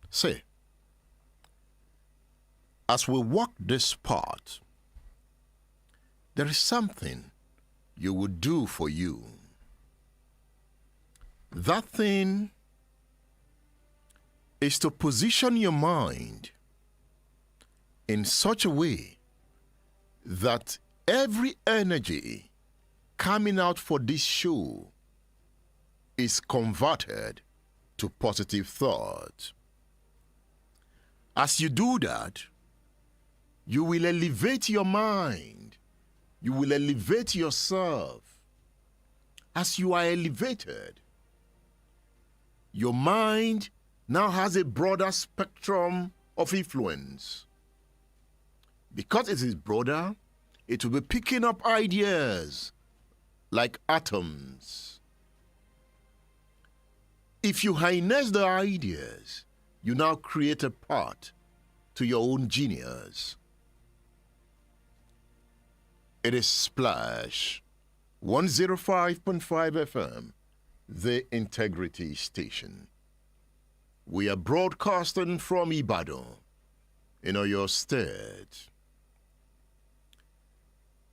See, as we walk this path, there is something you will do for you. That thing is to position your mind in such a way that every energy coming out for this show is converted to positive thought. As you do that, you will elevate your mind. You will elevate yourself. As you are elevated, your mind now has a broader spectrum of influence. Because it is broader, it will be picking up ideas like atoms. If you harness the ideas, you now create a path to your own genius. It is Splash 105.5 FM, the Integrity Station. We are broadcasting from Ibadan, in Oyo State.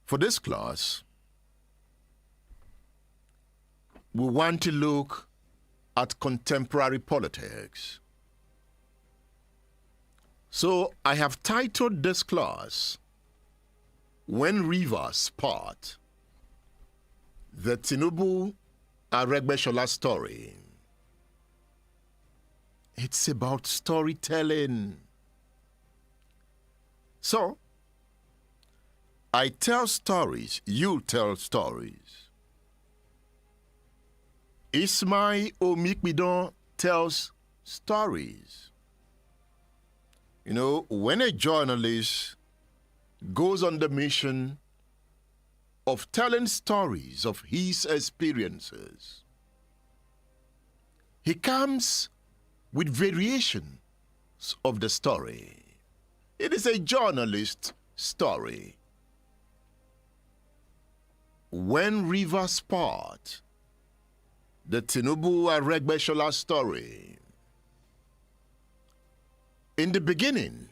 For this class, we want to look at contemporary politics. So I have titled this class, When Rivers Part, the Tinubu Aregbesola story. It's about storytelling. So, I tell stories, you tell stories. Ismail Omikbidon tells stories. You know, when a journalist goes on the mission of telling stories of his experiences, he comes with variations of the story. It is a journalist story. When Rivers Part, the Tinubu Aregbesola story. In the beginning,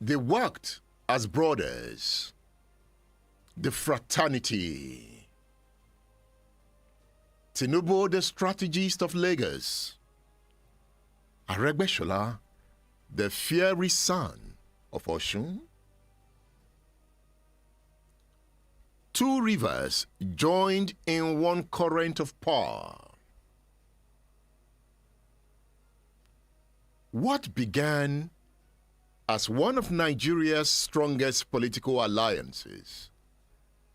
they worked as brothers, the fraternity. Tinubu, the strategist of Lagos. Aregbesola, the fiery son of Osun. Two rivers joined in one current of power. What began as one of Nigeria's strongest political alliances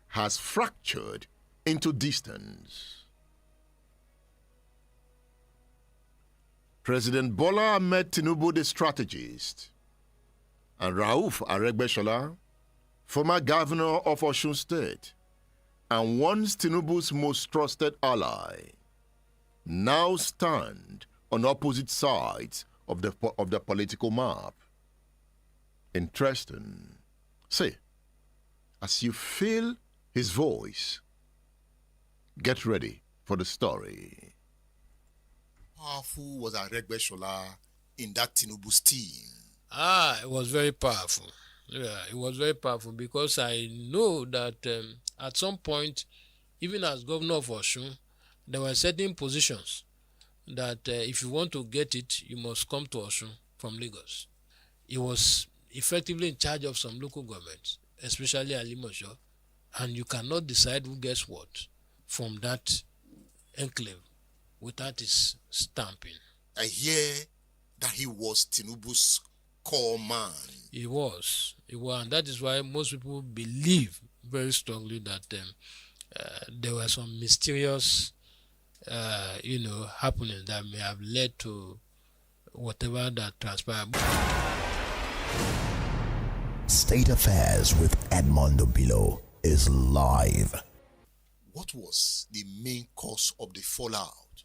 has fractured into distance. President Bola Ahmed Tinubu, the strategist, and Rauf Aregbesola, former governor of Osun State, and once Tinubu's most trusted ally, now stand on opposite sides of the political map. Interesting. See, as you feel his voice, get ready for the story. Powerful was Aregbesola in that Tinubu's team? It was very powerful. Yeah, it was very powerful because I know that at some point, even as governor of Osun, there were certain positions that if you want to get it, you must come to Osun from Lagos. He was effectively in charge of some local governments, especially Alimosho, and you cannot decide who gets what from that enclave without his stamping. I hear that he was Tinubu's core man. He was, and that is why most people believe very strongly that there were some mysterious, happenings that may have led to whatever that transpired. State Affairs with Edmondo Bilo is live. What was the main cause of the fallout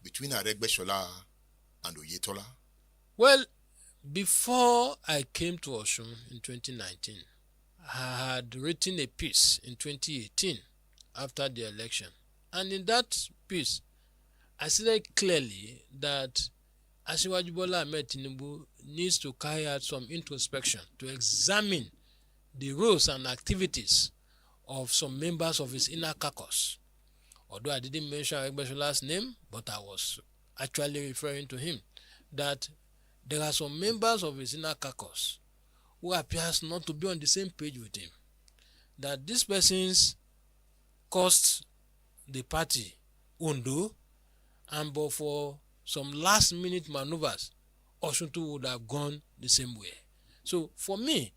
between Aregbesola and Oyetola? Well, before I came to Osun in 2019, I had written a piece in 2018 after the election. And in that piece, I stated clearly that Asiwaju Bola Ahmed Tinubu needs to carry out some introspection to examine the roles and activities of some members of his inner caucus. Although I didn't mention Aregbesola's name, but I was actually referring to him, that there are some members of his inner caucus who appears not to be on the same page with him, that these persons cost the party Ondo, and but for some last minute maneuvers, Osun would have gone the same way. So for me,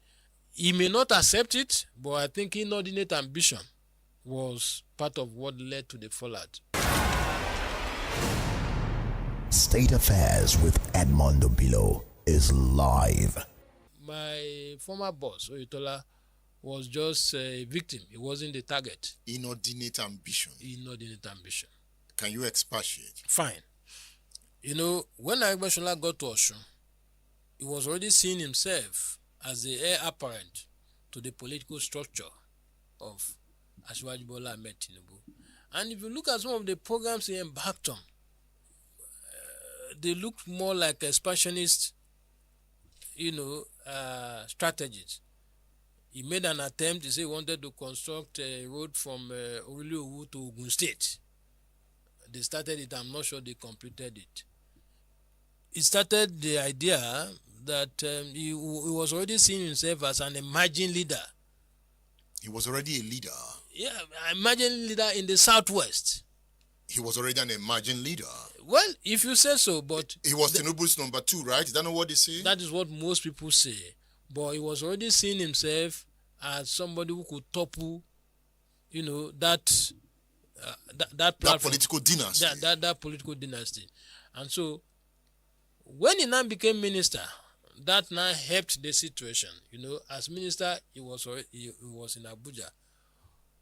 he may not accept it, but I think inordinate ambition was part of what led to the fallout. State Affairs with Edmondo Bilo is live. My former boss, Oyetola, was just a victim. He wasn't the target. Inordinate ambition. Inordinate ambition. Can you expatiate? Fine. You know, when Aregbesola got to Osun, he was already seeing himself as the heir apparent to the political structure of Asiwaju Bola Ahmed Tinubu. And if you look at some of the programs he embarked on, they look more like expansionist, strategies. He made an attempt. He said he wanted to construct a road from Oriliowu to Ogun State. They started it. I'm not sure they completed it. It started the idea that he was already seeing himself as an emerging leader. He was already a leader. Yeah, an emerging leader in the southwest. He was already an emerging leader. Well, if you say so, but he was Tinubu's number 2, right? Is that not what they say? That is what most people say. But he was already seeing himself as somebody who could topple, that political dynasty. That political dynasty. And so, when he now became minister, that now helped the situation. As minister, he was in Abuja,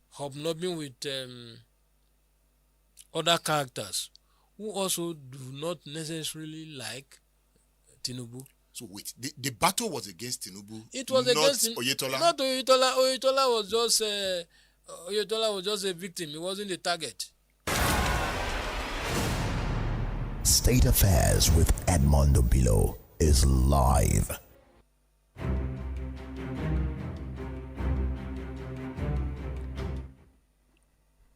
hobnobbing with other characters who also do not necessarily like Tinubu. So wait, the battle was against Tinubu. It was against Oyetola. Not Oyetola. Oyetola was just a victim. He wasn't the target. State Affairs with Edmondo Bilo is live.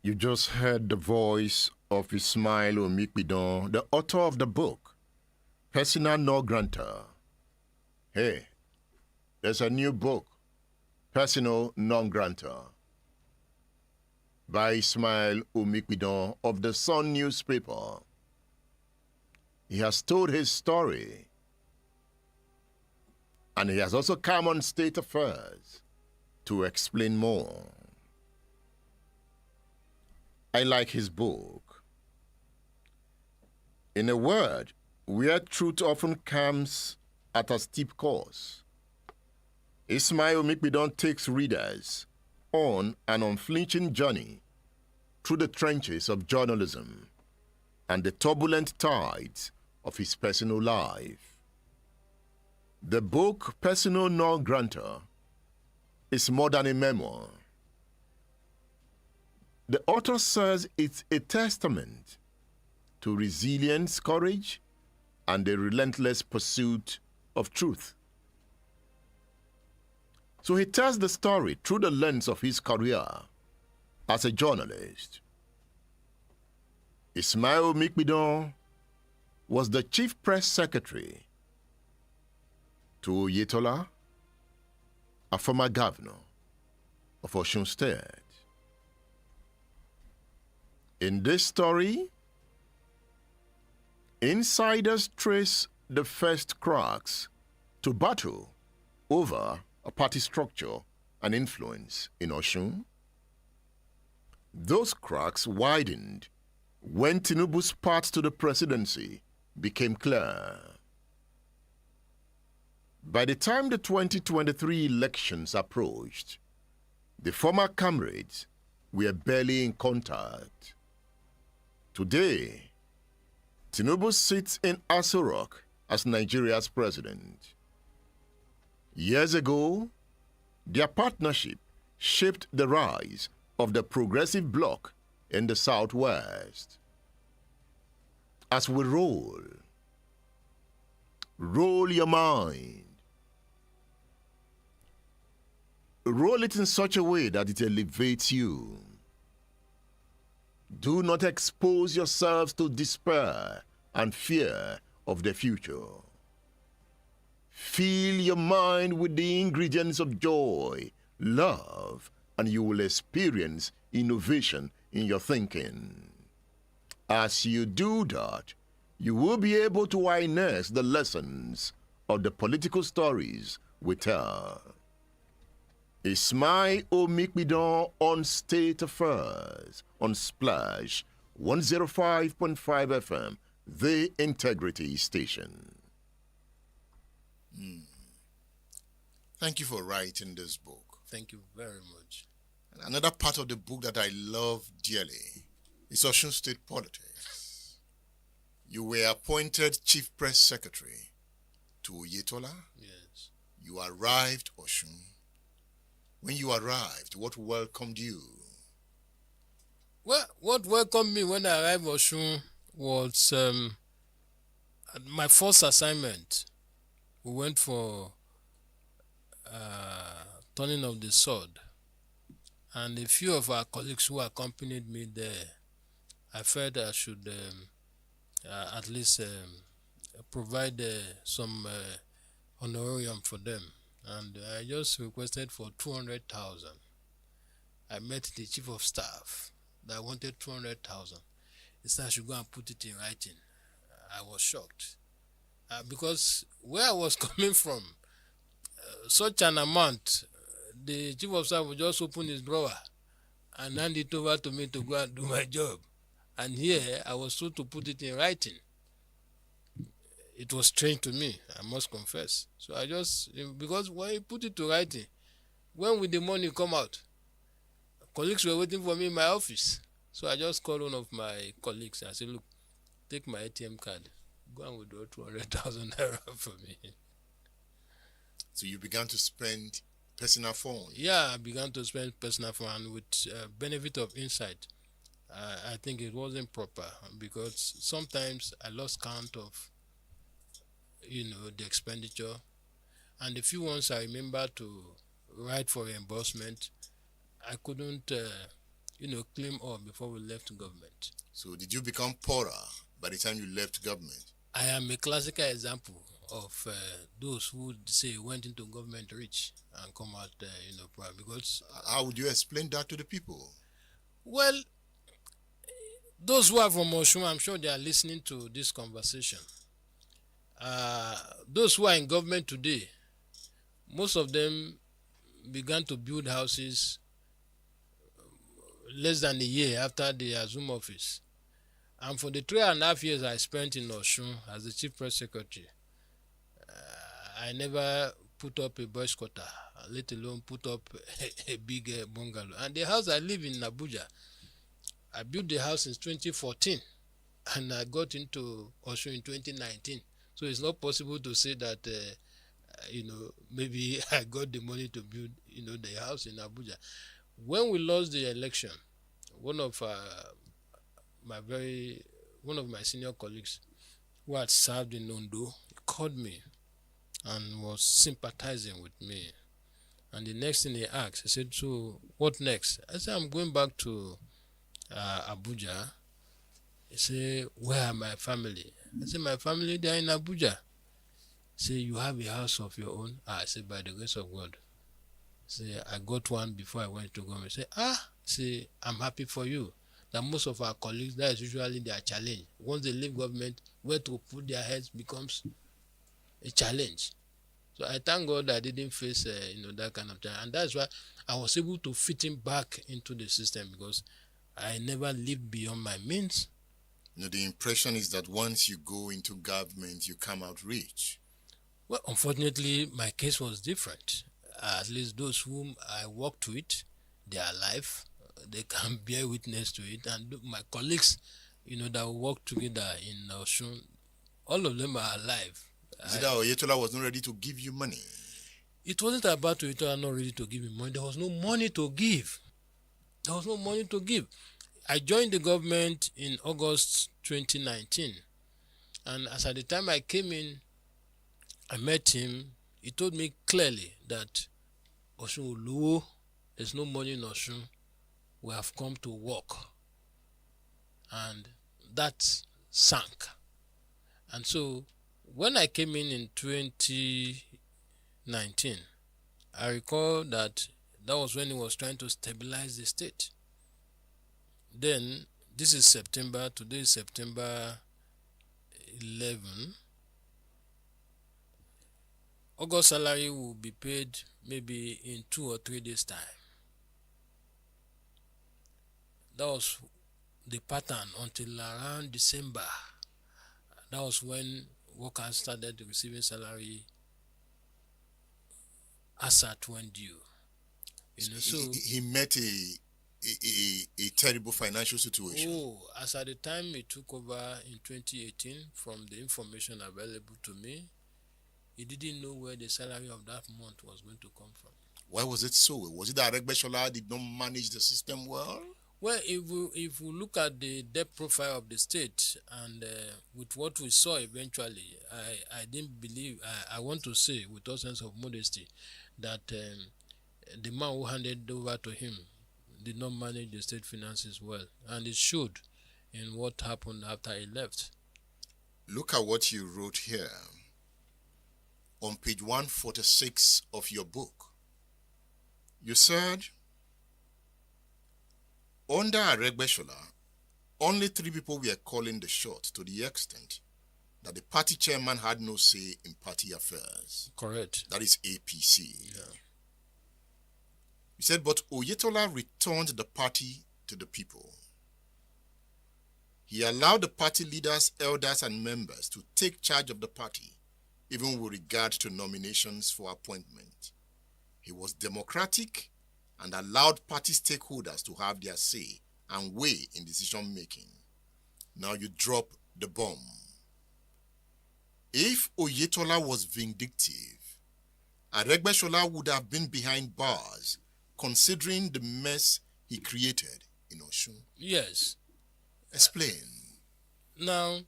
You just heard the voice of Ismail Omikbidon, the author of the book, Persona Non Grata. Hey, there's a new book, Persona Non Grata, by Ismail Omikbidon of the Sun newspaper. He has told his story, and he has also come on State Affairs to explain more. I like his book. In a word, where truth often comes at a steep course, Ismail Omikbidon takes readers on an unflinching journey through the trenches of journalism and the turbulent tides of his personal life. The book Persona Non Grata is more than a memoir. The author says it's a testament to resilience, courage, and the relentless pursuit of truth. So he tells the story through the lens of his career as a journalist. Ismail Omikbidon was the chief press secretary to Oyetola, a former governor of Osun State. In this story, insiders trace the first cracks to battle over a party structure and influence in Osun. Those cracks widened when Tinubu's path to the presidency became clear. By the time the 2023 elections approached, the former comrades were barely in contact. Today, Tinubu sits in Aso Rock as Nigeria's president. Years ago, their partnership shaped the rise of the progressive bloc in the southwest. as we roll your mind. Roll it in such a way that it elevates you. Do not expose yourselves to despair and fear of the future. Fill your mind with the ingredients of joy, love, and you will experience innovation in your thinking. As you do that, you will be able to harness the lessons of the political stories we tell. It's my Omikbidon on State Affairs on Splash 105.5 FM, the Integrity Station. Thank you for writing this book. Thank you very much. And another part of the book that I love dearly is Osun State politics. You were appointed Chief Press Secretary to Oyetola. Yes. You arrived Osun. When you arrived, what welcomed you? Well, what welcomed me when I arrived Osun was my first assignment. We went for turning of the sword, and a few of our colleagues who accompanied me there, I felt I should at least provide some honorarium for them, and I just requested for 200,000. I met the chief of staff that I wanted 200,000. He said I should go and put it in writing. I was shocked because where I was coming from, such an amount, the chief of staff would just open his drawer and hand it over to me to go and do my job. And here I was told to put it in writing. It was strange to me, I must confess. So I just, because when you put it to writing, when will the money come out? Colleagues were waiting for me in my office. So I just called one of my colleagues and I said, look, take my ATM card, go and withdraw 200,000 naira for me. So you began to spend personal funds? Yeah, I began to spend personal funds with benefit of insight. I think it wasn't proper because sometimes I lost count of, the expenditure. And the few ones I remember to write for reimbursement, I couldn't, claim all before we left government. So did you become poorer by the time you left government? I am a classical example of those who say went into government rich and come out, poor. Because how would you explain that to the people? Well, those who are from Osun, I'm sure they are listening to this conversation. Those who are in government today, most of them began to build houses less than a year after they assumed office. And for the 3.5 years I spent in Osun as the chief press secretary, I never put up a boys' quarter, let alone put up a big bungalow. And the house I live in Abuja, I built the house in 2014 and I got into Osun in 2019. So it's not possible to say that, maybe I got the money to build, the house in Abuja. When we lost the election, one of my senior colleagues who had served in Ondo called me and was sympathizing with me. And the next thing he asked, he said, so what next? I said, I'm going back to Abuja. He said, where are my family? I said, my family, they are in Abuja. He said, you have a house of your own? I said, by the grace of God. He said, I got one before I went to government. He said, I'm happy for you. That most of our colleagues, that is usually their challenge. Once they leave government, where to put their heads becomes a challenge. So I thank God I didn't face, that kind of challenge. And that's why I was able to fit him back into the system because I never lived beyond my means. The impression is that once you go into government, you come out rich. Well, unfortunately, my case was different. At least those whom I worked with, they are alive. They can bear witness to it. And my colleagues, that work together in Osun, all of them are alive. Is it that Oyetola was not ready to give you money? It wasn't about Oyetola not ready to give me money. There was no money to give. I joined the government in August 2019. And as at the time I came in, I met him. He told me clearly that Osun Oluwo, there's no money in Osun. We have come to work. And that sank. And so when I came in 2019, I recall that was when he was trying to stabilize the state. Then, this is September, today is September 11. August salary will be paid maybe in 2 or 3 days' time. That was the pattern until around December. That was when workers started receiving salary as at when due. So he met a terrible financial situation. Oh, as at the time he took over in 2018, from the information available to me, he didn't know where the salary of that month was going to come from. Why was it so? Was it that Aregbesola did not manage the system well? Well, if we look at the debt profile of the state and with what we saw eventually, I didn't believe, I want to say with all sense of modesty, that the man who handed over to him did not manage the state finances well. And it showed in what happened after he left. Look at what you wrote here on page 146 of your book. You said, under Aregbesola, only 3 people were calling the shots, to the extent that the party chairman had no say in party affairs. Correct. That is APC. Yeah. You said, but Oyetola returned the party to the people. He allowed the party leaders, elders, and members to take charge of the party, even with regard to nominations for appointment. He was democratic and allowed party stakeholders to have their say and weigh in decision making. Now you drop the bomb. If Oyetola was vindictive, Aregbesola would have been behind bars, considering the mess he created in Osun. Yes. Explain. Now,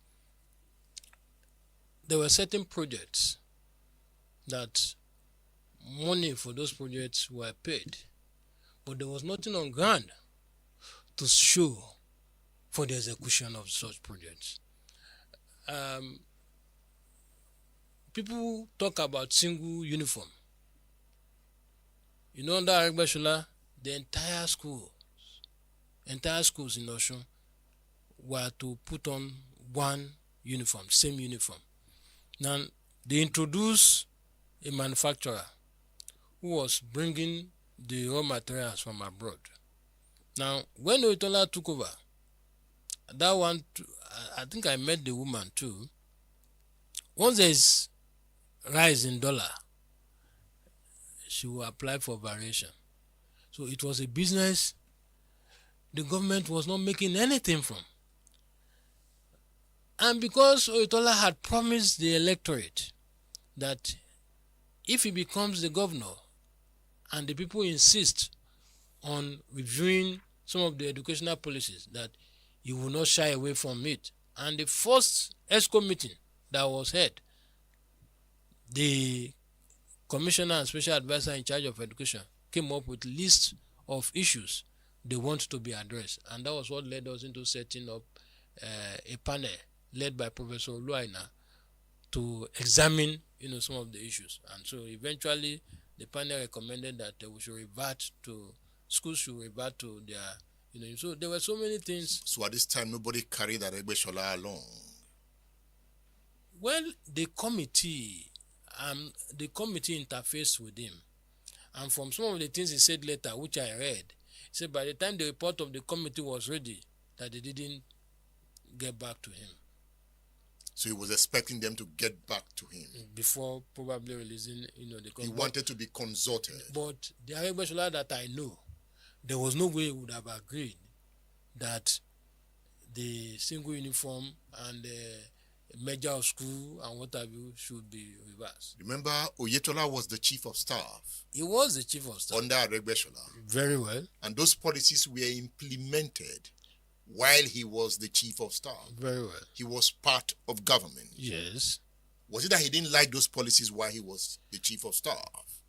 there were certain projects that money for those projects were paid, but there was nothing on ground to show for the execution of such projects. People talk about single uniform. Under Aregbesola, the entire schools in Osun were to put on one uniform, same uniform. Now, they introduced a manufacturer who was bringing the raw materials from abroad. Now, when Oyetola took over, that one, I think I met the woman too. Once there is rise in dollar, she will apply for variation. So it was a business the government was not making anything from. And because Oyetola had promised the electorate that if he becomes the governor and the people insist on reviewing some of the educational policies, that he will not shy away from it. And the first ESCO meeting that was held, the commissioner and special advisor in charge of education came up with lists of issues they want to be addressed. And that was what led us into setting up a panel led by Professor Oluaina to examine some of the issues. And so eventually the panel recommended that we should revert to, schools should revert to their, so there were so many things. So at this time, nobody carried Aregbesola along. Well, the committee interfaced with him. And from some of the things he said later, which I read, he said by the time the report of the committee was ready, that they didn't get back to him. So he was expecting them to get back to him before probably releasing, the. He wanted to be consulted. But the Aregbesola that I know, there was no way he would have agreed that the single uniform and the merger of school and what have you should be reversed. Remember, Oyetola was the chief of staff. He was the chief of staff under Aregbesola. Very well. And those policies were implemented while he was the chief of staff. Very well. He was part of government. Yes. Was it that he didn't like those policies while he was the chief of staff?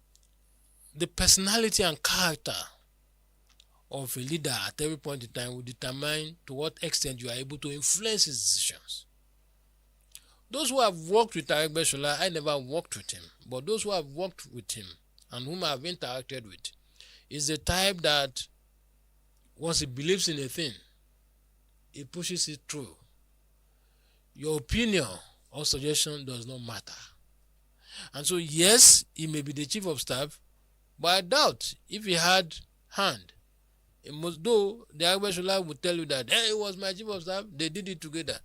The personality and character of a leader at every point in time will determine to what extent you are able to influence his decisions. Those who have worked with Aregbesola, I never worked with him, but those who have worked with him and whom I have interacted with is the type that once he believes in a thing, he pushes it through. Your opinion or suggestion does not matter. And so, yes, he may be the chief of staff, but I doubt if he had hand. Though the Aregbesola would tell you that, hey, it was my chief of staff, they did it together.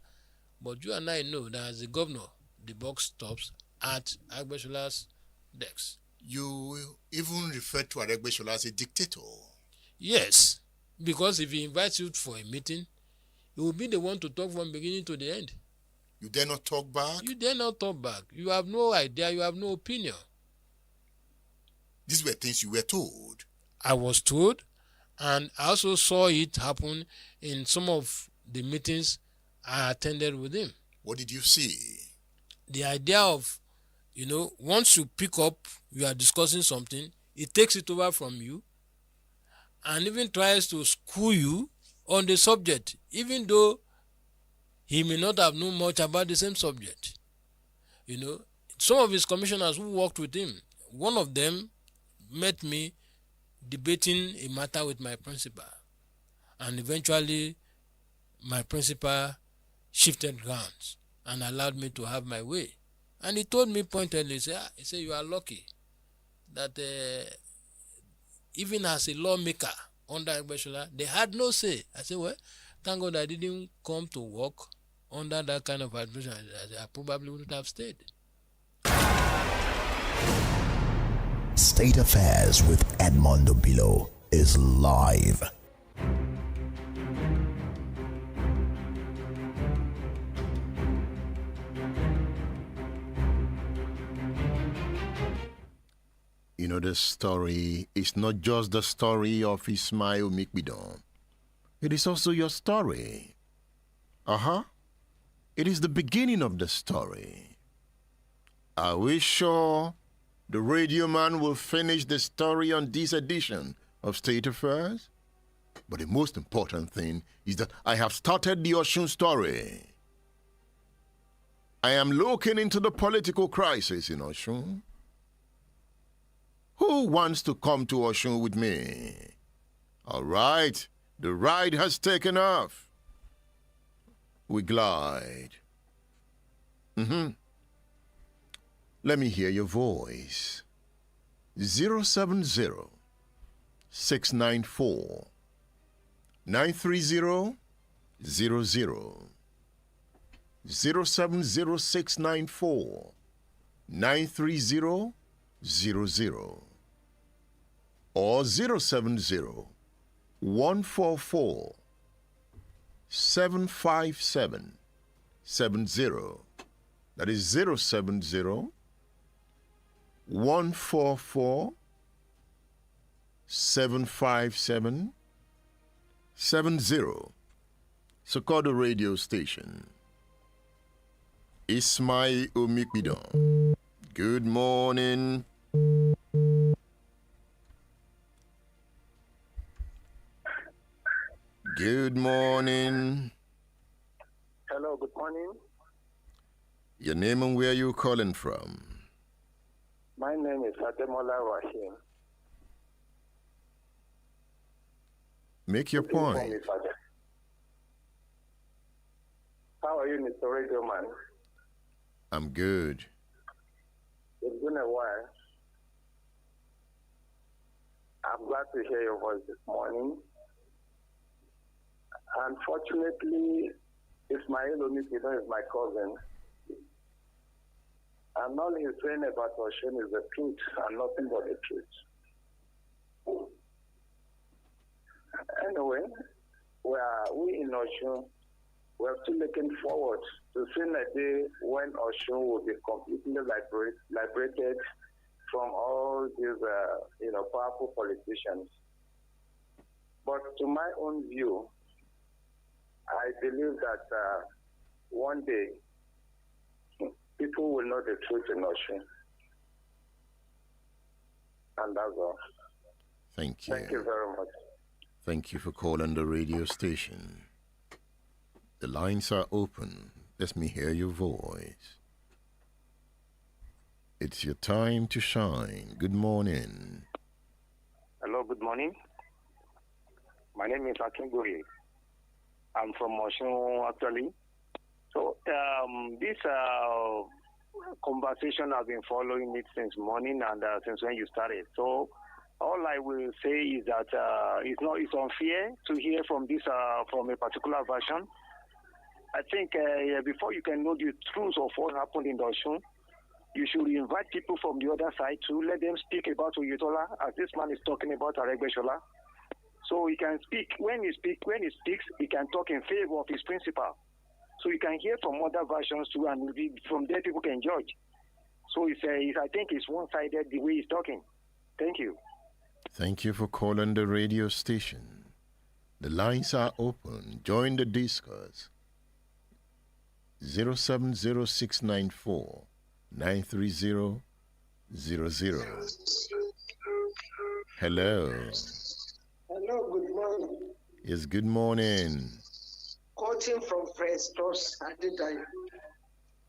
But you and I know that as the governor, the buck stops at Aregbesola's desk. You even refer to Aregbesola as a dictator. Yes, because if he invites you for a meeting, he will be the one to talk from beginning to the end. You dare not talk back? You dare not talk back. You have no idea, you have no opinion. These were things you were told. I was told, and I also saw it happen in some of the meetings I attended with him. What did you see? The idea of, once you pick up, you are discussing something, he takes it over from you and even tries to school you on the subject, even though he may not have known much about the same subject. Some of his commissioners who worked with him, one of them met me debating a matter with my principal, and eventually my principal shifted grounds and allowed me to have my way. And he told me pointedly, he said, you are lucky that even as a lawmaker under Aregbesola, they had no say. I said, well, thank God I didn't come to work under that kind of administration. I probably wouldn't have stayed. State Affairs with Edmondo Bilo is live. The story is not just the story of Ismail Mikbidon. It is also your story. It is the beginning of the story. Are we sure the radio man will finish the story on this edition of State Affairs? But the most important thing is that I have started the Osun story. I am looking into the political crisis in Osun. Who wants to come to Osun with me? All right, the ride has taken off. We glide. Let me hear your voice. 070 694 930 00. 070 694 930 00. Or 070 144 757 70. That is 070 144 757 70. So call the radio station. Ismail Omikbidon. Good morning. Good morning. Hello, good morning. Your name and where you calling from? My name is Ademola Rahim. Make your point. How are you, Mr. Radio Man? I'm good. It's been a while. I'm glad to hear your voice this morning. Unfortunately, Ismail Omikbidon is my cousin. And all he's saying about Osun is the truth and nothing but the truth. Anyway, we in Osun, we're still looking forward to seeing a day when Osun will be completely liberated from all these, powerful politicians. But to my own view, I believe that one day people will know the truth in Osun. And that's all. Thank you. Thank you very much. Thank you for calling the radio station. The lines are open. Let me hear your voice. It's your time to shine. Good morning. Hello, good morning. My name is Akinguri. I'm from Osun, actually. So this conversation, I've been following it since morning and since when you started. So all I will say is that it's unfair to hear from this from a particular version. I think before you can know the truth of what happened in Osun, you should invite people from the other side to let them speak about Oyetola, as this man is talking about Aregbesola. So he can speak. When he speaks, he can talk in favor of his principal. So you can hear from other versions too, and from there people can judge. So I think it's one-sided the way he's talking. Thank you. Thank you for calling the radio station. The lines are open. Join the discourse. 070694 93000. Hello. Hello, good morning. Yes, good morning. Quoting from Festus Adedayo,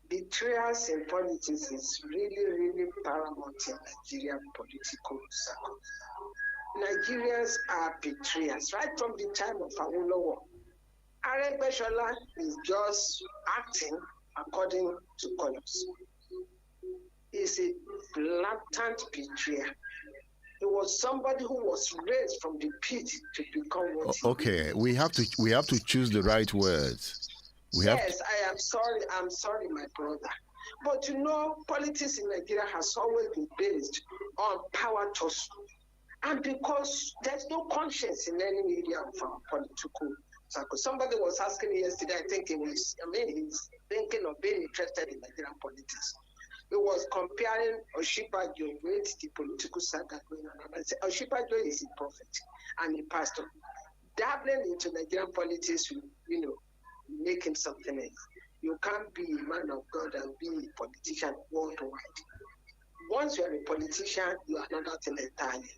betrayals in politics is really, really paramount in Nigerian political circles. Nigerians are betrayers right from the time of Awolowo. Aregbesola is just acting according to colors. He's a blatant betrayer. He was somebody who was raised from the pit to become what he Okay, we have to choose the right words. I am sorry. I'm sorry, my brother. But politics in Nigeria has always been based on power tussle. And because there's no conscience in any area of our political circle. Somebody was asking me yesterday, he's thinking of being interested in Nigerian politics. He was comparing Oshibajo with the political saga going on. And I said, Oshibajo is a prophet and a pastor. Dabbling into Nigerian politics will, make him something else. You can't be a man of God and be a politician worldwide. Once you're a politician, you are another thing entirely.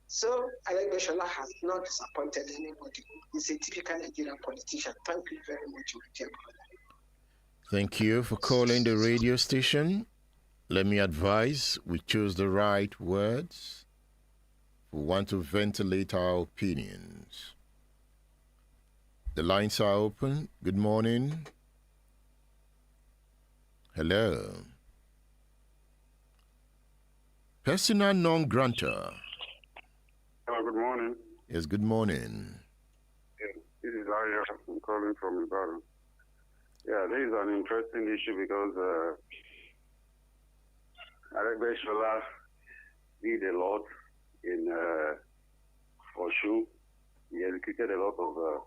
So Aregbesola has not disappointed anybody. He's a typical Nigerian politician. Thank you very much, my dear brother. Thank you for calling the radio station. Let me advise, we choose the right words. We want to ventilate our opinions. The lines are open. Good morning. Hello. Persona non grata. Hello, good morning. Yes, good morning. Yeah, this is Arya. I'm calling from Ibadan. Yeah, this is an interesting issue because Aregbesola did a lot in Osun. He executed a lot of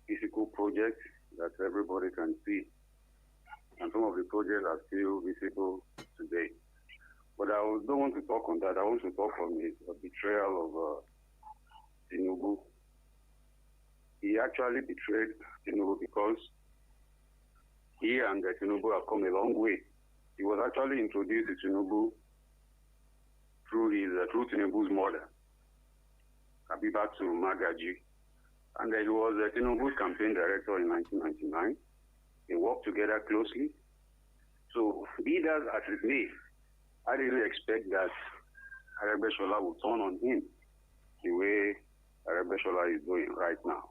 physical projects that everybody can see. And some of the projects are still visible today. But I don't want to talk on that. I want to talk on the betrayal of Tinubu. He actually betrayed Tinubu because he and Tinubu have come a long way. He was actually introduced to Tinubu through Tinubu's mother, Abibatu Magaji. And he was Tinubu's campaign director in 1999. They worked together closely. So, be that as it may, I didn't expect that Aregbesola would turn on him the way Aregbesola is doing right now.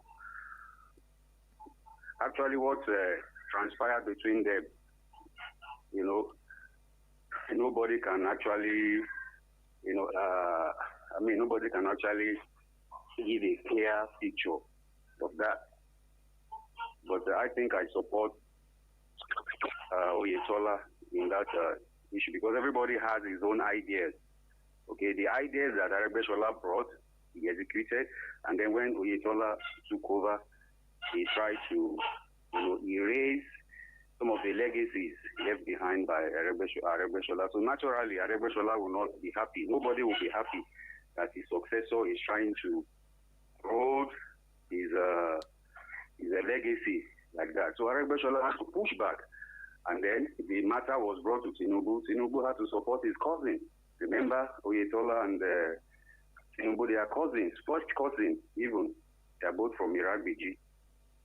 Actually, what transpired between them, nobody can actually, nobody can actually give a clear picture of that. But I think I support Oyetola in that issue because everybody has his own ideas. Okay, the ideas that Aregbesola brought, he executed, and then when Oyetola took over, he tried to, erase some of the legacies left behind by Aregbesola. So naturally, Aregbesola will not be happy. Nobody will be happy that his successor is trying to hold his is a legacy like that. So Aregbesola has to push back. And then the matter was brought to Tinubu. Tinubu had to support his cousin. Remember, Oyetola and Tinubu, they are cousins, first cousins even. They are both from Aregbesola.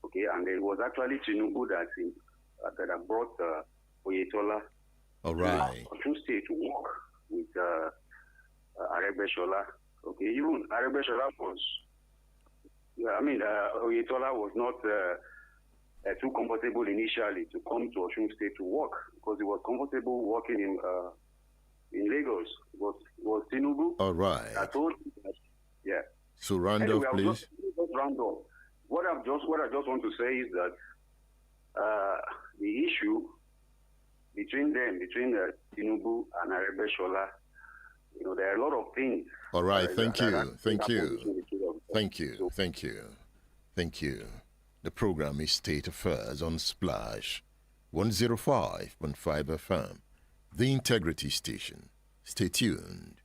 Okay, and it was actually Tinubu that brought Oyetola All right. to State to work with Aregbesola. Okay, even Aregbesola was, Oyetola was not too comfortable initially to come to Osun State to work because he was comfortable working in Lagos. It was Tinubu. All right. I told him that, yeah. So round Anyway, off, please. Round off. What I just want to say is that the issue between Tinubu and Aregbesola, there are a lot of things. All right. Thank you. The program is State Affairs on Splash 105.5 FM, the Integrity Station. Stay tuned.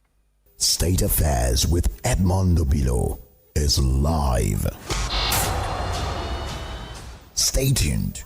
State Affairs with Edmondo Bilo is live. Stay tuned.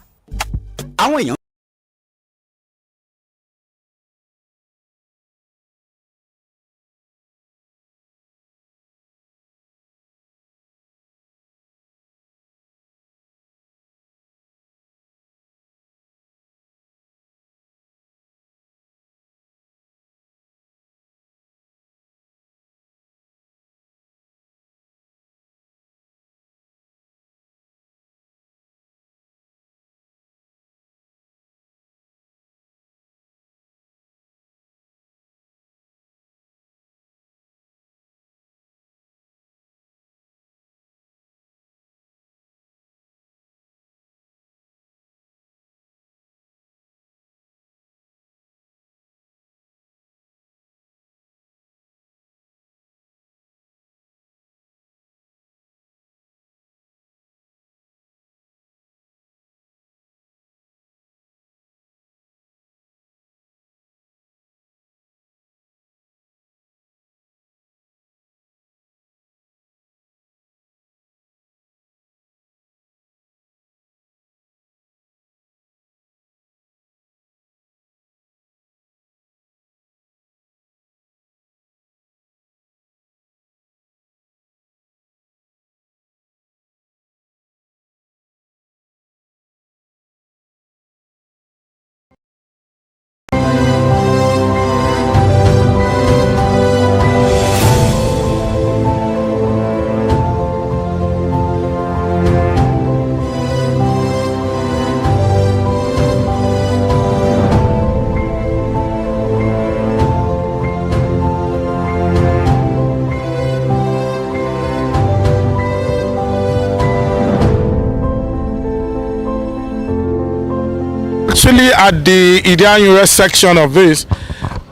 Actually at the Idianyure section of this,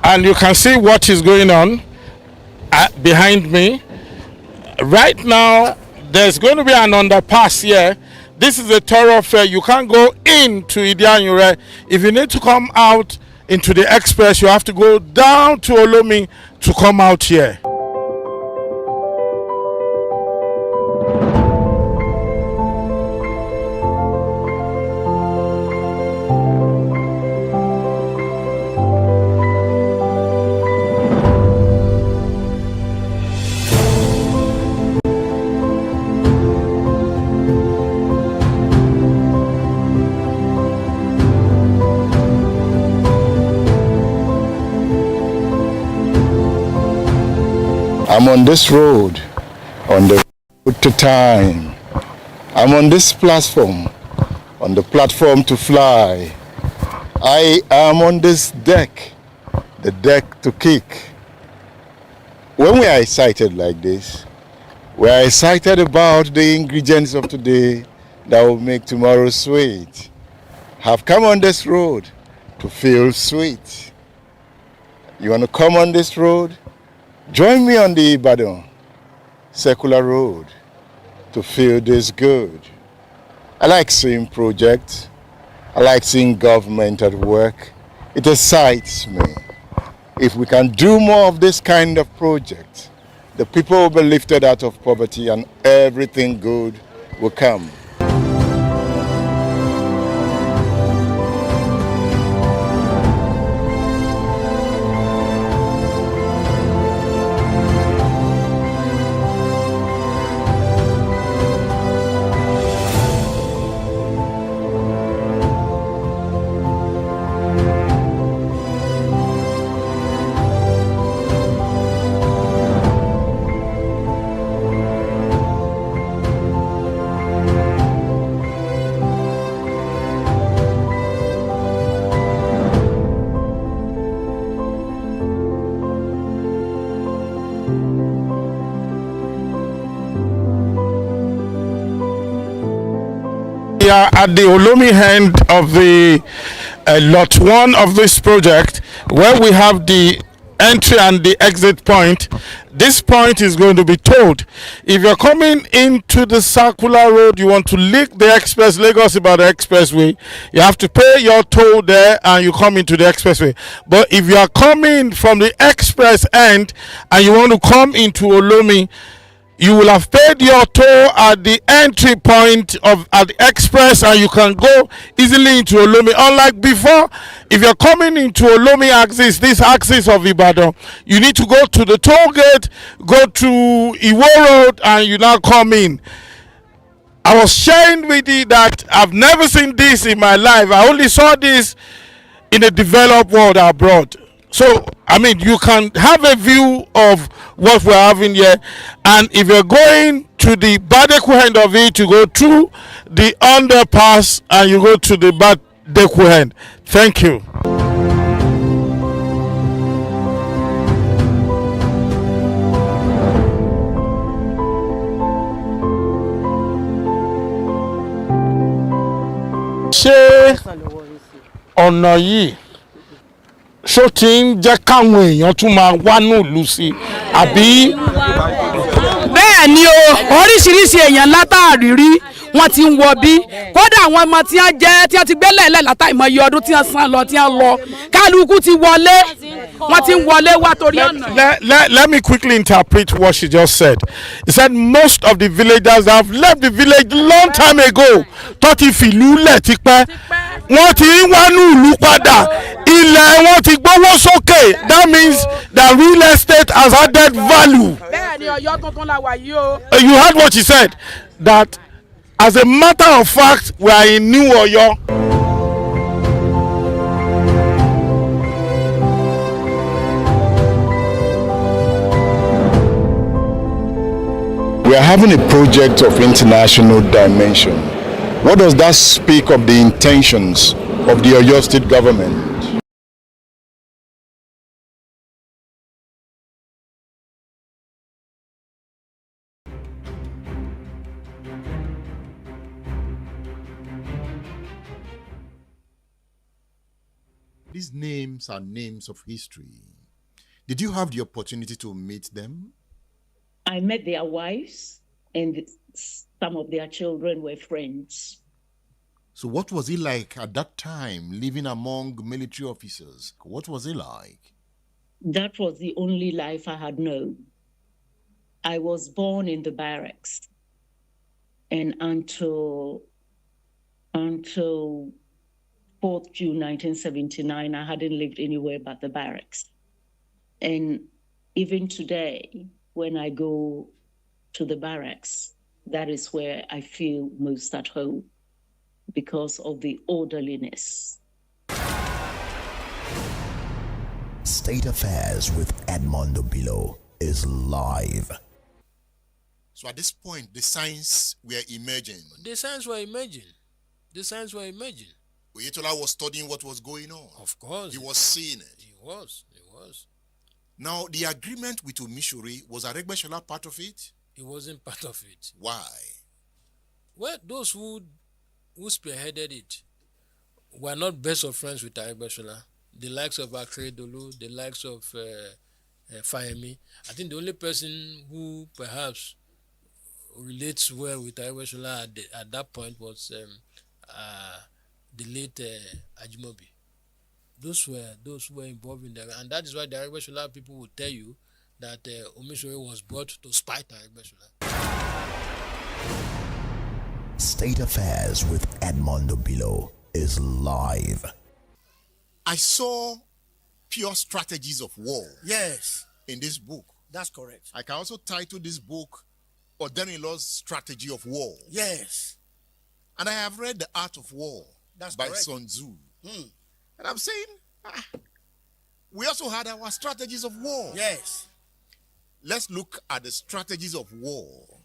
and you can see what is going on behind me. Right now, there's going to be an underpass here. This is a thoroughfare. You can't go into Idianyure. If you need to come out into the express, you have to go down to Olomi to come out here. I'm on this road, on the road to time. I'm on this platform, on the platform to fly. I am on this deck, the deck to kick. When we are excited like this, we are excited about the ingredients of today that will make tomorrow sweet. Have come on this road to feel sweet. You want to come on this road? Join me on the Ibadan Circular Road to feel this good. I like seeing projects. I like seeing government at work. It excites me. If we can do more of this kind of project, the people will be lifted out of poverty and everything good will come. we are at the Olomi end of the lot 1 of this project, where we have the entry and the exit point. This point is going to be tolled. If you're coming into the circular road, you want to lick the Lagos Ibadan expressway, you have to pay your toll there and you come into the expressway. But if you are coming from the express end and you want to come into Olomi, you will have paid your toll at the entry point at the express, and you can go easily into Olomi. Unlike before, if you're coming into Olomi axis, this axis of Ibadan, you need to go to the toll gate, go to Iwo Road, and you now come in. I was sharing with you that I've never seen this in my life. I only saw this in the developed world abroad. So, I mean, you can have a view of what we're having here. And if you're going to the Badeku end of it, you go through the underpass and you go to the Badeku end. Thank you. Ṣé ọ̀nà yìí ṣó ti ń jẹ́ káwọn èèyàn tún máa wá nílùú sí àbí. bẹ́ẹ̀ ni o oríṣiríṣi èèyàn látàrí rí wọ́n ti ń wọ bí kódà àwọn ọmọ tí wọ́n ti gbé lẹ́lẹ̀ látàìmọye ọdún tí wọ́n san lọ tí wọ́n lọ kálukú ti wọlé wọ́n ti ń wọlé wá torí ọ̀nà. Let me quickly interpret what she just said. He said most of the villagers have left the village long time ago tó ti fìlú lẹ̀ tipẹ́ wọ́n ti ń wá ní ìlú padà ilẹ̀ wọn ti gbówó sókè. That means that real estate has added value. bẹ́ẹ̀ ni Ọ̀yọ́ tuntun la wà yìí o. You heard what she said, that as a matter of fact we are in New Oyo. We are having a project of international dimension. What does that speak of the intentions of the Oyo State government? These names are names of history. Did you have the opportunity to meet them? I met their wives, and some of their children were friends. So what was it like at that time, living among military officers? What was it like? That was the only life I had known. I was born in the barracks, and until 4th June 1979, I hadn't lived anywhere but the barracks. And even today, when I go to the barracks, that is where I feel most at home because of the orderliness. State Affairs with Edmondo Bilo is live. So at this point, the signs were emerging. The signs were emerging. Oyetola was studying what was going on. Of course. He was seeing it. He was. Now, the agreement with Omishori, was Aregbesola part of it? He wasn't part of it. Why? Well, those who spearheaded it were not best of friends with Aregbesola. The likes of Akeredolu, the likes of Fayemi. I think the only person who perhaps relates well with Aregbesola at that point was the late Ajimobi. Those were involved in that, and that is why the Aregbesola people will tell you that Omishori was brought to spite Aregbesola. State Affairs with Edmondo Bilo is live. I saw pure strategies of war. Yes. In this book. That's correct. I can also title this book Odenilo's Strategy of War. Yes. And I have read The Art of War. That's by correct. Sun Tzu. And I'm saying, we also had our strategies of war. Yes. Let's look at the strategies of war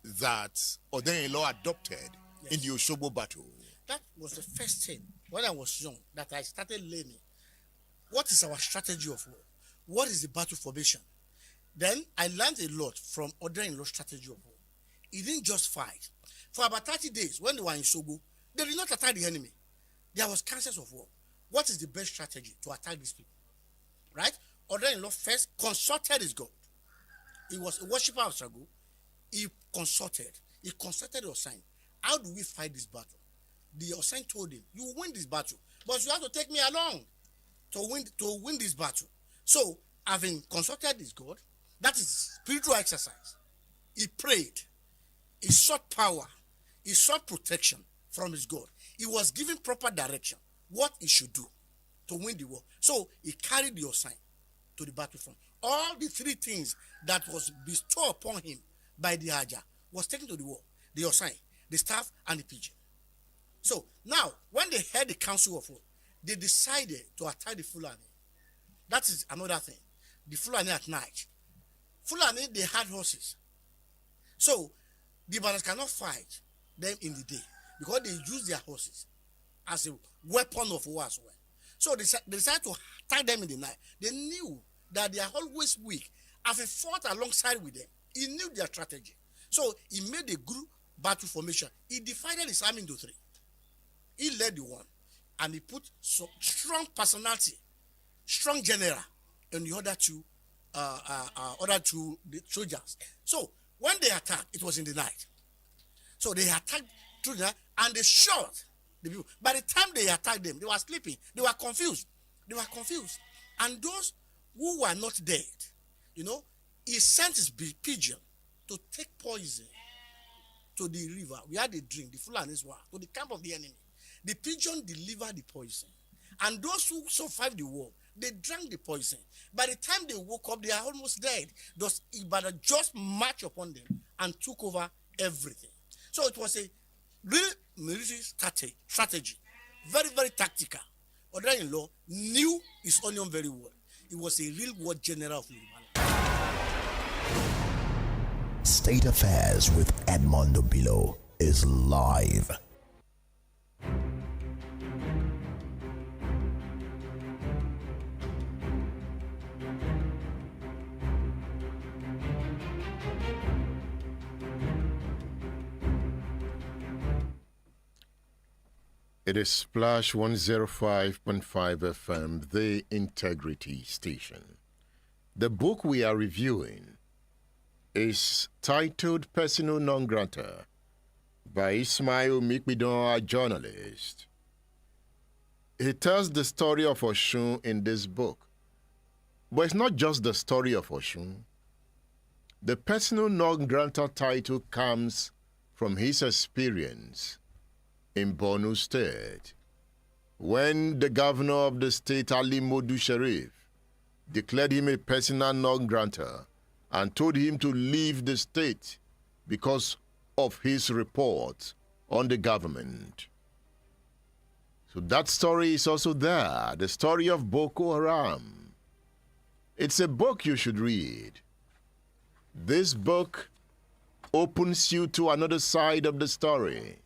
that Odenilo adopted in the Osogbo battle. That was the first thing when I was young that I started learning. What is our strategy of war? What is the battle formation? Then I learned a lot from Odenilo's strategy of war. He didn't just fight. For about 30 days, when they were in Sogo, They did not attack the enemy. There was counsels of war. What is the best strategy to attack these people? Right? Order-in-law first consulted his God. He was a worshiper of Sagu. He consulted Osun. How do we fight this battle? The Osun told him, you will win this battle, but you have to take me along to win this battle. So, having consulted his God, that is spiritual exercise. He prayed. He sought power. He sought protection from his God. He was given proper direction, what he should do to win the war. So, he carried the Osun to the battlefront. All the three things that was bestowed upon him by the Haja was taken to the war. The Osun, the staff, and the pigeon. So now, when they heard the council of war, they decided to attack the Fulani. That is another thing. The Fulani at night. Fulani, they had horses. So the Ibadan cannot fight them in the day because they use their horses as a weapon of war as well. So they decided to attack them in the night. They knew that they are always weak. Having fought alongside with them, he knew their strategy. So he made a group battle formation. He divided his army into three. He led the one, and he put some strong personality, strong general, in the other two the soldiers. So when they attacked, it was in the night. So they attacked through the night, and they shot the people. By the time they attacked them, they were sleeping. They were confused. And those who were not dead, he sent his pigeon to take poison to the river where they drink, the Fulanis were, to the camp of the enemy. The pigeon delivered the poison. And those who survived the war, they drank the poison. By the time they woke up, they are almost dead. Those Ibadan just marched upon them and took over everything. So it was a real military strategy. Very, very tactical. Order-in-law knew his onion very well. He was a real war general of Yoruba. State Affairs with Edmondo Bilo is live. It is Splash 105.5 FM, the Integrity Station. The book we are reviewing is titled Persona Non Grata by Ismail Mikmidon, a journalist. He tells the story of Osun in this book. But it's not just the story of Osun. The Persona Non Grata title comes from his experience in Borno State, when the governor of the state, Ali Modu Sharif, declared him a persona non grata and told him to leave the state because of his report on the government. So that story is also there, the story of Boko Haram. It's a book you should read. This book opens you to another side of the story.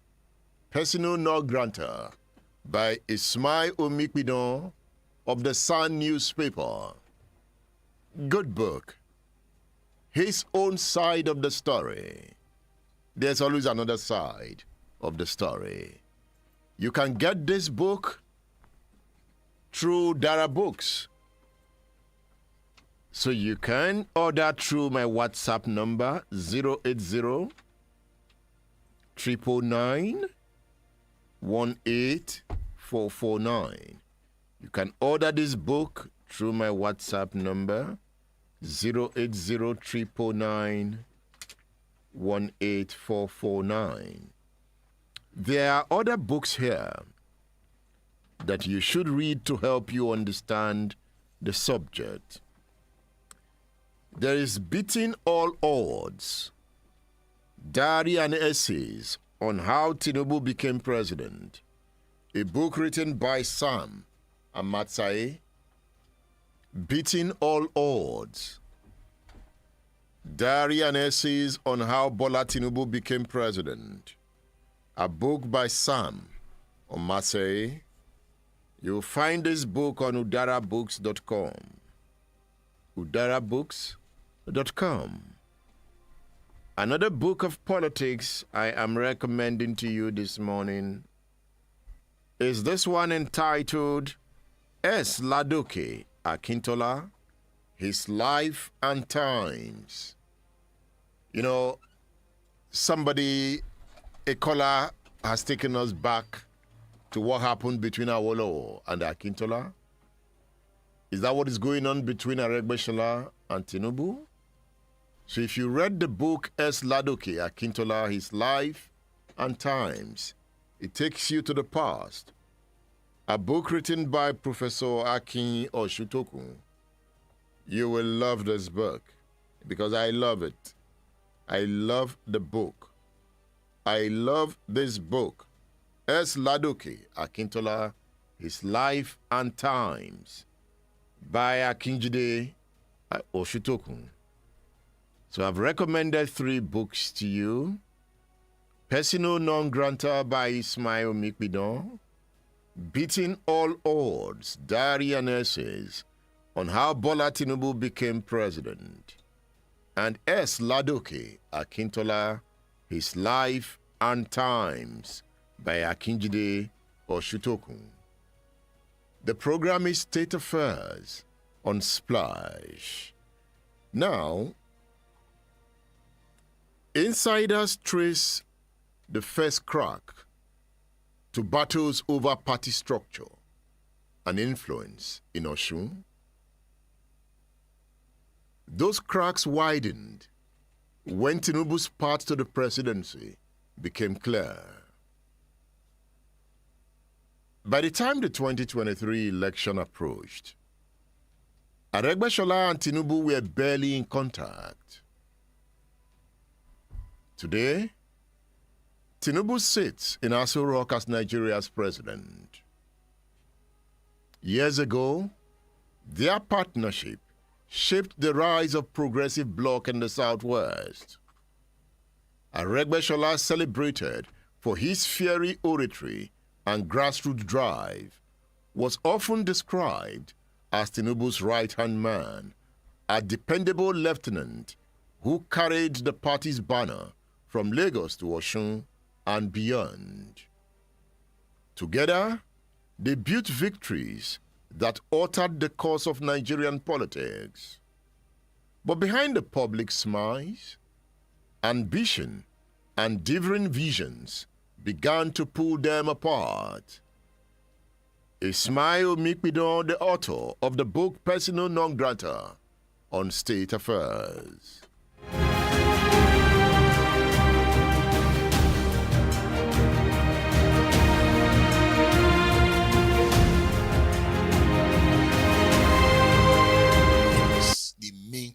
Persona Non Grata by Ismail Omikbidon of the Sun newspaper. Good book. His own side of the story. There's always another side of the story. You can get this book through Dara Books. So you can order through my WhatsApp number 080 999 18449. You can order this book through my WhatsApp number 080 18449. There are other books here that you should read to help you understand the subject. There is Beating All Odds, Diary and Essays on How Tinubu Became President, a book written by Sam Amatsae. Beating All Odds, Diary and Essays on How Bola Tinubu Became President, a book by Sam Amatsae. You'll find this book on udarabooks.com. udarabooks.com. Another book of politics I am recommending to you this morning is this one entitled S. Ladoke Akintola, His Life and Times. You know, a caller has taken us back to what happened between Awolowo and Akintola. Is that what is going on between Aregbesola and Tinubu? So if you read the book S. Ladoke Akintola, His Life and Times, it takes you to the past. A book written by Professor Akin Oshutokun. You will love this book because I love it. I love the book. I love this book. S. Ladoke Akintola, His Life and Times by Akinjide Oshutokun. So I've recommended 3 books to you. Persona Non Grata by Ismail Mikbidon, Beating All Odds, Diary and Essays on How Bola Tinubu Became President, and S. Ladoke Akintola, His Life and Times by Akinjide Oshutokun. The program is State Affairs on Splash. Now, insiders trace the first crack to battles over party structure and influence in Osun. Those cracks widened when Tinubu's path to the presidency became clear. By the time the 2023 election approached, Aregbesola and Tinubu were barely in contact. Today, Tinubu sits in Aso Rock as Nigeria's president. Years ago, their partnership shaped the rise of progressive bloc in the Southwest. Aregbesola, celebrated for his fiery oratory and grassroots drive, was often described as Tinubu's right-hand man, a dependable lieutenant who carried the party's banner from Lagos to Osun and beyond. Together, they built victories that altered the course of Nigerian politics. But behind the public smiles, ambition and differing visions began to pull them apart. Ismail Mikbidon, the author of the book Persona Non Grata on State Affairs.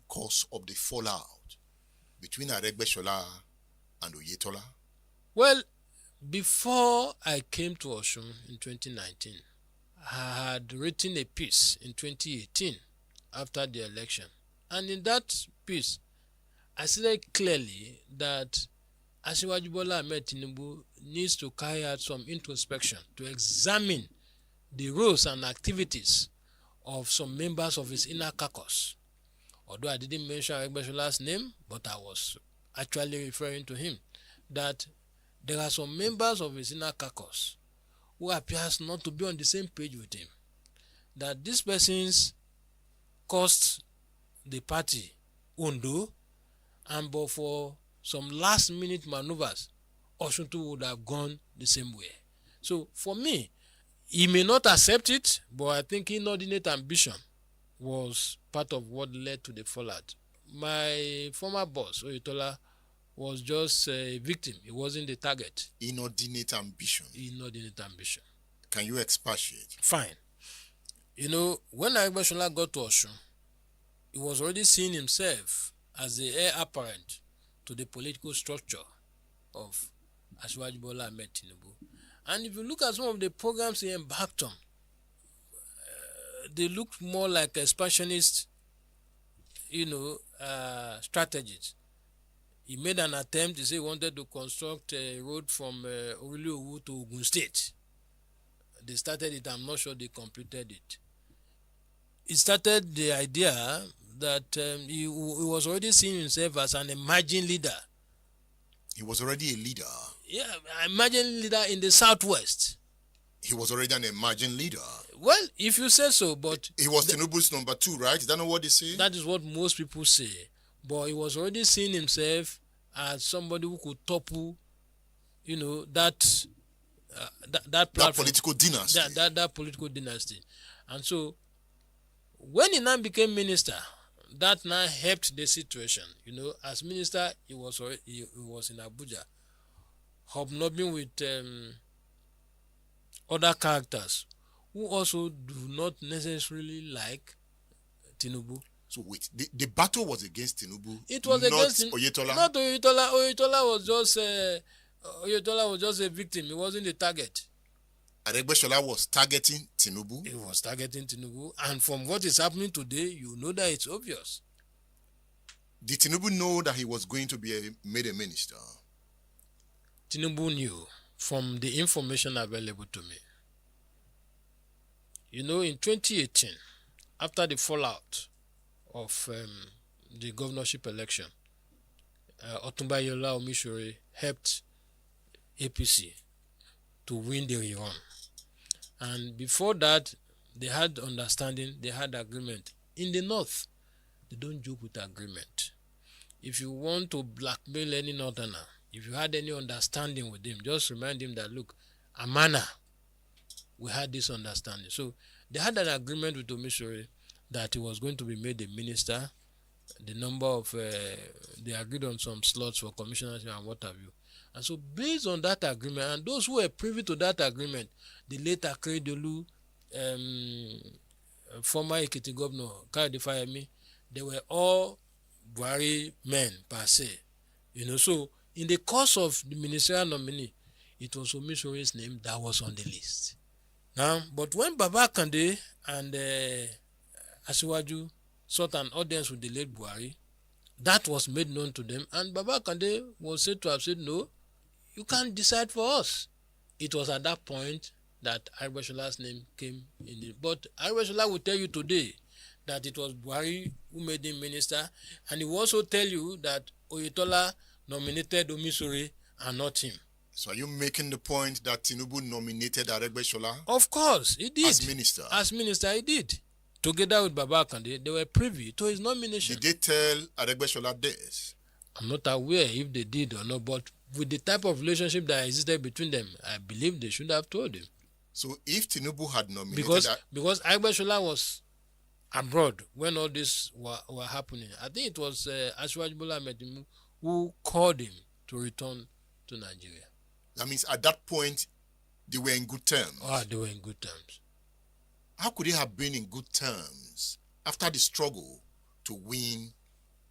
Cause of the fallout between Aregbesola and Oyetola? Well, before I came to Osun in 2019, I had written a piece in 2018 after the election. And in that piece, I said clearly that Asiwaju Bola Ahmed Tinubu needs to carry out some introspection to examine the roles and activities of some members of his inner caucus. Although I didn't mention Aregbesola's name, but I was actually referring to him, that there are some members of his inner caucus who appears not to be on the same page with him. That these persons cost the party undo, and but for some last-minute maneuvers, Osun would have gone the same way. So for me, he may not accept it, but I think inordinate ambition was part of what led to the fallout. My former boss, Oyetola, was just a victim. He wasn't the target. Inordinate ambition. Inordinate ambition. Can you expatiate? Fine. You know, when Aregbesola got to Osun, he was already seeing himself as the heir apparent to the political structure of Asiwaju Bola Ahmed Tinubu. And if you look at some of the programs he embarked on, they look more like expansionist, strategies. He made an attempt. He said he wanted to construct a road from Oriliowu to Ogun State. They started it. I'm not sure they completed it. It started the idea that he was already seeing himself as an emerging leader. He was already a leader. Yeah, an emerging leader in the Southwest. He was already an emerging leader. Well, if you say so, but... He was Tinubu's number 2, right? Is that not what they say? That is what most people say. But he was already seeing himself as somebody who could topple, that platform. That political dynasty. That political dynasty. And so, when he now became minister, that now helped the situation. As minister, he was in Abuja, hobnobbing with other characters who also do not necessarily like Tinubu. So wait, the battle was against Tinubu. It was not against Oyetola. Not Oyetola. Oyetola was just a victim. He wasn't the target. Aregbesola was targeting Tinubu. He was targeting Tinubu, and from what is happening today, you know that it's obvious. Did Tinubu know that he was going to be made a minister? Tinubu knew from the information available to me. In 2018, after the fallout of the governorship election, Otunba Yola Omishore helped APC to win the rerun. And before that, they had understanding, they had agreement. In the north, they don't joke with agreement. If you want to blackmail any northerner, if you had any understanding with him, just remind him that, look, Amana, we had this understanding. So they had an agreement with Omishore that he was going to be made a minister. The number of, they agreed on some slots for commissioners and what have you. And so based on that agreement, and those who were privy to that agreement, the late Akeredolu, former Ekiti governor, Kayode Fayemi, they were all Buhari men per se. So in the course of the ministerial nominee, it was Omishore's name that was on the list. Now, but when Baba Kande and Asiwaju sought an audience with the late Buhari, that was made known to them, and Baba Kande was said to have said, no, you can't decide for us. It was at that point that Aregbesola's name came in it. But Aregbesola will tell you today that it was Buhari who made him minister, and he will also tell you that Oyetola nominated Omisore and not him. So are you making the point that Tinubu nominated Aregbesola? Of course, he did. As minister? As minister, he did. Together with Baba Kande, they were privy to his nomination. Did they tell Aregbesola this? I'm not aware if they did or not, but with the type of relationship that existed between them, I believe they should have told him. So if Tinubu had nominated... Because Aregbesola was abroad when all this were happening. I think it was Asiwaju Bola Ahmed Tinubu who called him to return to Nigeria. That means at that point, they were in good terms. They were in good terms. How could they have been in good terms after the struggle to win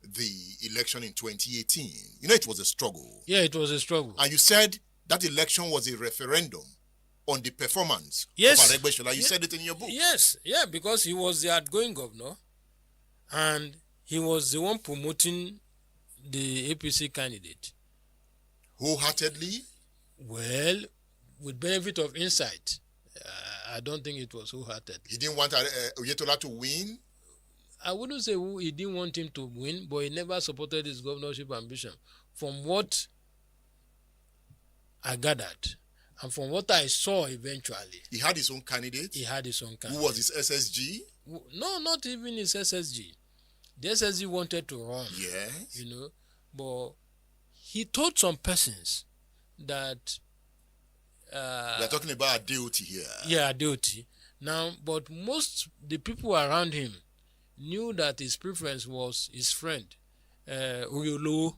the election in 2018? It was a struggle. Yeah, it was a struggle. And you said that election was a referendum on the performance of Aregbesola. You said it in your book. Yes, because he was the outgoing governor and he was the one promoting the APC candidate. Wholeheartedly? Well, with benefit of insight, I don't think it was wholehearted. He didn't want Oyetola to win? I wouldn't say he didn't want him to win, but he never supported his governorship ambition. From what I gathered, and from what I saw eventually. He had his own candidate? He had his own candidate. Who was his SSG? No, not even his SSG. The SSG wanted to run. Yes. But he told some persons that... we are talking about Adeoti here. Yeah, Adeoti. Now, but the people around him knew that his preference was his friend, Uriolo,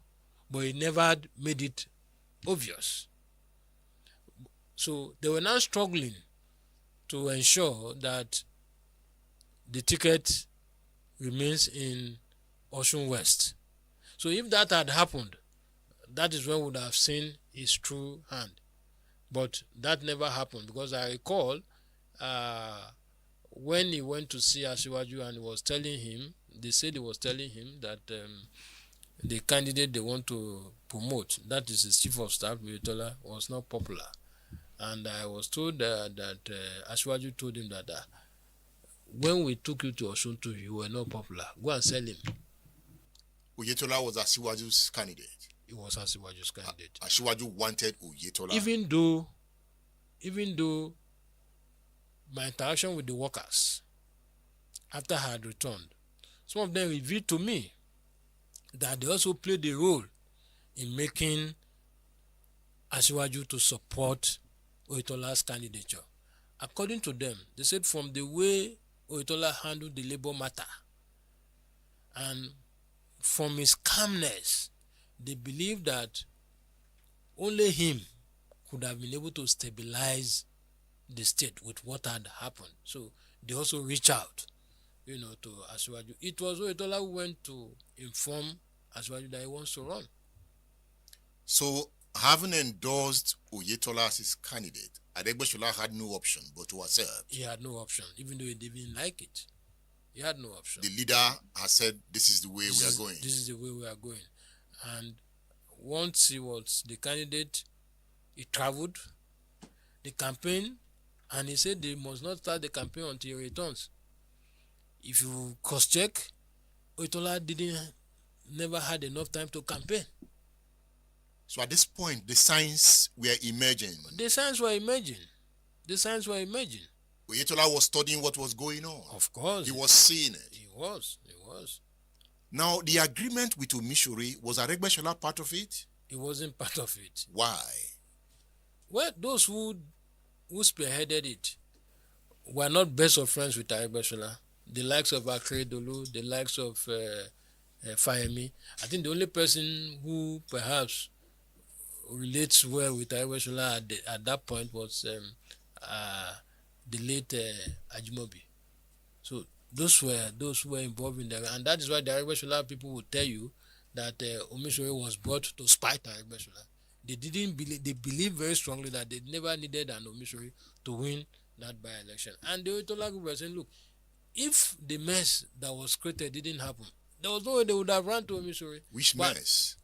but he never made it obvious. So they were now struggling to ensure that the ticket remains in Osun West. So if that had happened, that is when we would have seen his true hand. But that never happened because I recall when he went to see Asiwaju and he was telling him, they said he was telling him that the candidate they want to promote, that is his chief of staff, Oyetola, was not popular. And I was told that Asiwaju told him that when we took you to Osun too, you were not popular. Go and sell him. Oyetola was Asiwaju's candidate. He was Asiwaju's candidate. Asiwaju wanted Oyetola. Even though my interaction with the workers after I had returned, some of them revealed to me that they also played a role in making Asiwaju to support Oyetola's candidature. According to them, they said from the way Oyetola handled the labor matter and from his calmness, they believe that only him could have been able to stabilize the state with what had happened. So they also reached out, to Asiwaju. It was Oyetola who went to inform Asiwaju that he wants to run. So, having endorsed Oyetola as his candidate, Aregbesola had no option but to accept. He had no option, even though he didn't like it. He had no option. The leader has said, this is the way we are going. This is the way we are going. And once he was the candidate, he traveled the campaign, and he said they must not start the campaign until he returns. If you cross-check, Oyetola never had enough time to campaign. So at this point, the signs were emerging. The signs were emerging. Oyetola was studying what was going on. Of course. He was seeing it. He was. Now, the agreement with Omishori, was Aregbesola part of it? He wasn't part of it. Why? Well, those who spearheaded it were not best of friends with Aregbesola. The likes of Akeredolu, the likes of Fayemi. I think the only person who perhaps relates well with Aregbesola at that point was the late Ajimobi. So those who were involved in that, and that is why the Aregbesola people will tell you that Omishori was brought to spite Aregbesola. They believe very strongly that they never needed an Omishori to win that by-election. And the Oyetola group were saying, look, if the mess that was created didn't happen, there was no way they would have run to Omishori. Which mess?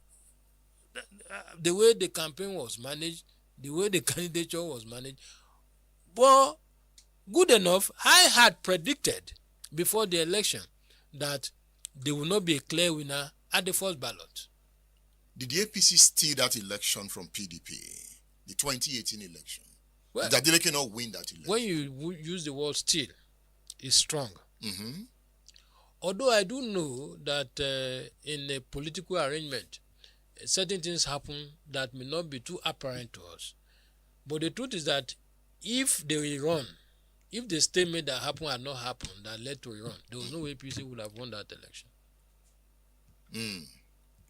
The way the campaign was managed, the way the candidature was managed. But good enough, I had predicted before the election that there will not be a clear winner at the first ballot. Did the APC steal that election from PDP, the 2018 election? Well, did Adeleke not win that election? When you use the word steal, it's strong. Mm-hmm. Although I do know that in a political arrangement, certain things happen that may not be too apparent to us. But the truth is that if they will run, if the statement that happened had not happened, that led to a run, there was no way APC would have won that election.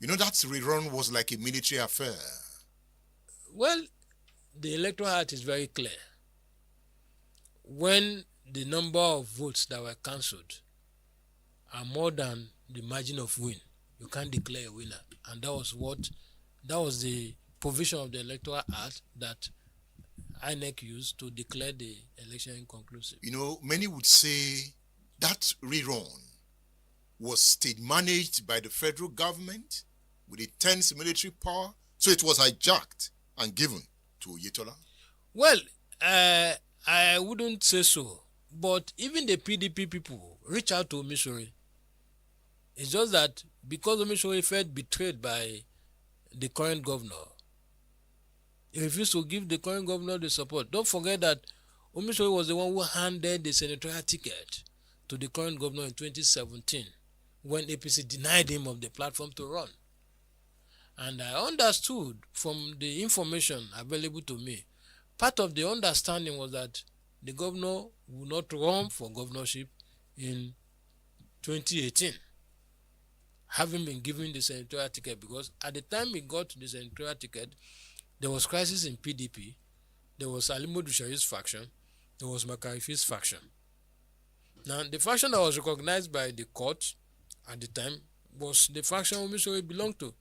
That rerun was like a military affair. Well, the Electoral Act is very clear. When the number of votes that were cancelled are more than the margin of win, you can't declare a winner. And that was the provision of the Electoral Act that INEC used to declare the election inconclusive. Many would say that rerun was state managed by the federal government with intense military power, so it was hijacked and given to Oyetola. Well, I wouldn't say so, but even the PDP people reach out to Omishori. It's just that because Omishori felt betrayed by the current governor, he refused to give the current governor the support. Don't forget that Omishori was the one who handed the senatorial ticket to the current governor in 2017 when APC denied him of the platform to run. And I understood from the information available to me, part of the understanding was that the governor would not run for governorship in 2018, having been given the senatorial ticket, because at the time he got the senatorial ticket, there was crisis in PDP, there was Alimodu Sharif's faction, there was Makarifi's faction. Now, the faction that was recognized by the court at the time was the faction Omishori belonged to.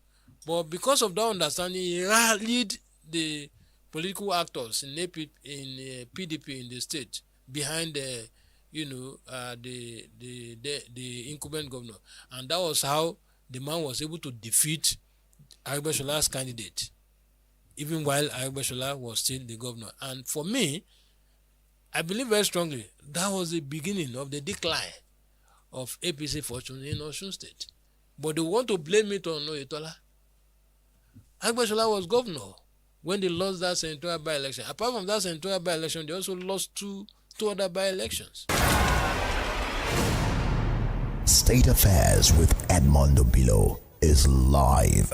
But because of that understanding, he rallied the political actors in PDP in the state behind the incumbent governor. And that was how the man was able to defeat Aregbesola's candidate, even while Aregbesola was still the governor. And for me, I believe very strongly that was the beginning of the decline of APC fortune in Osun State. But they want to blame it on Oyetola. Aregbesola was governor when they lost that senatorial by-election. Apart from that senatorial by-election, they also lost 2 to other by-elections. State Affairs with Edmondo Bilo is live.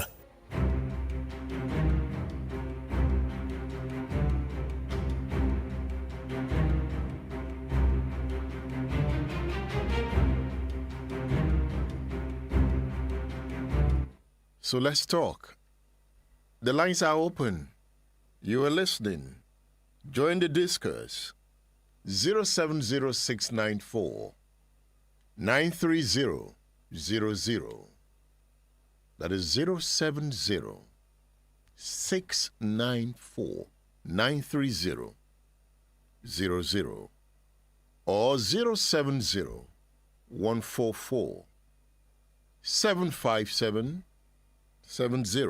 So let's talk. The lines are open. You are listening. Join the discourse. 070694 93000. That is 070 694 93000 or 070 144 757 70.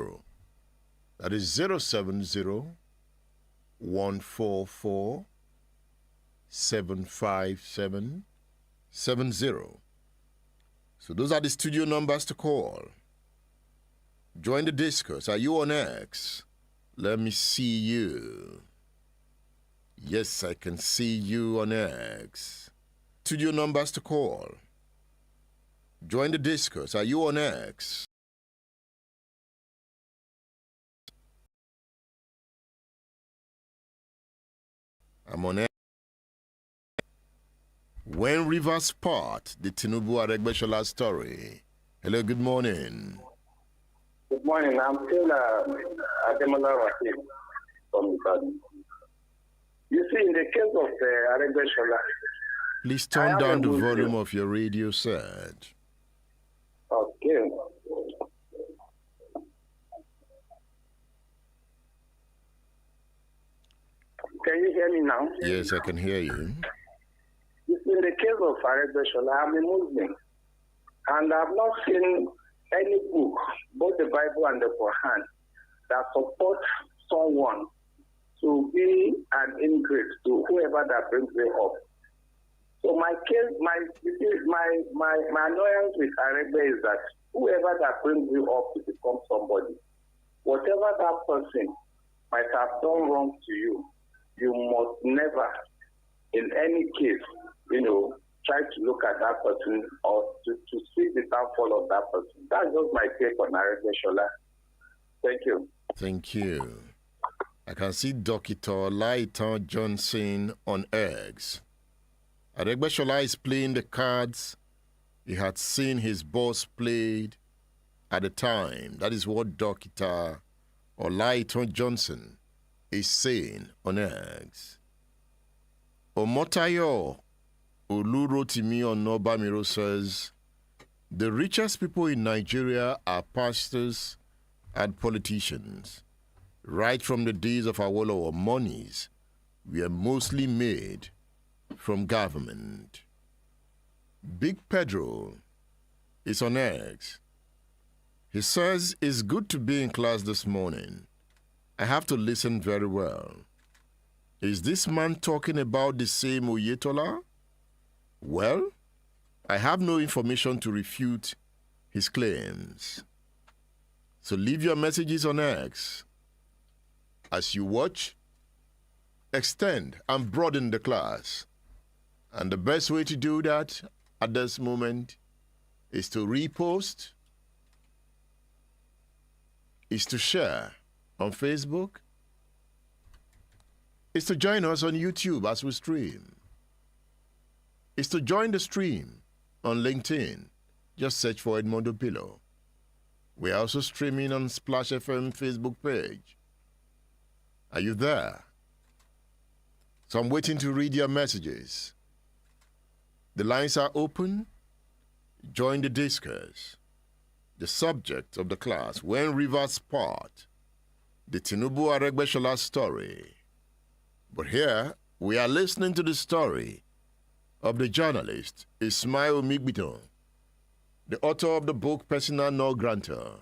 That is 070 144 757 70. So those are the studio numbers to call. Join the discourse. Are you on X? Let me see you. Yes, I can see you on X. Studio numbers to call. Join the discourse. Are you on X? I'm on X. When rivers part, the Tinubu Aregbesola story. Hello, good morning. Good morning. I'm still Ademola from Ibadan. You see, in the case of Aregbesola, Please turn down the volume of your radio set. Okay. Can you hear me now? Yes, I can hear you. You see, in the case of Aregbesola, I'm a Muslim, and I've not seen any book, both the Bible and the Quran, that support someone to be an ingrate to whoever that brings them up. So my case, my annoyance with Aregbe is that whoever that brings you up to become somebody, whatever that person might have done wrong to you, you must never, in any case, try to look at that person or to see the downfall of that person. That's just my take on Aregbesola. Thank you. Thank you. I can see Dr. Laiton Johnson on X. Aregbesola is playing the cards he had seen his boss played at the time. That is what Dr. Laiton Johnson is saying on X. Omotayo Olurotimi Onobamiro says, the richest people in Nigeria are pastors and politicians. Right from the days of Awolowo, monies were mostly made from government. Big Pedro is on X. He says, it's good to be in class this morning. I have to listen very well. Is this man talking about the same Oyetola? Well, I have no information to refute his claims. So leave your messages on X. As you watch, extend and broaden the class. And the best way to do that at this moment is to repost, is to share on Facebook, is to join us on YouTube as we stream, is to join the stream on LinkedIn. Just search for Edmondo Bilo. We are also streaming on Splash FM Facebook page. Are you there? So I'm waiting to read your messages. The lines are open. Join the discourse. The subject of the class, when rivers part, the Tinubu Aregbesola story. But here, we are listening to the story of the journalist Ismail Migbito, the author of the book Personal No Grantor.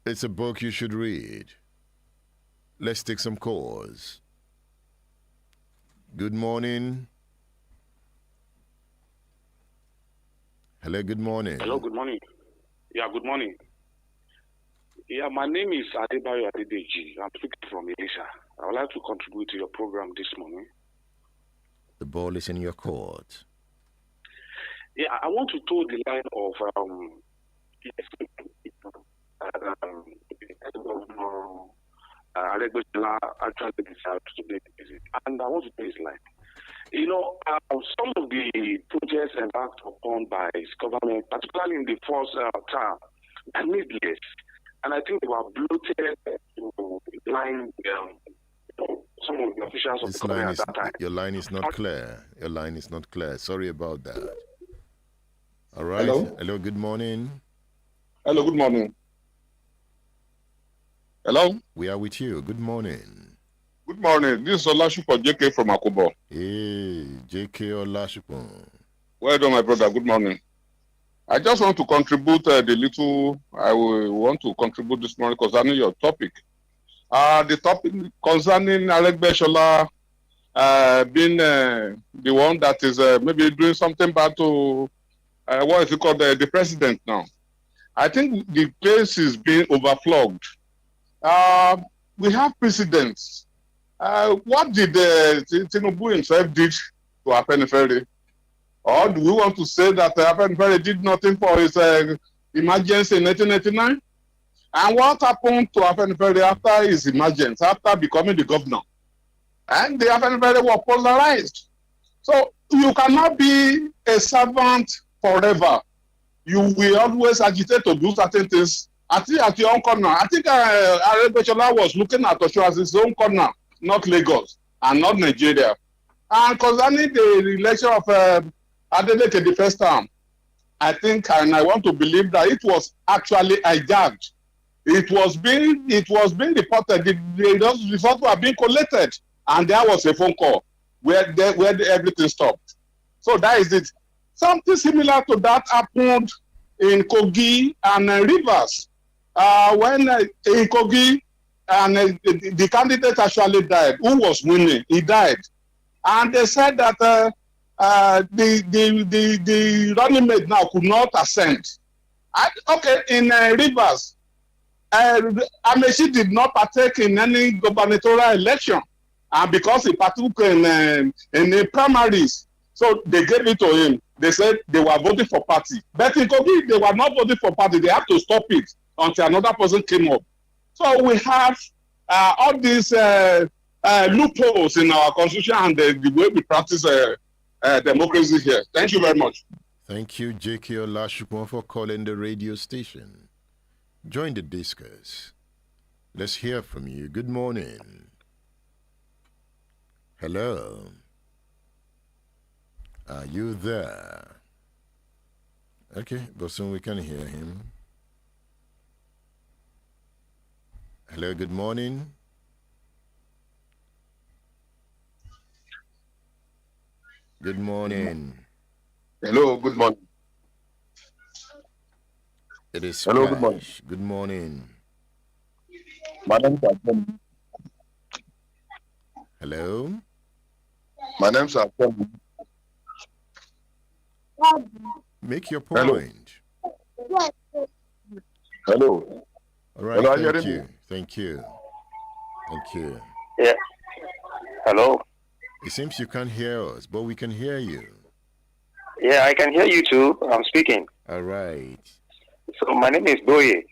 It's a book you should read. Let's take some calls. Good morning. Hello, good morning. Hello, good morning. Yeah, good morning. Yeah, my name is Adebayo Adedeji. I'm speaking from Elisha. I would like to contribute to your program this morning. The ball is in your court. Yeah, I want to toe the line of Aregbesola actually decided to make a visit. And I want to tell his line. Some of the projects embarked upon by his government, particularly in the first term, are needless. And I think they were bloated to line some of the officials of the government at that time. Your line is not clear. Your line is not clear. Sorry about that. All right. Hello, good morning. Hello, good morning. Hello? We are with you. Good morning. Good morning. This is Olashupo JK from Akobo. Hey, JK Olashupo. Well done, my brother. Good morning. I just want to contribute the little I will want to contribute this morning concerning your topic. The topic concerning Aregbesola being the one that is maybe doing something bad to what is it called, the president now. I think the place is being overflogged. We have precedents. What did Tinubu himself did to Afenifere? Or do we want to say that Afenifere did nothing for his emergency in 1999? And what happened to Afenifere after his emergence, after becoming the governor? And the Afenifere were polarized. So you cannot be a servant forever. You will always agitate to do certain things at your own corner. I think Aregbesola was looking at Osun as his own corner, not Lagos and not Nigeria. And concerning the election of Adeleke the first time, I think, and I want to believe that it was actually hijacked. It was being reported. The results were being collected, and there was a phone call where everything stopped. So that is it. Something similar to that happened in Kogi and Rivers. When in Kogi, and the candidate actually died. Who was winning? He died, and they said that the running mate now could not ascend. In Rivers, Amechi did not partake in any gubernatorial election, and because he partook in the primaries, so they gave it to him. They said they were voting for party, but in Kogi they were not voting for party. They have to stop it until another person came up. So we have all these loopholes in our constitution and the way we practice democracy here. Thank you very much. Thank you, J.K. Olashupo, for calling the radio station. Join the discourse. Let's hear from you. Good morning. Hello. Are you there? Okay, but soon we can hear him. Hello, good morning. Good morning. Hello, good morning. It is Hello, Splash. good morning. Good morning. My name is Akem. Hello. My name is Akem. Make your point. Hello. All right, Hello, thank you. Thank you. Thank you. Yeah. Hello. It seems you can't hear us, but we can hear you. Yeah, I can hear you too. I'm speaking. All right. So my name is Boye.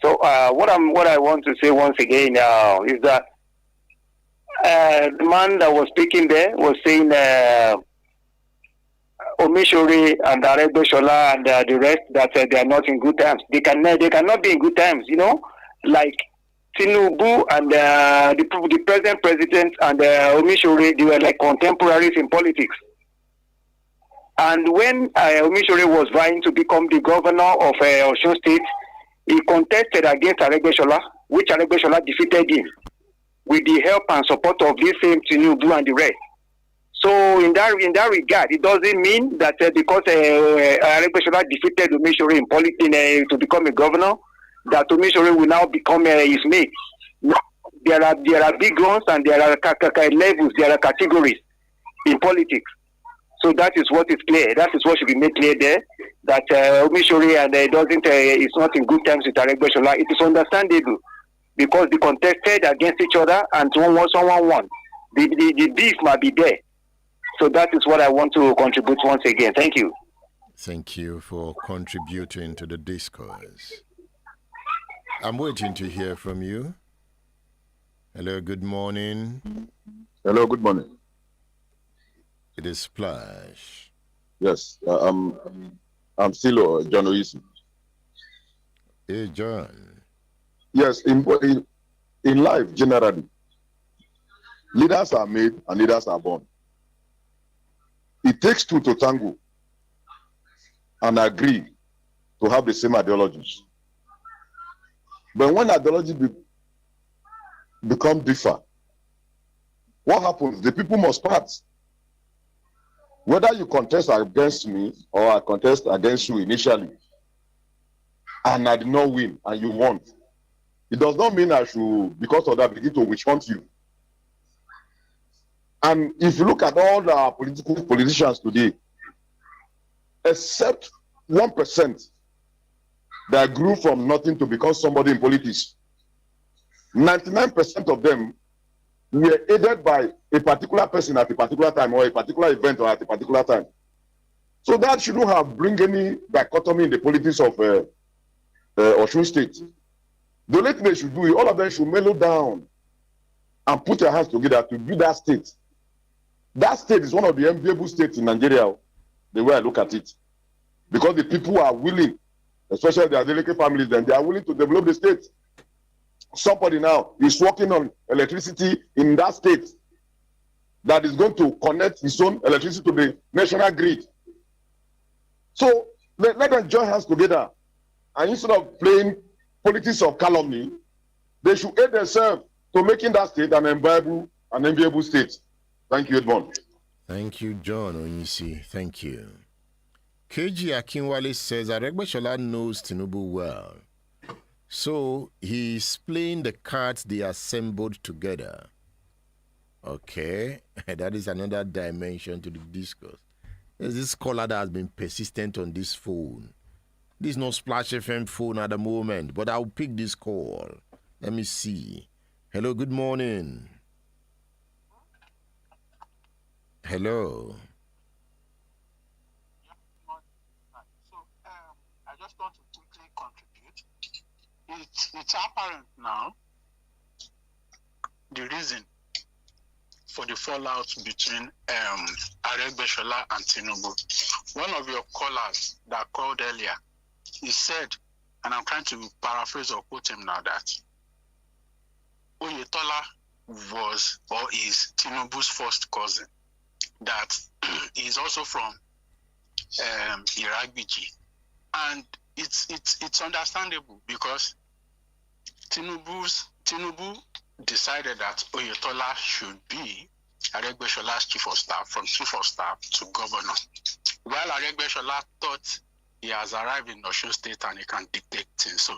So what I want to say once again now is that the man that was speaking there was saying Omishori and Aregbesola and the rest that they are not in good times. They cannot be in good times. Like Tinubu and the present president and Omishori, they were like contemporaries in politics. And when Omishori was vying to become the governor of Osun State, he contested against Aregbesola, which Aregbesola defeated him with the help and support of this same Tinubu and the rest. So in that regard, it doesn't mean that because Aregbesola defeated Omishori in politics to become a governor, that Omishori will now become his mate. No, there are big ones and there are levels, there are categories in politics. So that is what is clear. That is what should be made clear there. That Omishori and it's not in good terms with Aregbesola. It is understandable because they contested against each other and someone won. The beef might be there. So that is what I want to contribute once again. Thank you. Thank you for contributing to the discourse. I'm waiting to hear from you. Hello, good morning. Hello, good morning. It is Splash. Yes, I'm still John Oisi. Hey, John. Yes, in life, generally, leaders are made and leaders are born. It takes two to tango and agree to have the same ideologies. But when ideology become different, what happens? The people must part. Whether you contest against me or I contest against you initially, and I did not win and you won, it does not mean I should, because of that, begin to witch hunt you. And if you look at all the politicians today, except 1% that grew from nothing to become somebody in politics, 99% of them were aided by a particular person at a particular time or a particular event or at a particular time. So that shouldn't have bring any dichotomy in the politics of Osun State. The only thing they should do is all of them should mellow down and put their hands together to build that state. That state is one of the enviable states in Nigeria, the way I look at it. Because the people are willing, especially the Adeleke families, then they are willing to develop the state. Somebody now is working on electricity in that state that is going to connect his own electricity to the national grid. So let them join hands together. And instead of playing politics of calumny, they should aid themselves to making that state an enviable state. Thank you, Edmond. Thank you, John Onyisi. Thank you. KG Akinwale says Aregbesola knows Tinubu well. So he's playing the cards they assembled together. Okay, that is another dimension to the discourse. There's this caller that has been persistent on this phone. This is not Splash FM phone at the moment, but I'll pick this call. Let me see. Hello, good morning. Hello. So I just want to quickly contribute. It's apparent now the reason for the fallout between Aregbesola and Tinubu. One of your callers that called earlier, he said, and I'm trying to paraphrase or quote him now, that Oyetola was or is Tinubu's first cousin, that is also from Iragbiji. And it's understandable because Tinubu decided that Oyetola should be Aregbesola's chief of staff, from chief of staff to governor. While Aregbesola thought he has arrived in Osun State and he can dictate things. So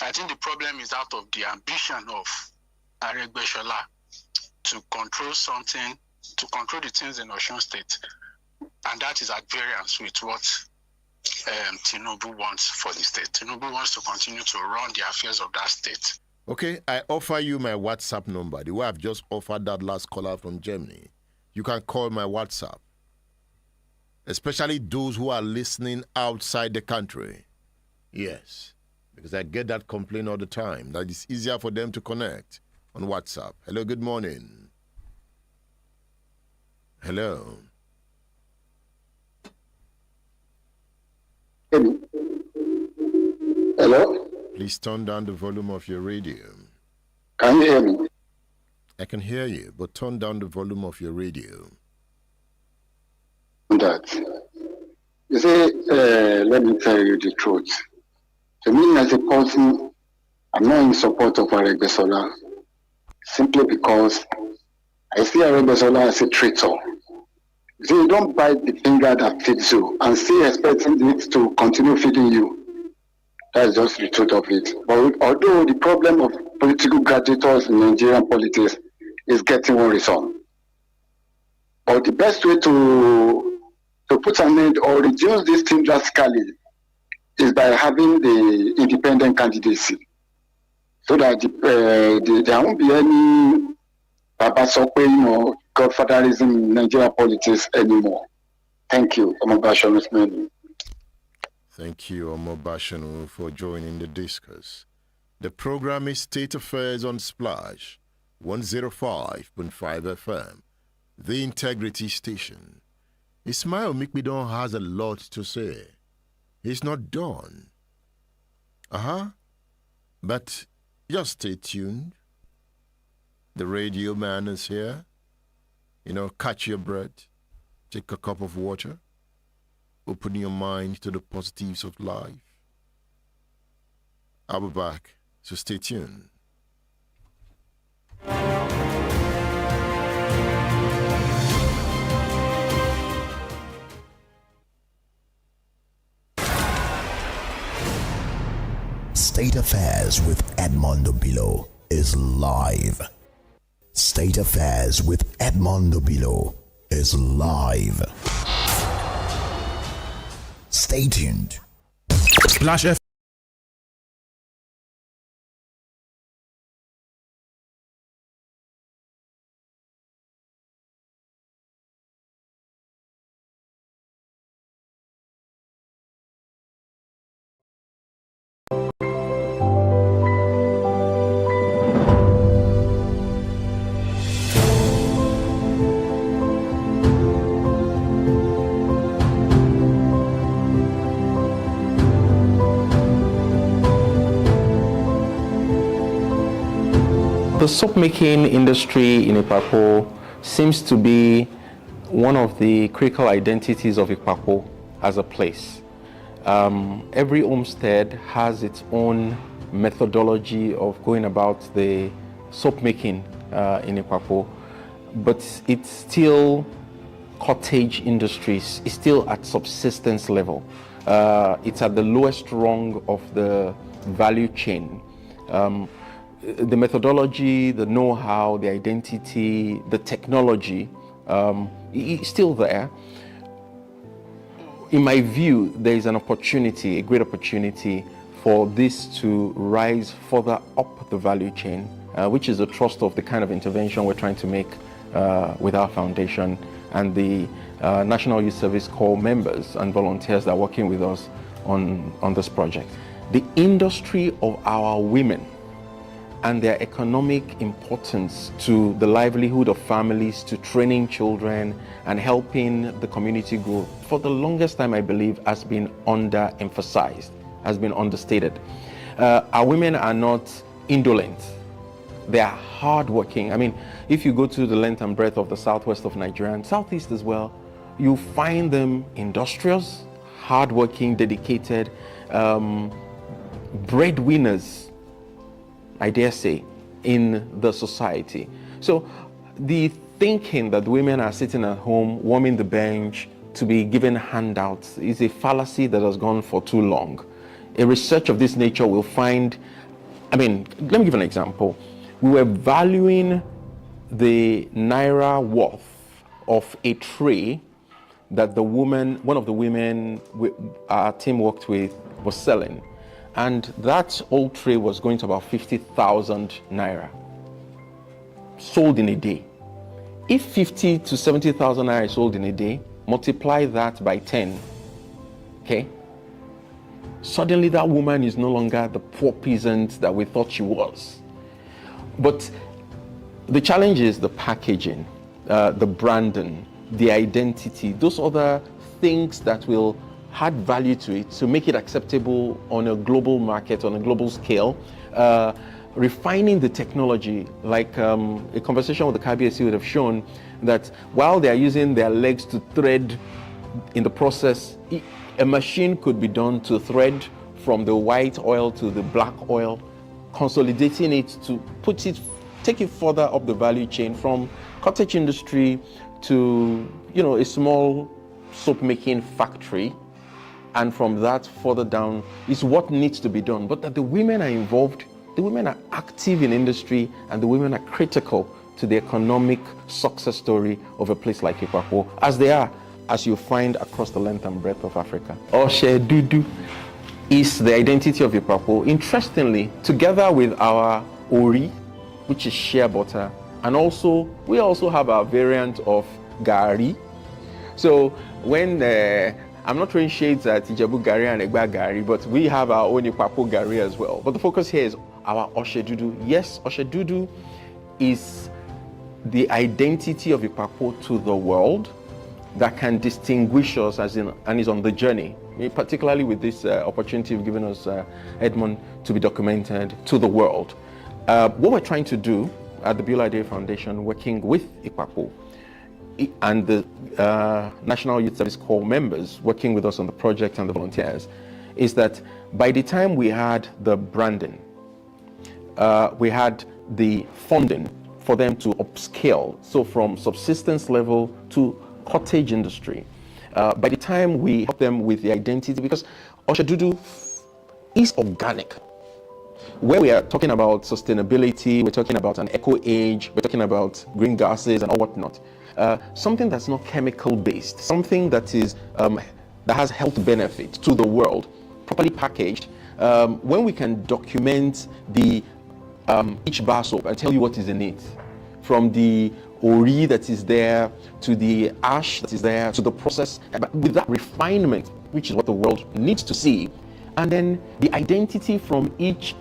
I think the problem is out of the ambition of Aregbesola to control something, to control the things in Osun State. And that is at variance with what Tinubu wants for the state. Tinubu wants to continue to run the affairs of that state. Okay, I offer you my WhatsApp number, the way I've just offered that last caller from Germany. You can call my WhatsApp, especially those who are listening outside the country. Yes, because I get that complaint all the time, that it's easier for them to connect on WhatsApp. Hello, good morning. Hello. Hello? Please turn down the volume of your radio. Can you hear me? I can hear you, but turn down the volume of your radio. That. You see, let me tell you the truth. To me, as a person, I'm not in support of Aregbesola simply because I see Aregbesola as a traitor. You see, you don't bite the finger that feeds you and still expecting it to continue feeding you. That's just the truth of it. But although the problem of political gladiators in Nigerian politics is getting worrisome, but the best way to to put an end or reduce this thing drastically is by having the independent candidacy, so that there won't be any godfatherism in Nigerian politics anymore. Thank you, Omobashanu. Thank you, Omobashanu, for joining the discourse. The program is State Affairs on Splash 105.5 FM, the Integrity Station. Ismail Mikmidon has a lot to say. He's not done. But just stay tuned. The radio man is here. Catch your breath. Take a cup of water. Open your mind to the positives of life. I'll be back, so stay tuned. State Affairs with Edmondo Bilo is live. State Affairs with Edmondo Bilo is live. Stay tuned. Splash F. The soap-making industry in Ikpapo seems to be one of the critical identities of Ikpapo as a place. Every homestead has its own methodology of going about the soap-making in Ikpapo, but it's still cottage industries. It's still at subsistence level. It's at the lowest rung of the value chain. The methodology, the know-how, the identity, the technology is still there. In my view, there is an opportunity, a great opportunity for this to rise further up the value chain, which is the thrust of the kind of intervention we're trying to make with our foundation and the National Youth Service Corps members and volunteers that are working with us on this project. The industry of our women and their economic importance to the livelihood of families, to training children and helping the community grow, for the longest time, I believe, has been underemphasized, has been understated. Our women are not indolent. They are hardworking. I mean, if you go to the length and breadth of the southwest of Nigeria and southeast as well, you find them industrious, hardworking, dedicated, breadwinners, I dare say, in the society. So the thinking that women are sitting at home, warming the bench, to be given handouts is a fallacy that has gone for too long. A research of this nature will find, let me give an example. We were valuing the naira worth of a tray that one of the women our team worked with was selling. And that old tray was going to about 50,000 naira, sold in a day. If 50 to 70,000 naira is sold in a day, multiply that by 10, okay? Suddenly that woman is no longer the poor peasant that we thought she was. But the challenge is the packaging, the branding, the identity, those other things that will add value to it to make it acceptable on a global market, on a global scale. Refining the technology, like a conversation with the KBSC would have shown that while they are using their legs to thread in the process, a machine could be done to thread from the white oil to the black oil, consolidating it to take it further up the value chain from cottage industry to, a small soap making factory. And from that further down is what needs to be done. But that the women are involved, the women are active in industry, and the women are critical to the economic success story of a place like Ikpapo, as they are as you find across the length and breadth of Africa. Oshe Dudu is the identity of Ikpapo. Interestingly, together with our Ori, which is shea butter, and we also have our variant of Gari. So when I'm not throwing shades at Ijebu Gari and Egba Gari, but we have our own Ikpapo Gari as well. But the focus here is our Oshe Dudu. Yes, Oshe Dudu is the identity of Ikpapo to the world that can distinguish us and is on the journey, particularly with this opportunity you've given us, Edmond, to be documented to the world. What we're trying to do at the Beulah Day Foundation, working with Ikpapo and the National Youth Service Corps members working with us on the project and the volunteers, is that by the time we had the branding, we had the funding for them to upscale, so from subsistence level to cottage industry. By the time we help them with the identity, because Oshe Dudu is organic. Where we are talking about sustainability, we're talking about an eco age, we're talking about green gases and all whatnot. Something that's not chemical based, something that is that has health benefit to the world, properly packaged. When we can document the each bar soap and tell you what is in it, from the ori that is there to the ash that is there to the process, but with that refinement, which is what the world needs to see, and then the identity from each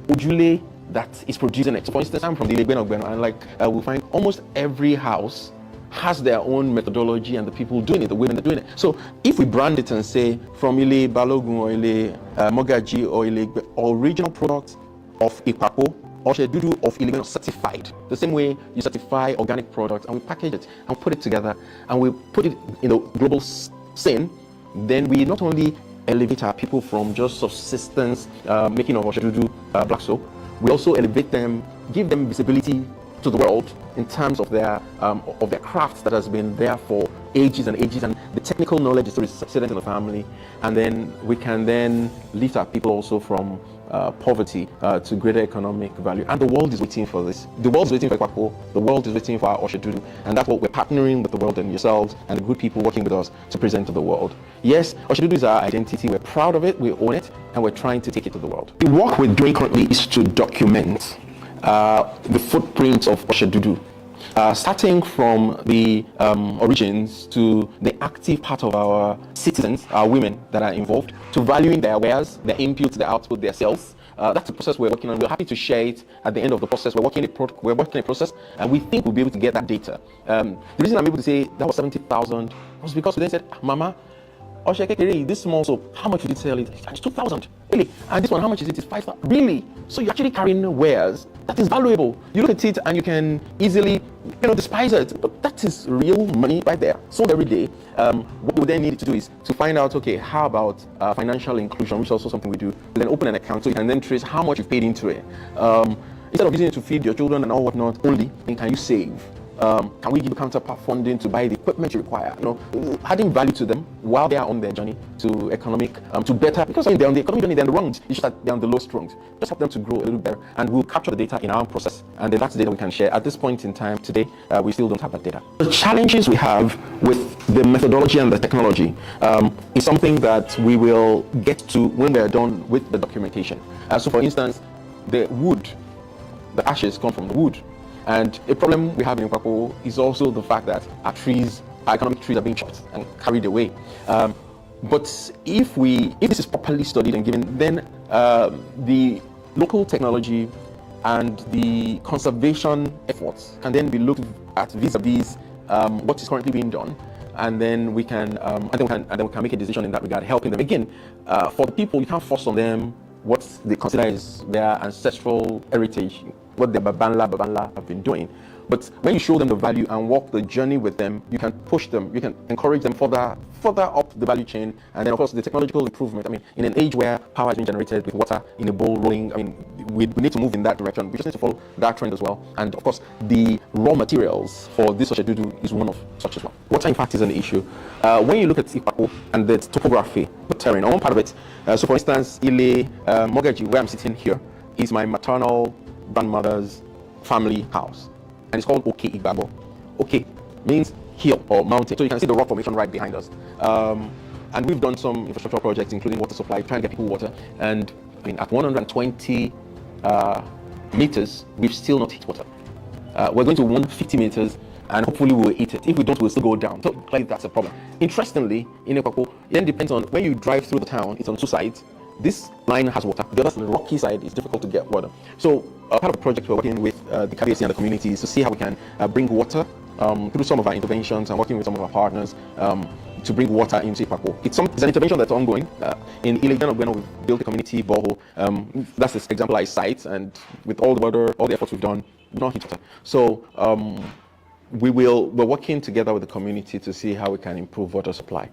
ojule that is producing it. So for instance, I'm from the Elegbesola, and we'll find almost every house has their own methodology and the people doing it, the women that are doing it. So if we brand it and say from Ile Balogun or Ile Mogaji or Ile original product of Ikpapo, Oshe Dudu of Elegbesola certified, the same way you certify organic products, and we package it and put it together and we put it in the global scene, then we not only elevate our people from just subsistence making of Oshe Dudu black soap, we also elevate them, give them visibility to the world in terms of their craft that has been there for ages and ages, and the technical knowledge is still resident in the family, and then we can then lift our people also from poverty to greater economic value. And the world is waiting for this. The world is waiting for Ikpapo. The world is waiting for our Oshe Dudu, and that's what we're partnering with the world and yourselves and the good people working with us to present to the world. Yes, Oshe Dudu is our identity. We're proud of it. We own it, and we're trying to take it to the world. The work we're doing currently is to document the footprints of Oshe Dudu, starting from the origins to the active part of our citizens, our women that are involved, to valuing their wares, their inputs, their output, their sales. That's the process we're working on. We're happy to share it at the end of the process. We're working a process, and we think we'll be able to get that data. The reason I'm able to say that was 70,000 was because we then said, Mama, Oshe Kekere, this small soap, how much did you sell it? It's 2,000. Really? And this one, how much is it? It's 5,000. Really? So you're actually carrying wares that is valuable. You look at it and you can easily, despise it, but that is real money right there, sold every day. What we then need to do is to find out, okay, how about financial inclusion, which is also something we do. Then open an account so you can then trace how much you paid into it. Instead of using it to feed your children and all whatnot only, then can you save? Can we give you counterpart funding to buy the equipment you require? Adding value to them while they are on their journey to economic, to better, because they're on the economic journey, they're on the rungs. It's just that they're on the low strungs. Just help them to grow a little better, and we'll capture the data in our process, and then that's the data we can share. At this point in time, today, we still don't have that data. The challenges we have with the methodology and the technology is something that we will get to when we're done with the documentation. So for instance, the wood, the ashes come from the wood. And a problem we have in Ikpapo is also the fact that our economic trees are being chopped and carried away. But if this is properly studied and given, then the local technology and the conservation efforts can then be looked at vis-a-vis what is currently being done, and then we can make a decision in that regard, helping them. Again, for the people, you can't force on them what they consider is their ancestral heritage, what their babanla have been doing. But when you show them the value and walk the journey with them, you can push them, you can encourage them further up the value chain. And then of course the technological improvement. In an age where power is being generated with water in a bowl rolling, we need to move in that direction. We just need to follow that trend as well. And of course the raw materials for this Oshe Dudu is one of such as well. Water in fact is an issue. When you look at Ikpapo and the topography, the terrain, on one part of it, so for instance, Ile Mogaji, where I'm sitting here, is my maternal grandmother's family house. And it's called Oke Igbabo. Oke means hill or mountain. So you can see the rock formation right behind us. And we've done some infrastructure projects, including water supply, trying to get people water. And I mean, at 120 meters, we've still not hit water. We're going to 150 meters, and hopefully we'll hit it. If we don't, we'll still go down. So clearly that's a problem. Interestingly, in Ekwapo, it then depends on when you drive through the town. It's on two sides. This line has water. The other, the rocky side, is difficult to get water. So part of the project we're working with the KBC and the communities to see how we can bring water through some of our interventions and working with some of our partners to bring water into Ekwapo. It's an intervention that's ongoing. In Ilegan, we've built a community borehole. That's the example I cite, and with all the water, all the efforts we've done, we've not hit water. So we're working together with the community to see how we can improve water supply.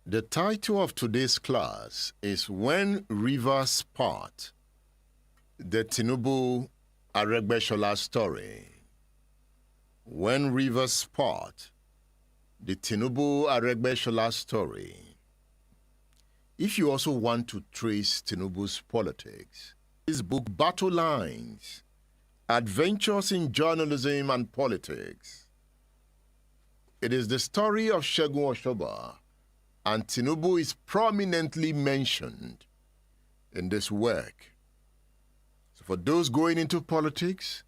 The title of today's class is When Rivers Part, the Tinubu Aregbesola Story. When Rivers Part, the Tinubu Aregbesola Story. If you also want to trace Tinubu's politics, his book Battle Lines, Adventures in Journalism and Politics. It is the story of Segun Oshoba, and Tinubu is prominently mentioned in this work. So for those going into politics,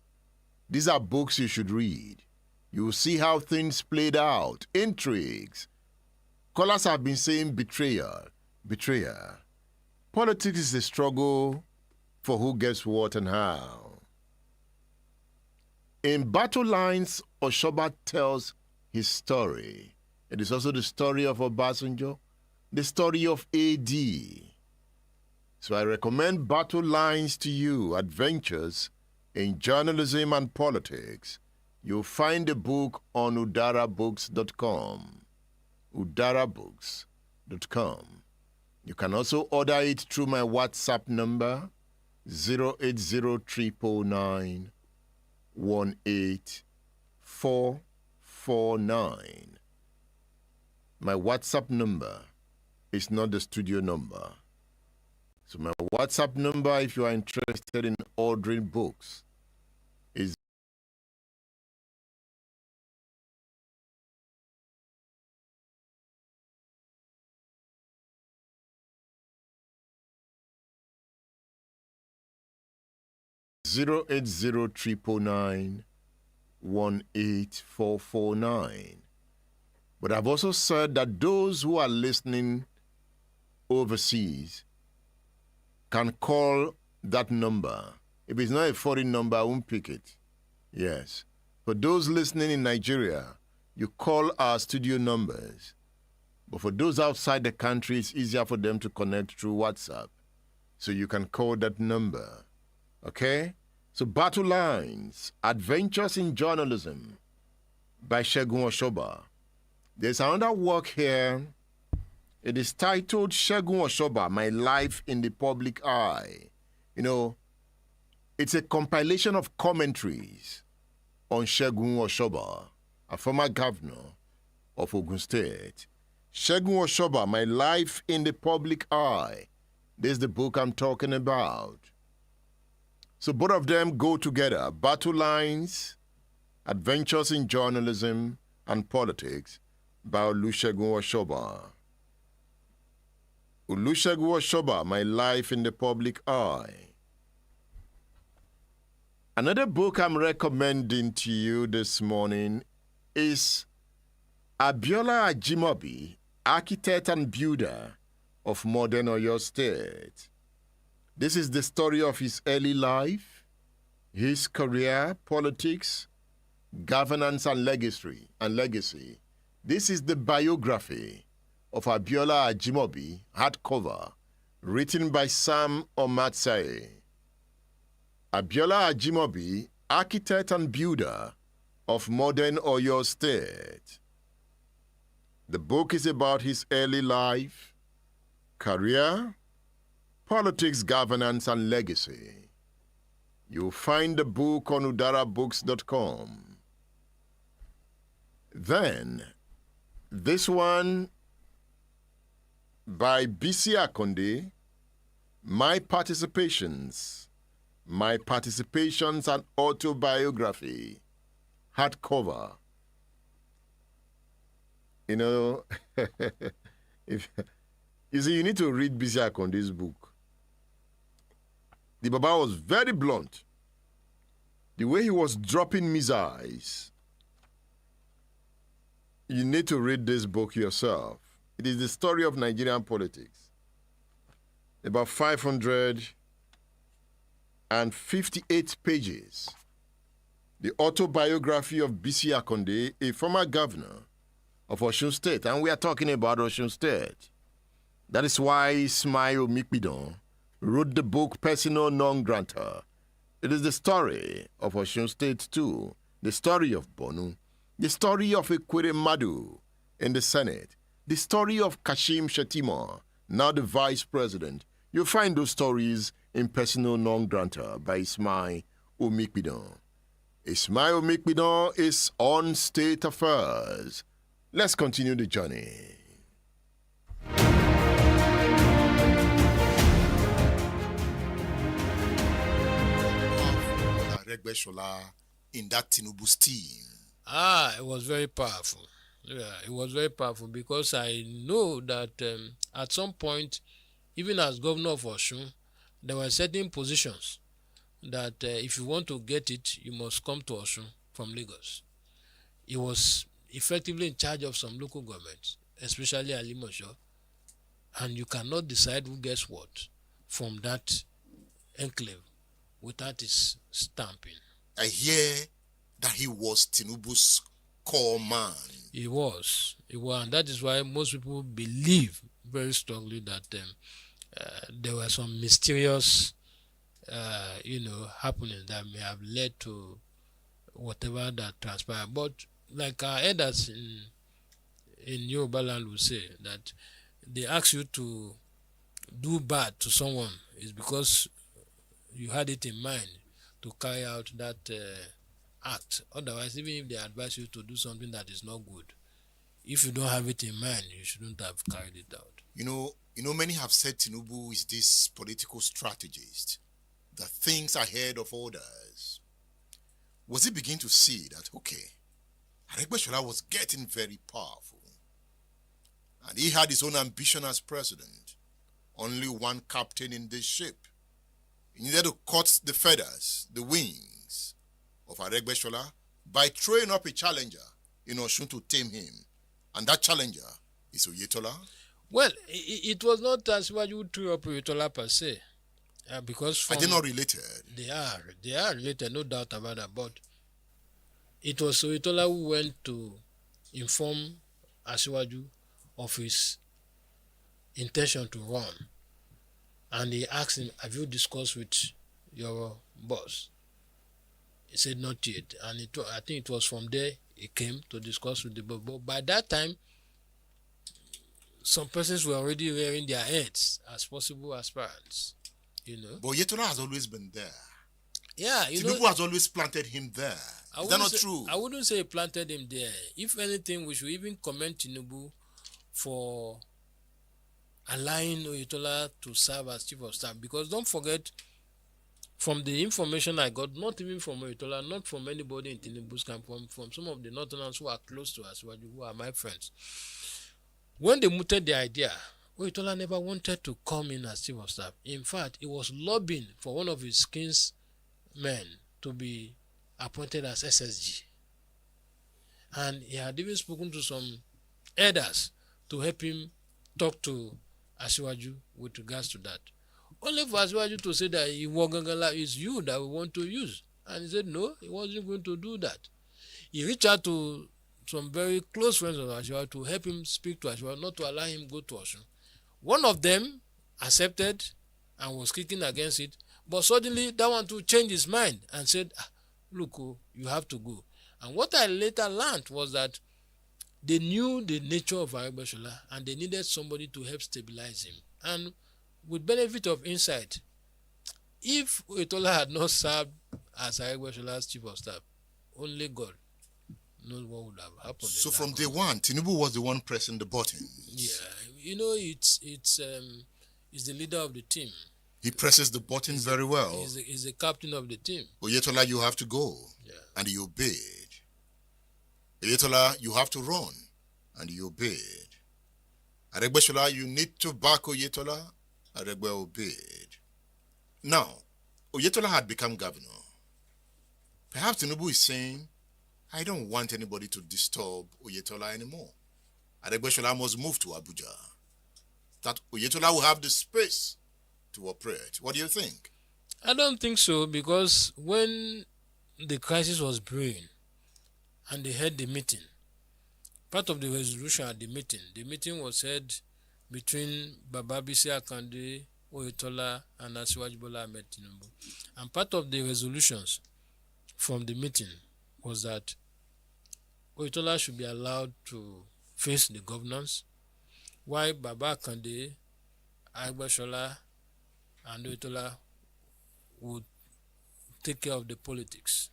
these are books you should read. You will see how things played out, intrigues. Callers have been saying betrayal. Politics is a struggle for who gets what and how. In Battle Lines, Oshoba tells his story. It is also the story of Obasanjo, the story of AD. So I recommend Battle Lines to you, Adventures in Journalism and Politics. You'll find the book on udarabooks.com. udarabooks.com. You can also order it through my WhatsApp number, 08039 18449. My WhatsApp number is not the studio number. So my WhatsApp number, if you are interested in ordering books, is 08039 18449. But I've also said that those who are listening overseas can call that number. If it's not a foreign number, I won't pick it. Yes. For those listening in Nigeria, you call our studio numbers. But for those outside the country, it's easier for them to connect through WhatsApp. So you can call that number. Okay? So Battle Lines, Adventures in Journalism by Segun Oshoba. There's another work here. It is titled Segun Oshoba, My Life in the Public Eye. You know, it's a compilation of commentaries on Segun Oshoba, a former governor of Ogun State. Segun Oshoba, My Life in the Public Eye. This is the book I'm talking about. So both of them go together. Battle Lines, Adventures in Journalism and Politics by Olusegun Oshoba. Olusegun Oshoba, My Life in the Public Eye. Another book I'm recommending to you this morning is Abiola Ajimobi, Architect and Builder of Modern Oyo State. This is the story of his early life, his career, politics, governance, and legacy. This is the biography of Abiola Ajimobi, hardcover, written by Sam Omatsaye. Abiola Ajimobi, Architect and Builder of Modern Oyo State. The book is about his early life, career, politics, governance, and legacy. You'll find the book on udarabooks.com. Then, this one by Bisi Akonde, My Participations and Autobiography, hardcover. You know, you see, you need to read Bisi Akonde's book. The Baba was very blunt. The way he was dropping missiles. You need to read this book yourself. It is the story of Nigerian politics. About 558 pages. The autobiography of Bisi Akonde, a former governor of Osun State. And we are talking about Osun State. That is why Ismail Mikbidon wrote the book Persona Non Grata. It is the story of Osun State too, the story of Bonu, the story of Ekwere Madu in the Senate, the story of Kashim Shettima, now the vice president. You'll find those stories in Persona Non Grata by Ismail Omikbidon. Ismail Omikbidon is on State Affairs. Let's continue the journey. Aregbesola in that Tinubu's team. It was very powerful. Yeah, it was very powerful because I know that at some point, even as governor of Osun, there were certain positions that if you want to get it, you must come to Osun from Lagos. He was effectively in charge of some local governments, especially Alimosho, and you cannot decide who gets what from that enclave without his stamping. I hear that he was Tinubu's core man. He was, and that is why most people believe very strongly that there were some mysterious, happenings that may have led to whatever that transpired. But like our elders in Yoruba land will say, that they ask you to do bad to someone is because you had it in mind to carry out that act. Otherwise, even if they advise you to do something that is not good, if you don't have it in mind, you shouldn't have carried it out. You know, many have said Tinubu is this political strategist that thinks ahead of others. Was he beginning to see that, okay, Aregbesola was getting very powerful, and he had his own ambition as president, only one captain in this ship. He needed to cut the feathers, the wings of Aregbesola by throwing up a challenger in Osun to tame him And that challenger is Oyetola. Well, it was not Asiwaju who threw up Oyetola per se. Because are they not related? They are related, no doubt about that. But it was Oyetola who went to inform Asiwaju of his intention to run. And he asked him, have you discussed with your boss? He said, not yet. And I think it was from there he came to discuss with the boss. But by that time, some persons were already rearing their heads as possible aspirants. But Oyetola has always been there. Yeah, Tinubu has always planted him there. Is that not true? I wouldn't say he planted him there. If anything, we should even commend Tinubu for allowing Oyetola to serve as chief of staff. Because don't forget, from the information I got, not even from Oyetola, not from anybody in Tinubu's camp, from some of the Northerners who are close to us, who are my friends, when they mooted the idea, Oyetola never wanted to come in as chief of staff. In fact, he was lobbying for one of his king's men to be appointed as SSG. And he had even spoken to some elders to help him talk to Asiwaju with regards to that. Only for Asiwaju to say that it's you that we want to use. And he said no, he wasn't going to do that. He reached out to some very close friends of Asiwaju to help him speak to Asiwaju, not to allow him go to Osun. One of them accepted and was kicking against it, but suddenly that one too changed his mind and said, look, you have to go. And what I later learned was that they knew the nature of Aregbesola and they needed somebody to help stabilize him. And with benefit of insight, if Oyetola had not served as Aregbesola's chief of staff, only God knows what would have happened. So from day one, Tinubu was the one pressing the button. Yeah, it's the leader of the team. He presses the button very well. He's the captain of the team. Oyetola, you have to go. Yeah. And he obeyed. Oyetola, you have to run. And he obeyed. Aregbesola, you need to back Oyetola. Aregbe obeyed. Now, Oyetola had become governor. Perhaps Tinubu is saying, I don't want anybody to disturb Oyetola anymore. Aregbesola must move to Abuja. That Oyetola will have the space to operate. What do you think? I don't think so, because when the crisis was brewing and they had the meeting, part of the resolution at the meeting was held between Bababisi Akande, Oyetola, and Asiwaju Bola Ahmed Tinubu. And part of the resolutions from the meeting was that Oyetola should be allowed to face the governance, while Baba Akande, Aregbesola, and Oyetola would take care of the politics.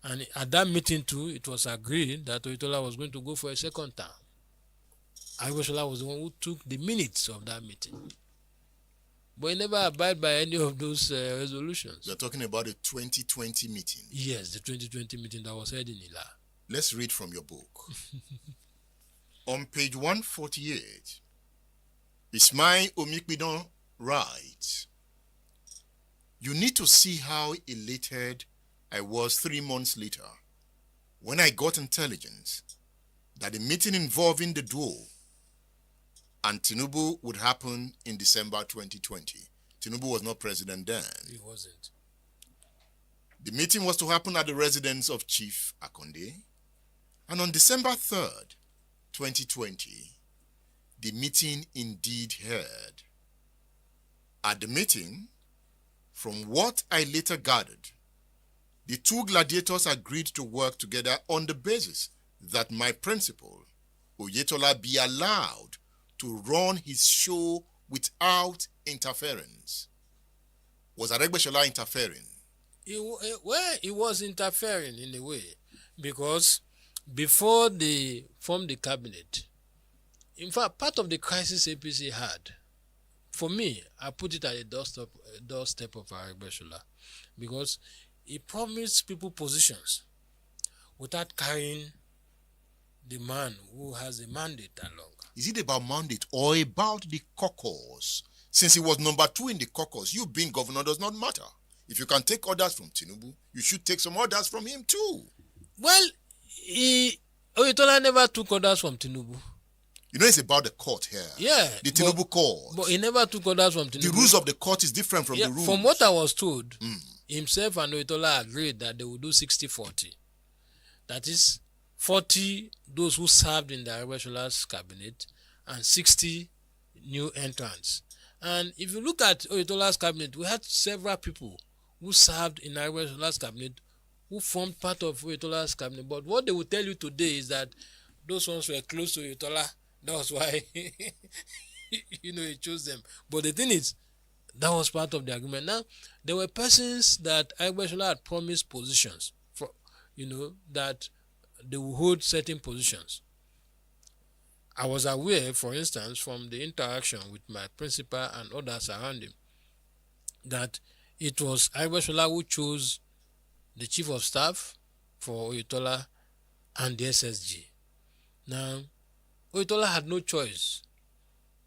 And at that meeting too, it was agreed that Oyetola was going to go for a second term. Aregbesola was the one who took the minutes of that meeting. But he never abided by any of those resolutions. You're talking about the 2020 meeting? Yes, the 2020 meeting that was held in Ila. Let's read from your book. On page 148, Ismail Omikbidon writes, you need to see how elated I was 3 months later when I got intelligence that the meeting involving the duo and Tinubu would happen in December 2020. Tinubu was not president then. He wasn't. The meeting was to happen at the residence of Chief Akande, and on December 3rd, 2020, the meeting indeed held. At the meeting, from what I later gathered, the two gladiators agreed to work together on the basis that my principal, Oyetola, be allowed to run his show without interference. Was Aregbesola interfering? He was interfering in a way, because before they formed the cabinet, in fact, part of the crisis APC had, for me, I put it at a doorstep of Aregbesola, because he promised people positions without carrying the man who has the mandate along. Is it about mandate or about the caucus? Since he was number 2 in the caucus, you being governor does not matter. If you can take orders from Tinubu, you should take some orders from him too. Well, he Oyetola never took orders from Tinubu. You know, it's about the court here. Yeah. The Tinubu court. But he never took orders from Tinubu. The rules of the court is different from the rules. From what I was told, himself and Oyetola agreed that they would do 60-40. That is, 40 those who served in the Aregbesola's cabinet and 60 new entrants. And if you look at Oyetola's cabinet, we had several people who served in Aregbesola's cabinet who formed part of Oyetola's cabinet. But what they will tell you today is that those ones were close to Oyetola. That was why he chose them. But the thing is, that was part of the agreement. Now, there were persons that Aregbesola had promised positions for, that they will hold certain positions. I was aware, for instance, from the interaction with my principal and others around him, that it was Aregbesola who chose the chief of staff for Oyetola and the SSG. Now, Oyetola had no choice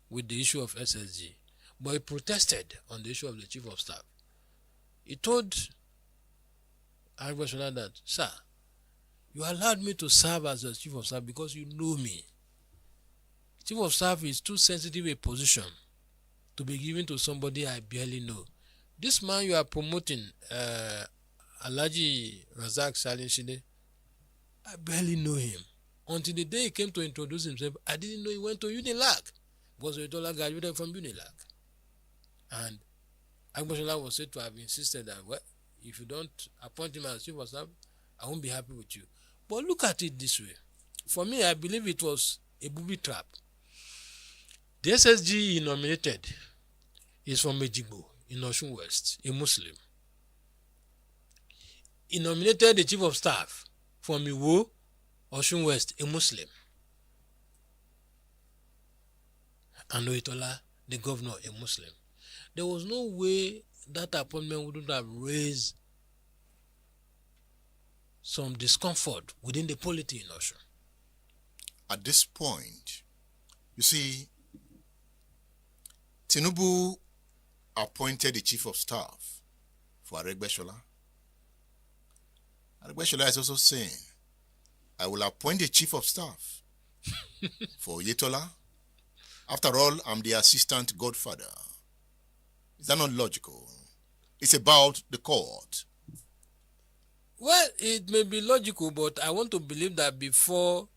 with the issue of SSG, but he protested on the issue of the chief of staff. He told Aregbesola that, sir, you allowed me to serve as the chief of staff because you know me. Chief of staff is too sensitive a position to be given to somebody I barely know. This man you are promoting, Alhaji Razak Salinshide, I barely know him. Until the day he came to introduce himself, I didn't know he went to Unilag, because Oyetola graduated from Unilag. And Aregbesola was said to have insisted that, well, if you don't appoint him as chief of staff, I won't be happy with you. But look at it this way. For me, I believe it was a booby trap. The SSG he nominated is from Ejigbo in Osun West, a Muslim. He nominated the chief of staff from Iwo, Osun West, a Muslim. And Oyetola, the governor, a Muslim. There was no way that appointment wouldn't have raised some discomfort within the polity in Osun. At this point, you see, Tinubu appointed the chief of staff for Aregbesola. Aregbesola is also saying, I will appoint the chief of staff for Oyetola. After all, I'm the assistant godfather. Is that not logical? It's about the court. Well, it may be logical, but I want to believe that before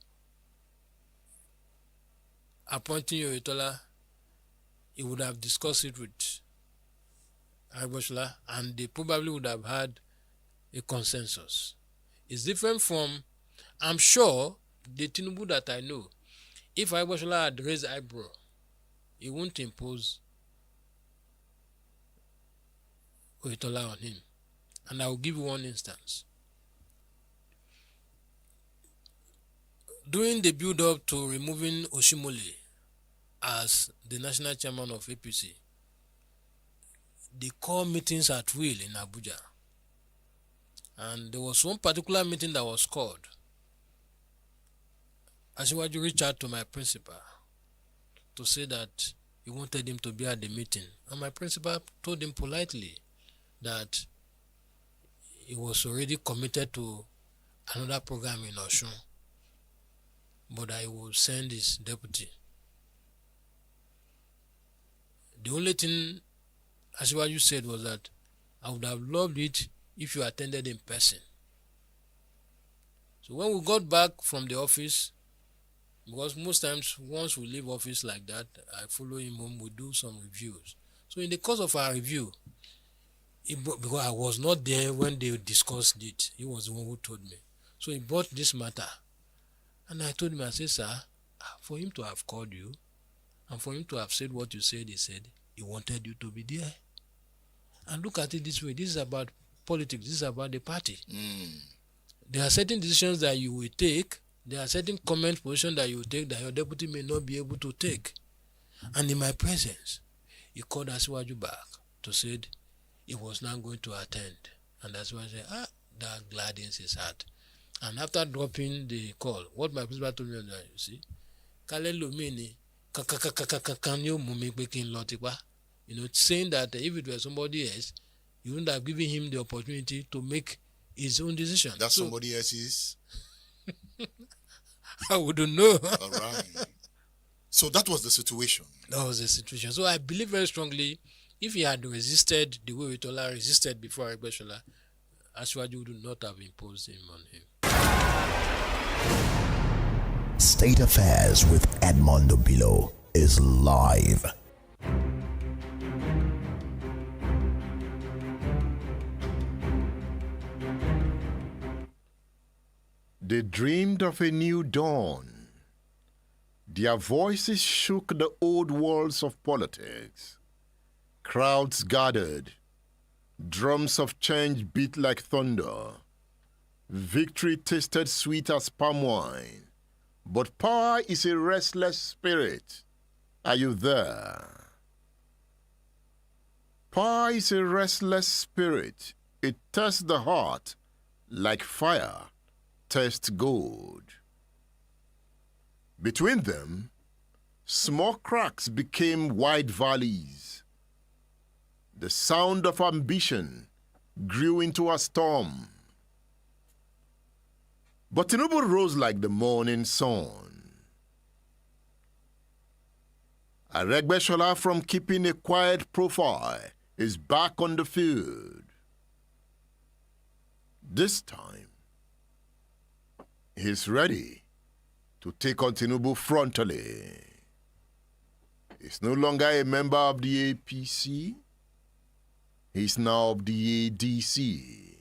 appointing Oyetola, he would have discussed it with Aregbesola, and they probably would have had a consensus. It's different from, I'm sure, the Tinubu that I know. If Aregbesola had raised eyebrow, he won't impose Oyetola on him. And I will give you one instance. During the build-up to removing Oshimole as the national chairman of APC, they call meetings at will in Abuja. And there was one particular meeting that was called. Asiwaju reached out to my principal to say that he wanted him to be at the meeting. And my principal told him politely that he was already committed to another program in Osun, but that he would send his deputy. The only thing Asiwaju said was that I would have loved it if you attended in person. So when we got back from the office, because most times once we leave office like that, I follow him home, we do some reviews. So in the course of our review, because I was not there when they discussed it, he was the one who told me. So he brought this matter. And I told him, I said, sir, for him to have called you, and for him to have said what you said, he said, he wanted you to be there. And look at it this way, this is about politics, this is about the party. There are certain decisions that you will take, there are certain comment positions that you will take that your deputy may not be able to take. And in my presence, he called Asiwaju back to say he was not going to attend. And that's why I said, that gladdens his heart. And after dropping the call, what my principal told me was that, you see, saying that if it were somebody else, you wouldn't have given him the opportunity to make his own decision. That somebody else is? I wouldn't know. All right. So that was the situation. That was the situation. So I believe very strongly, if he had resisted the way Oyetola resisted before Aregbesola, Asiwaju would not have imposed him on him. State Affairs with Edmondo Bilo is live. They dreamed of a new dawn. Their voices shook the old walls of politics. Crowds gathered. Drums of change beat like thunder. Victory tasted sweet as palm wine. But power is a restless spirit. Are you there? Power is a restless spirit. It tests the heart like fire tests gold. Between them, small cracks became wide valleys. The sound of ambition grew into a storm. But Tinubu rose like the morning sun. Aregbesola, from keeping a quiet profile, is back on the field. This time, he's ready to take on Tinubu frontally. He's no longer a member of the APC. He's now of the ADC.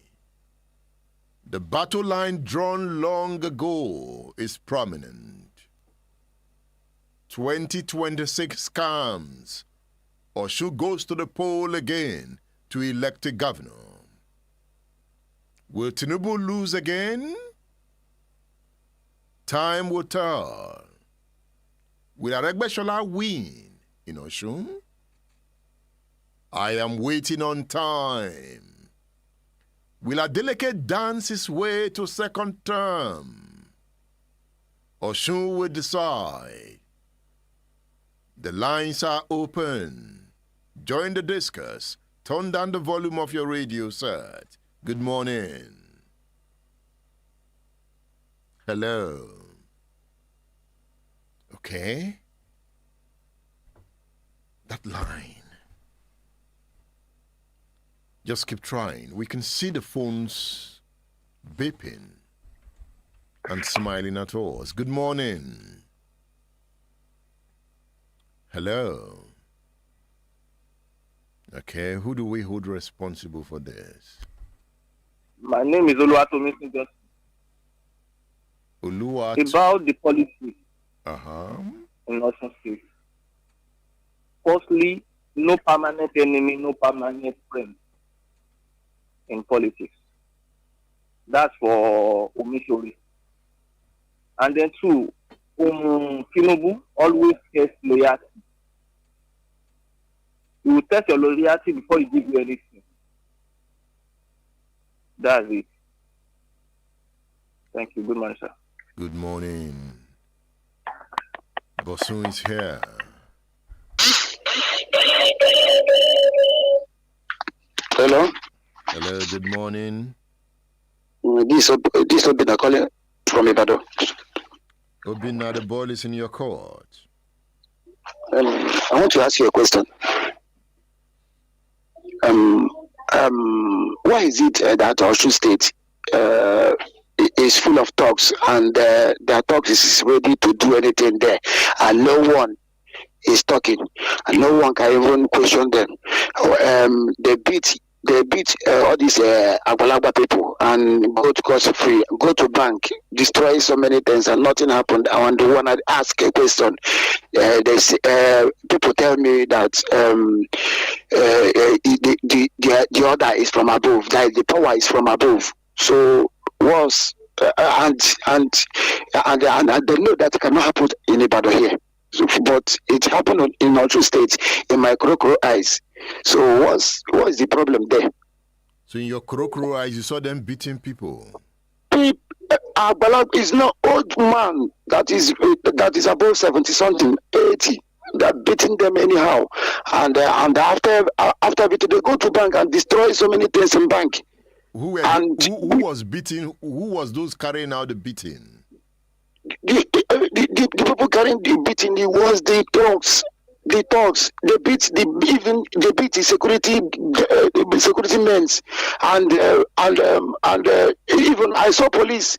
The battle line drawn long ago is prominent. 2026 comes. Osun goes to the poll again to elect a governor. Will Tinubu lose again? Time will tell. Will Aregbesola win in Osun? I am waiting on time. Will Adeleke dance his way to second term? Osun will decide. The lines are open. Join the discourse. Turn down the volume of your radio set. Good morning. Hello. Okay. That line. Just keep trying. We can see the phones beeping and smiling at us. Good morning. Hello. Okay, who do we hold responsible for this? My name is Oluwatomi. About the policy in Osun State. Firstly, no permanent enemy, no permanent friend in politics. That's for Omishori. And then two, Tinubu always tests loyalty. You will test your loyalty before he gives you anything. That's it. Thank you. Good morning, sir. Good morning. Osun is here. Hello. Hello, good morning. This Obina calling from Ibadan. Obina, the ball is in your court. I want to ask you a question. Why is it that Osun State is full of talks and their talks is ready to do anything there, and no one is talking, and no one can even question them? They beat all these Agbalagba people and go to cost free, go to bank, destroy so many things, and nothing happened. I want to ask a question. People tell me that the order is from above, that the power is from above. So was and they know that it cannot happen in Ibadan here. So, but it happened in Osun State in my crow eyes. So what is the problem there? So in your crow eyes, you saw them beating people. Agbalagba is not old man that is above 70 something, 80. They're beating them anyhow, and after beating, they go to bank and destroy so many things in bank. Who was beating? Who was those carrying out the beating? The the people carrying the beat in the was the thugs. The thugs, they beat the security men, and even I saw police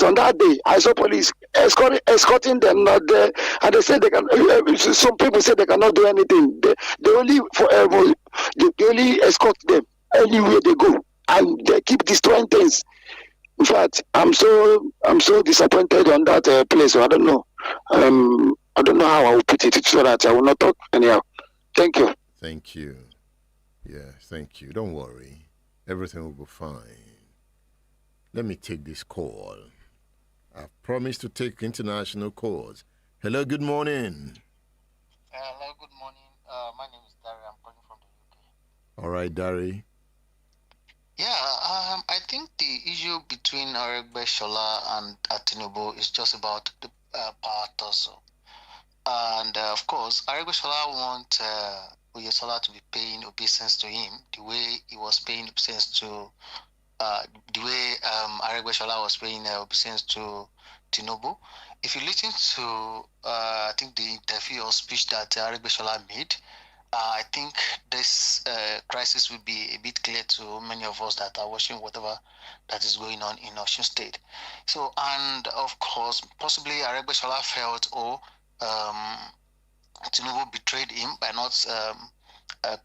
on that day. I saw police escorting them not there, and they said they can. Some people said they cannot do anything. They only they only escort them anywhere they go, and they keep destroying things. In fact, I'm so disappointed on that place. So I don't know. I don't know how I will put it so that I will not talk anyhow. Thank you. Thank you. Yeah, thank you. Don't worry. Everything will be fine. Let me take this call. I've promised to take international calls. Hello, good morning. Hello, good morning. My name is Dari. I'm calling from the UK. All right, Dari. Yeah, I think the issue between Aregbesola and Tinubu is just about the power tussle. And of course, Aregbesola wants Oyetola to be paying obeisance to him the way he was paying obeisance to, the way Aregbesola was paying obeisance to Tinubu. If you listen to, I think the interview or speech that Aregbesola made, I think this crisis will be a bit clear to many of us that are watching whatever that is going on in Osun State. So, and of course, possibly Aregbesola felt, Tinubu betrayed him by not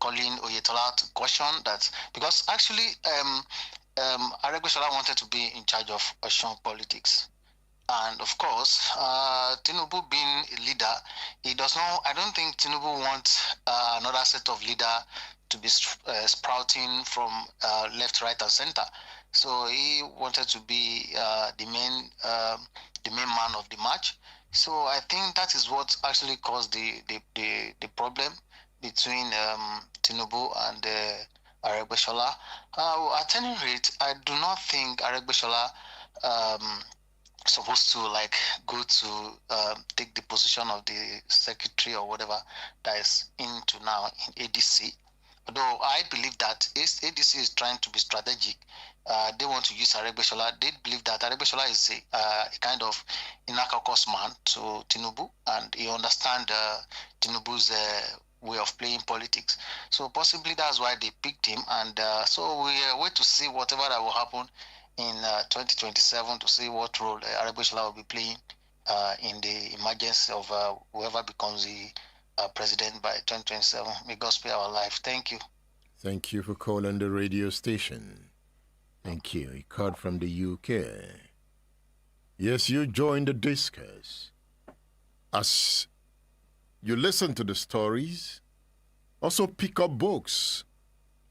calling Oyetola to question that, because actually Aregbesola wanted to be in charge of Osun politics. And of course, Tinubu being a leader, he does not. I don't think Tinubu wants another set of leader to be sprouting from left, right, and center. So he wanted to be the main man of the match. So I think that is what actually caused the problem between Tinubu and Aregbesola. At any rate, I do not think Aregbesola supposed to go to take the position of the secretary or whatever that is into now in ADC. Although I believe that ADC is trying to be strategic. They want to use Aregbesola. They believe that Aregbesola is a kind of inner caucus man to Tinubu, and he understands Tinubu's way of playing politics. So possibly that's why they picked him, and so we wait to see whatever that will happen in 2027 to see what role Aregbesola will be playing in the emergence of whoever becomes the president by 2027. May God spare our life. Thank you. Thank you for calling the radio station. Thank you. He called from the UK. Yes, you joined the discourse. As you listen to the stories, also pick up books,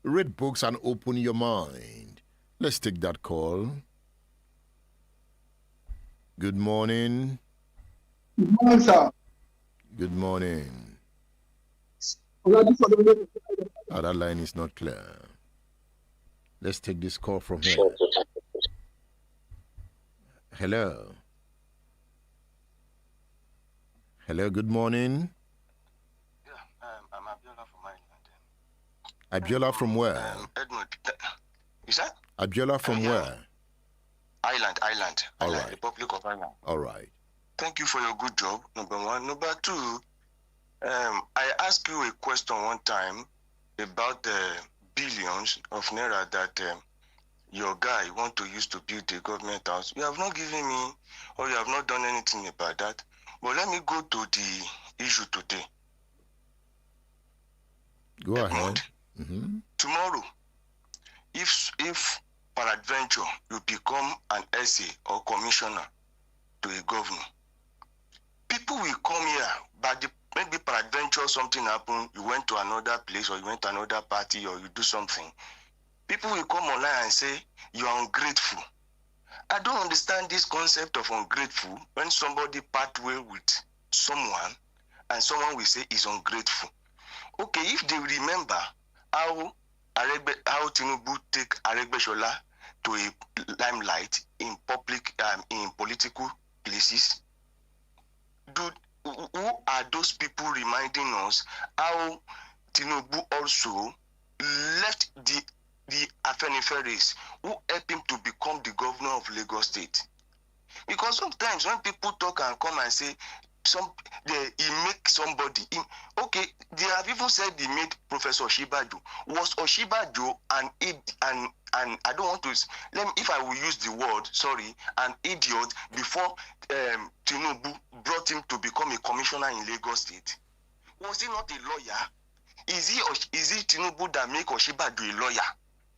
read books, and open your mind. Let's take that call. Good morning. Good morning, sir. Good morning. That line is not clear. Let's take this call from here. Hello. Hello, good morning. Yeah, I'm Abiola from Ireland. Abiola from where? Edmund. Is that? Abiola from where? Ireland. All right. Republic of Ireland. All right. Thank you for your good job, number one. Number two, I asked you a question one time about the billions of naira that your guy want to use to build the government house. You have not given me, or you have not done anything about that. But let me go to the issue today. Go ahead. Mm-hmm. Tomorrow, if peradventure you become an SA or commissioner to a governor, people will come here, but maybe peradventure something happened, you went to another place or you went to another party or you do something. People will come online and say, you are ungrateful. I don't understand this concept of ungrateful when somebody part way with someone and someone will say is ungrateful. Okay, if they remember how Tinubu take Aregbesola to a limelight in public, in political places, who are those people reminding us how Tinubu also left the Afeniferes who helped him to become the governor of Lagos State? Because sometimes when people talk and come and say he make somebody okay, they have even said he made Professor Osinbajo. Was Osinbajo and I don't want to if I will use the word, sorry, an idiot before Tinubu brought him to become a commissioner in Lagos State? Was he not a lawyer? Is it Tinubu that make Osinbajo a lawyer?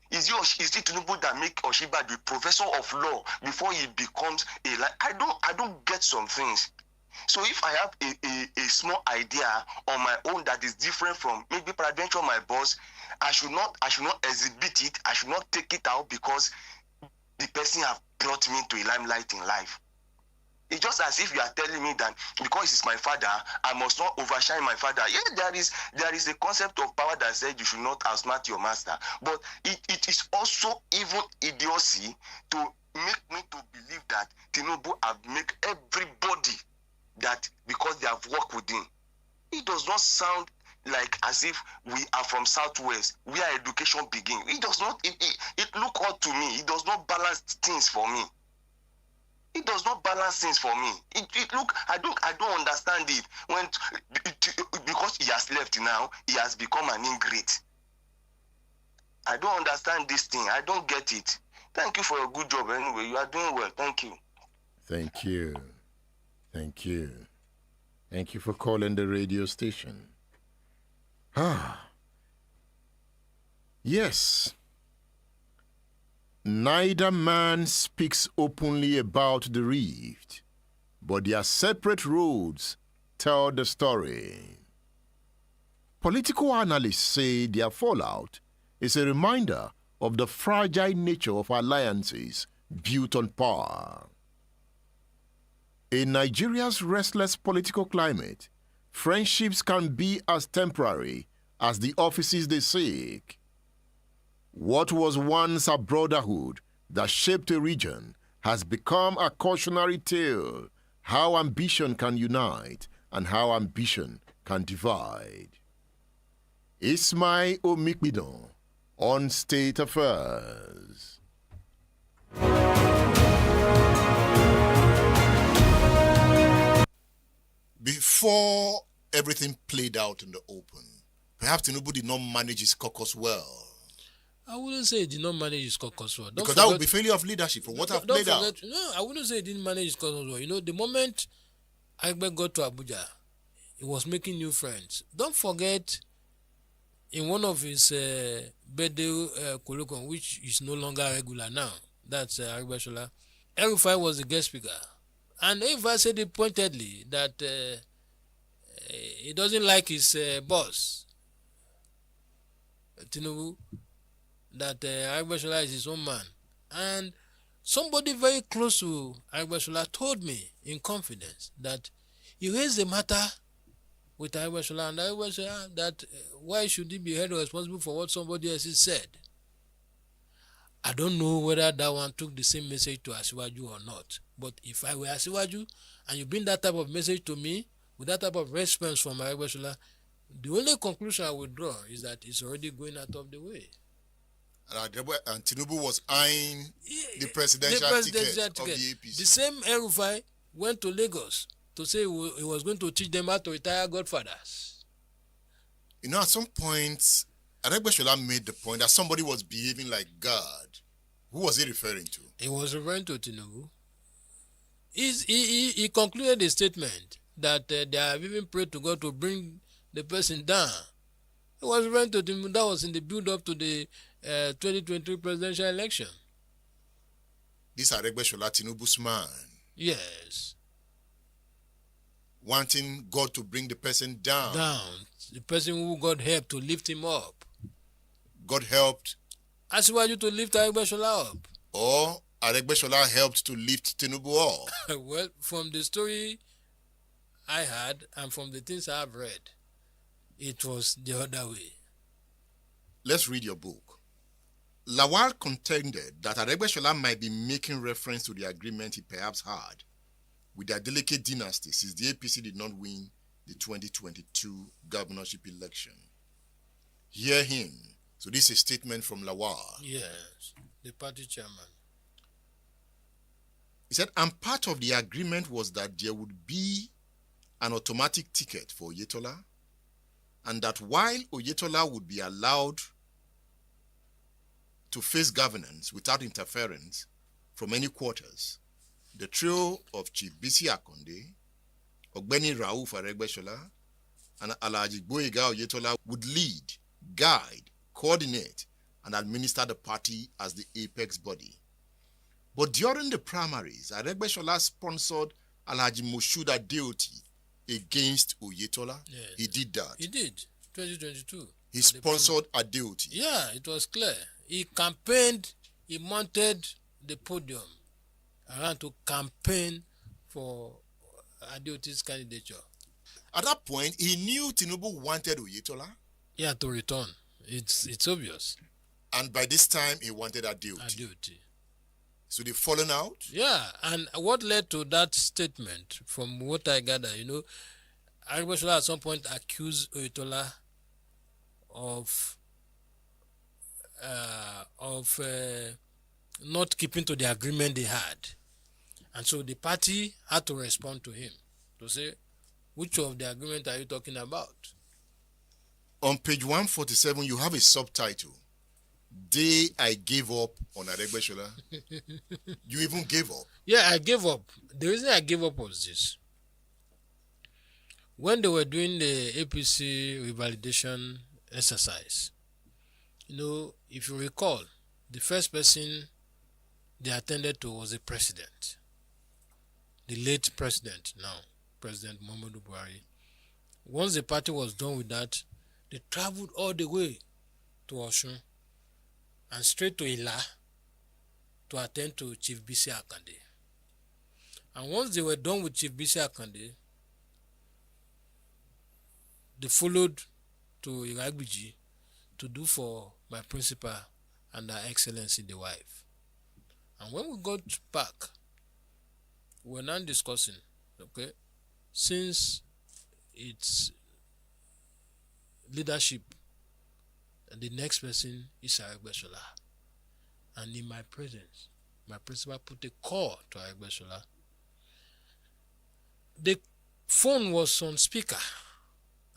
Is it Tinubu that make Osinbajo a professor of law before he becomes a lawyer? I don't get some things. So if I have a small idea on my own that is different from maybe peradventure my boss, I should not exhibit it. I should not take it out because the person have brought me to a limelight in life. It's just as if you are telling me that because he's my father, I must not overshine my father. Yeah, there is a concept of power that said you should not outsmart your master. But it is also even idiocy to make me to believe that Tinubu have make everybody that because they have worked with him. It does not sound like as if we are from Southwest, where education begins. It does not, it look odd to me. It does not balance things for me. It does not balance things for me. It look, I don't understand it. Because he has left now, he has become an ingrate. I don't understand this thing. I don't get it. Thank you for your good job anyway. You are doing well. Thank you. Thank you. Thank you. Thank you for calling the radio station. Yes. Neither man speaks openly about the rift, but their separate roads tell the story. Political analysts say their fallout is a reminder of the fragile nature of alliances built on power. In Nigeria's restless political climate, friendships can be as temporary as the offices they seek. What was once a brotherhood that shaped a region has become a cautionary tale, how ambition can unite and how ambition can divide. Ismail Omikbidon on State Affairs. Before everything played out in the open, perhaps Tinubu did not manage his caucus well. I wouldn't say he did not manage his caucus well. Because that would be failure of leadership from what I've played out. No, I wouldn't say he didn't manage his caucus well. You know, the moment Aregbesola got to Abuja, he was making new friends. Don't forget, in one of his birthday colloquium, which is no longer regular now, that's Aregbesola, El-Rufai was the guest speaker. And El-Rufai said it pointedly that he doesn't like his boss, Tinubu, that Aregbesola is his own man. And somebody very close to Aregbesola told me in confidence that he raised the matter with Aregbesola, and Aregbesola that why should he be held responsible for what somebody else has said? I don't know whether that one took the same message to Asiwaju or not. But if I were Asiwaju and you bring that type of message to me with that type of response from Aregbesola, the only conclusion I would draw is that it's already going out of the way. And Tinubu was eyeing the presidential ticket of the APC. The same El-Rufai went to Lagos to say he was going to teach them how to retire godfathers. You know, at some point, Aregbesola made the point that somebody was behaving like God. Who was he referring to? He was referring to Tinubu. He concluded a statement that they have even prayed to God to bring the person down. He was referring to Tinubu. That was in the build-up to the 2023 presidential election. This Aregbesola, Tinubu's man. Yes. Wanting God to bring the person down. The person who God helped to lift him up. God helped Asiwaju to lift Aregbesola up. Or Aregbesola helped to lift Tinubu up. Well, from the story I had and from the things I've read, it was the other way. Let's read your book. Lawal contended that Aregbesola might be making reference to the agreement he perhaps had with the Adeleke dynasty since the APC did not win the 2022 governorship election. Hear him. So this is a statement from Lawal. Yes, the party chairman. He said, and part of the agreement was that there would be an automatic ticket for Oyetola, and that while Oyetola would be allowed to face governance without interference from any quarters, the trio of Chief Bisi Akonde, Ogbeni Rauf Aregbesola, and Alhaji Gboyega Oyetola would lead, guide, coordinate, and administer the party as the apex body. But during the primaries, Aregbesola sponsored Alhaji Moshood Adeoti against Oyetola. Yes. He did that. He did, 2022. He sponsored Adeoti. Yeah, it was clear. He campaigned, he mounted the podium around to campaign for Adeoti's candidature. At that point, he knew Tinubu wanted Oyetola. Yeah, to return. It's obvious. And by this time, he wanted Adeoti. So they fallen out? Yeah, and what led to that statement, from what I gather, Aregbesola at some point accused Oyetola of not keeping to the agreement they had. And so the party had to respond to him to say, which of the agreement are you talking about? On page 147, you have a subtitle, Day I Gave Up on Aregbesola. You even gave up? Yeah, I gave up. The reason I gave up was this. When they were doing the APC revalidation exercise, if you recall, the first person they attended to was the president, the late president now, President Muhammadu Buhari. Once the party was done with that, they traveled all the way to Osun and straight to Ila to attend to Chief Bisi Akande. And once they were done with Chief Bisi Akande, they followed to Iragbiji to do for my principal and Her Excellency the wife. And when we got back, we were now discussing, okay, since it's leadership, the next person is Aregbesola. And in my presence, my principal put a call to Aregbesola. The phone was on speaker.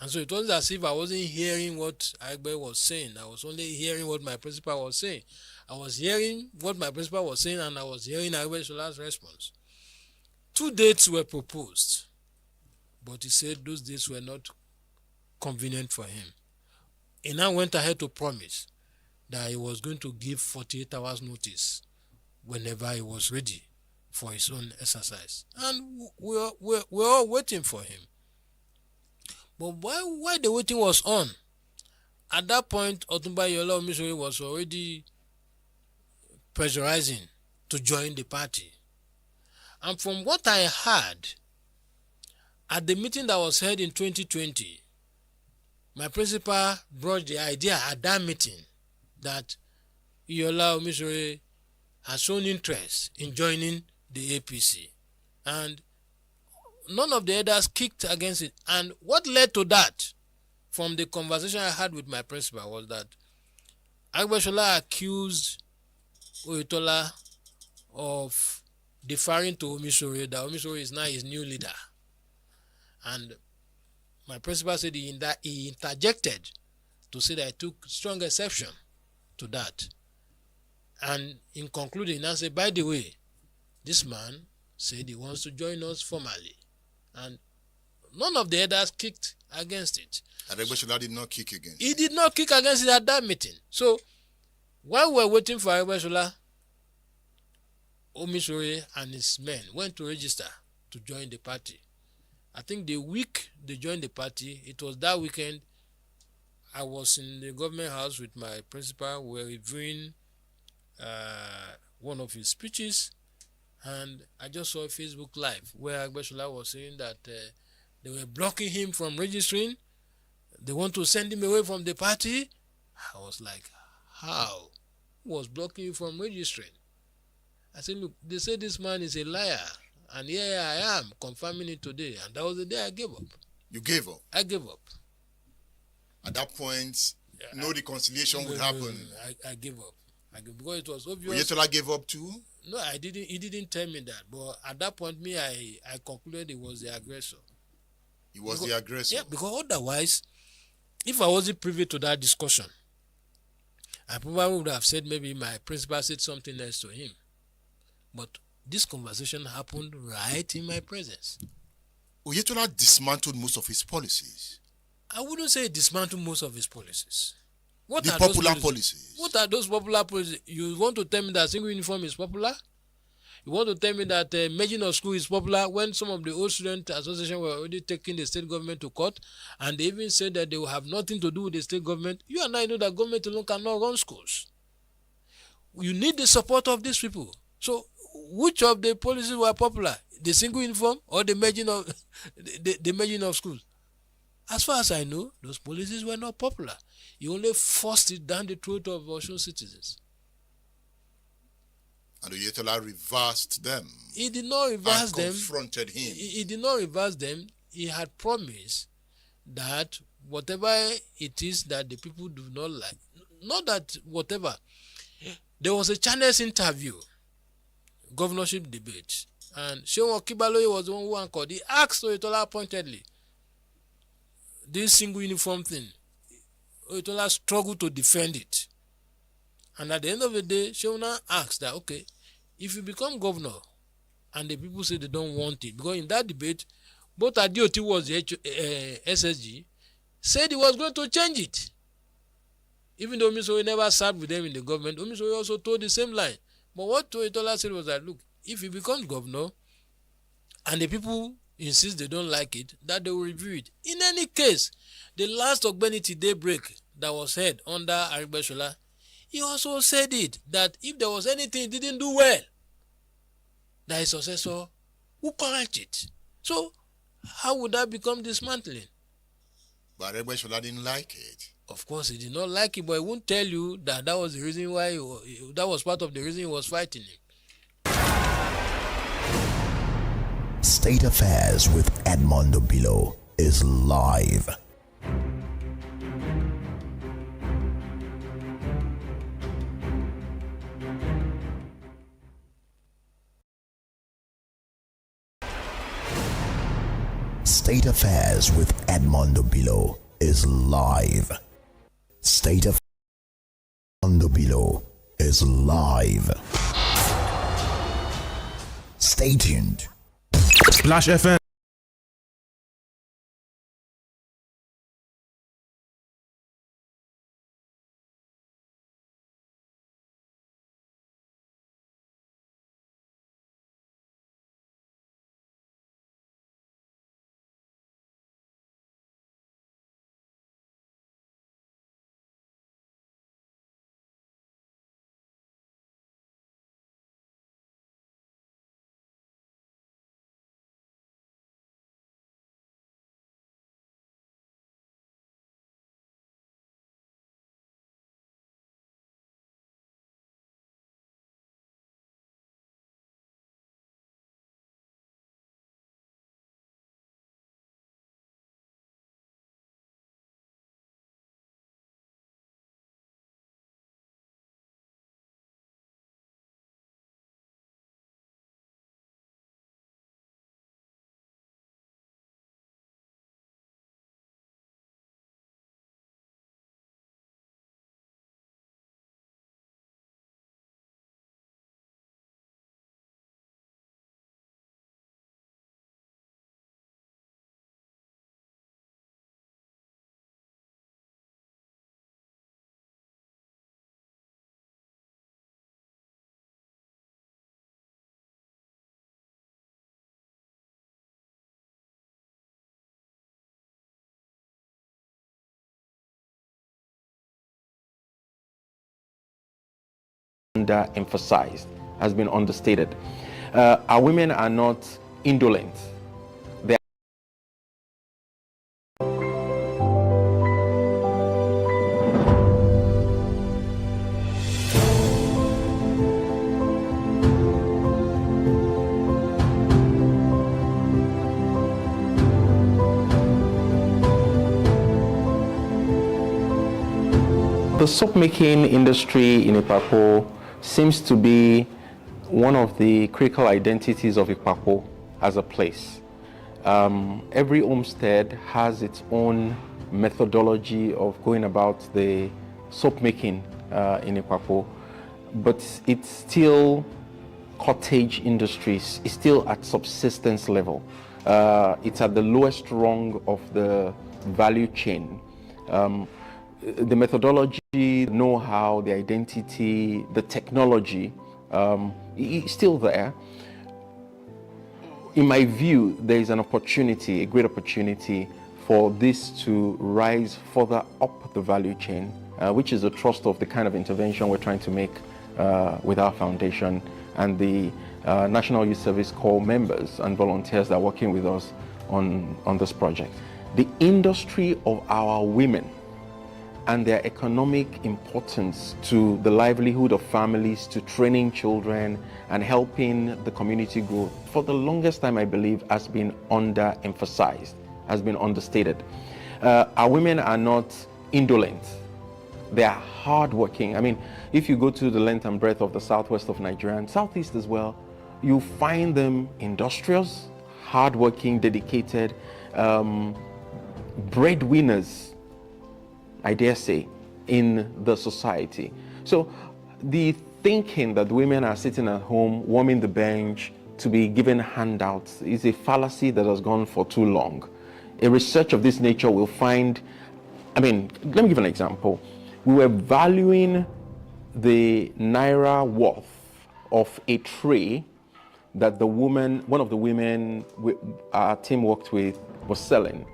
And so it wasn't as if I wasn't hearing what Aregbe was saying. I was only hearing what my principal was saying. I was hearing what my principal was saying, and I was hearing Aregbesola's response. 2 dates were proposed, but he said those dates were not convenient for him. He now went ahead to promise that he was going to give 48 hours notice whenever he was ready for his own exercise. And we're all waiting for him. But while the waiting was on, at that point, Otunba Yola Omisore was already pressurizing to join the party. And from what I heard, at the meeting that was held in 2020, my principal brought the idea at that meeting that Yola Omisore has shown interest in joining the APC. And none of the others kicked against it. And what led to that, from the conversation I had with my principal, was that Aregbesola accused Oyetola of deferring to Omisore, that Omisore is now his new leader. And my principal said he interjected to say that I took strong exception to that. And in concluding, he now said, by the way, this man said he wants to join us formally. And none of the others kicked against it. Aregbesola did not kick against it. He did not kick against it at that meeting. So while we were waiting for Aregbesola, Omisore and his men went to register to join the party. I think the week they joined the party, it was that weekend, I was in the government house with my principal. We were reviewing one of his speeches, and I just saw a Facebook Live where Aregbesola was saying that they were blocking him from registering. They want to send him away from the party. I was like, how? Who was blocking you from registering? I said, look, they say this man is a liar. And here I am confirming it today. And that was the day I gave up. You gave up? I gave up. At that point, no reconciliation would happen. I gave up. Because it was obvious. Oyetola gave up too? No, I didn't. He didn't tell me that. But at that point, I concluded he was the aggressor. He was the aggressor? Yeah, because otherwise, if I wasn't privy to that discussion, I probably would have said maybe my principal said something else to him. But this conversation happened right in my presence. Oyetola dismantled most of his policies. I wouldn't say dismantled most of his policies. What the are popular those policies? What are those popular policies? You want to tell me that single uniform is popular? You want to tell me that merging of school is popular when some of the old student association were already taking the state government to court, and they even said that they will have nothing to do with the state government? You and I know that government alone cannot run schools. You need the support of these people. So which of the policies were popular? The single uniform or the merging of the merging of schools? As far as I know, those policies were not popular. You only forced it down the throat of Osun citizens. And Oyetola reversed them. He did not reverse them. Confronted him. He did not reverse them. He had promised that whatever it is that the people do not like, not that whatever. There was a Channels interview, governorship debate, and Seun Okibaloye was the one who anchored. He asked Oyetola pointedly, this single uniform thing. Oyetola struggled to defend it. And at the end of the day, Seun asked that, okay, if you become governor and the people say they don't want it, because in that debate, both Adeoti was the SSG, said he was going to change it. Even though Omisoye never served with them in the government, Omisoye also told the same line. But what Oyetola said was that, look, if he becomes governor and the people insist they don't like it, that they will review it. In any case, the last Ogbeniti daybreak that was heard under Aregbesola, he also said it, that if there was anything he didn't do well, that his successor will correct it. So, how would that become dismantling? But Aregbesola didn't like it. Of course, he did not like it, but he won't tell you that that was the reason why that was part of the reason he was fighting him. State Affairs with Edmondo Bilo is live. State Affairs with Edmondo Bilo is live. State of Edmondo Bilo is live. Stay tuned. Splash FM. Emphasized, has been understated. Our women are not indolent. They The soap making industry in Ipapo seems to be one of the critical identities of Ikpapo as a place. Every homestead has its own methodology of going about the soap making in Ikpapo, but it's still cottage industries. It's still at subsistence level. It's at the lowest rung of the value chain. The methodology, the know-how, the identity, the technology is still there. In my view, there is an opportunity, a great opportunity for this to rise further up the value chain, which is the thrust of the kind of intervention we're trying to make with our foundation and the National Youth Service Corps members and volunteers that are working with us on this project. The industry of our women and their economic importance to the livelihood of families, to training children and helping the community grow, for the longest time, I believe, has been underemphasized, has been understated. Our women are not indolent. They are hardworking. I mean, if you go to the length and breadth of the southwest of Nigeria and southeast as well, you find them industrious, hardworking, dedicated, breadwinners, I dare say, in the society. So the thinking that women are sitting at home, warming the bench to be given handouts is a fallacy that has gone for too long. A research of this nature will find, let me give an example. We were valuing the naira worth of a tray that one of the women our team worked with was selling.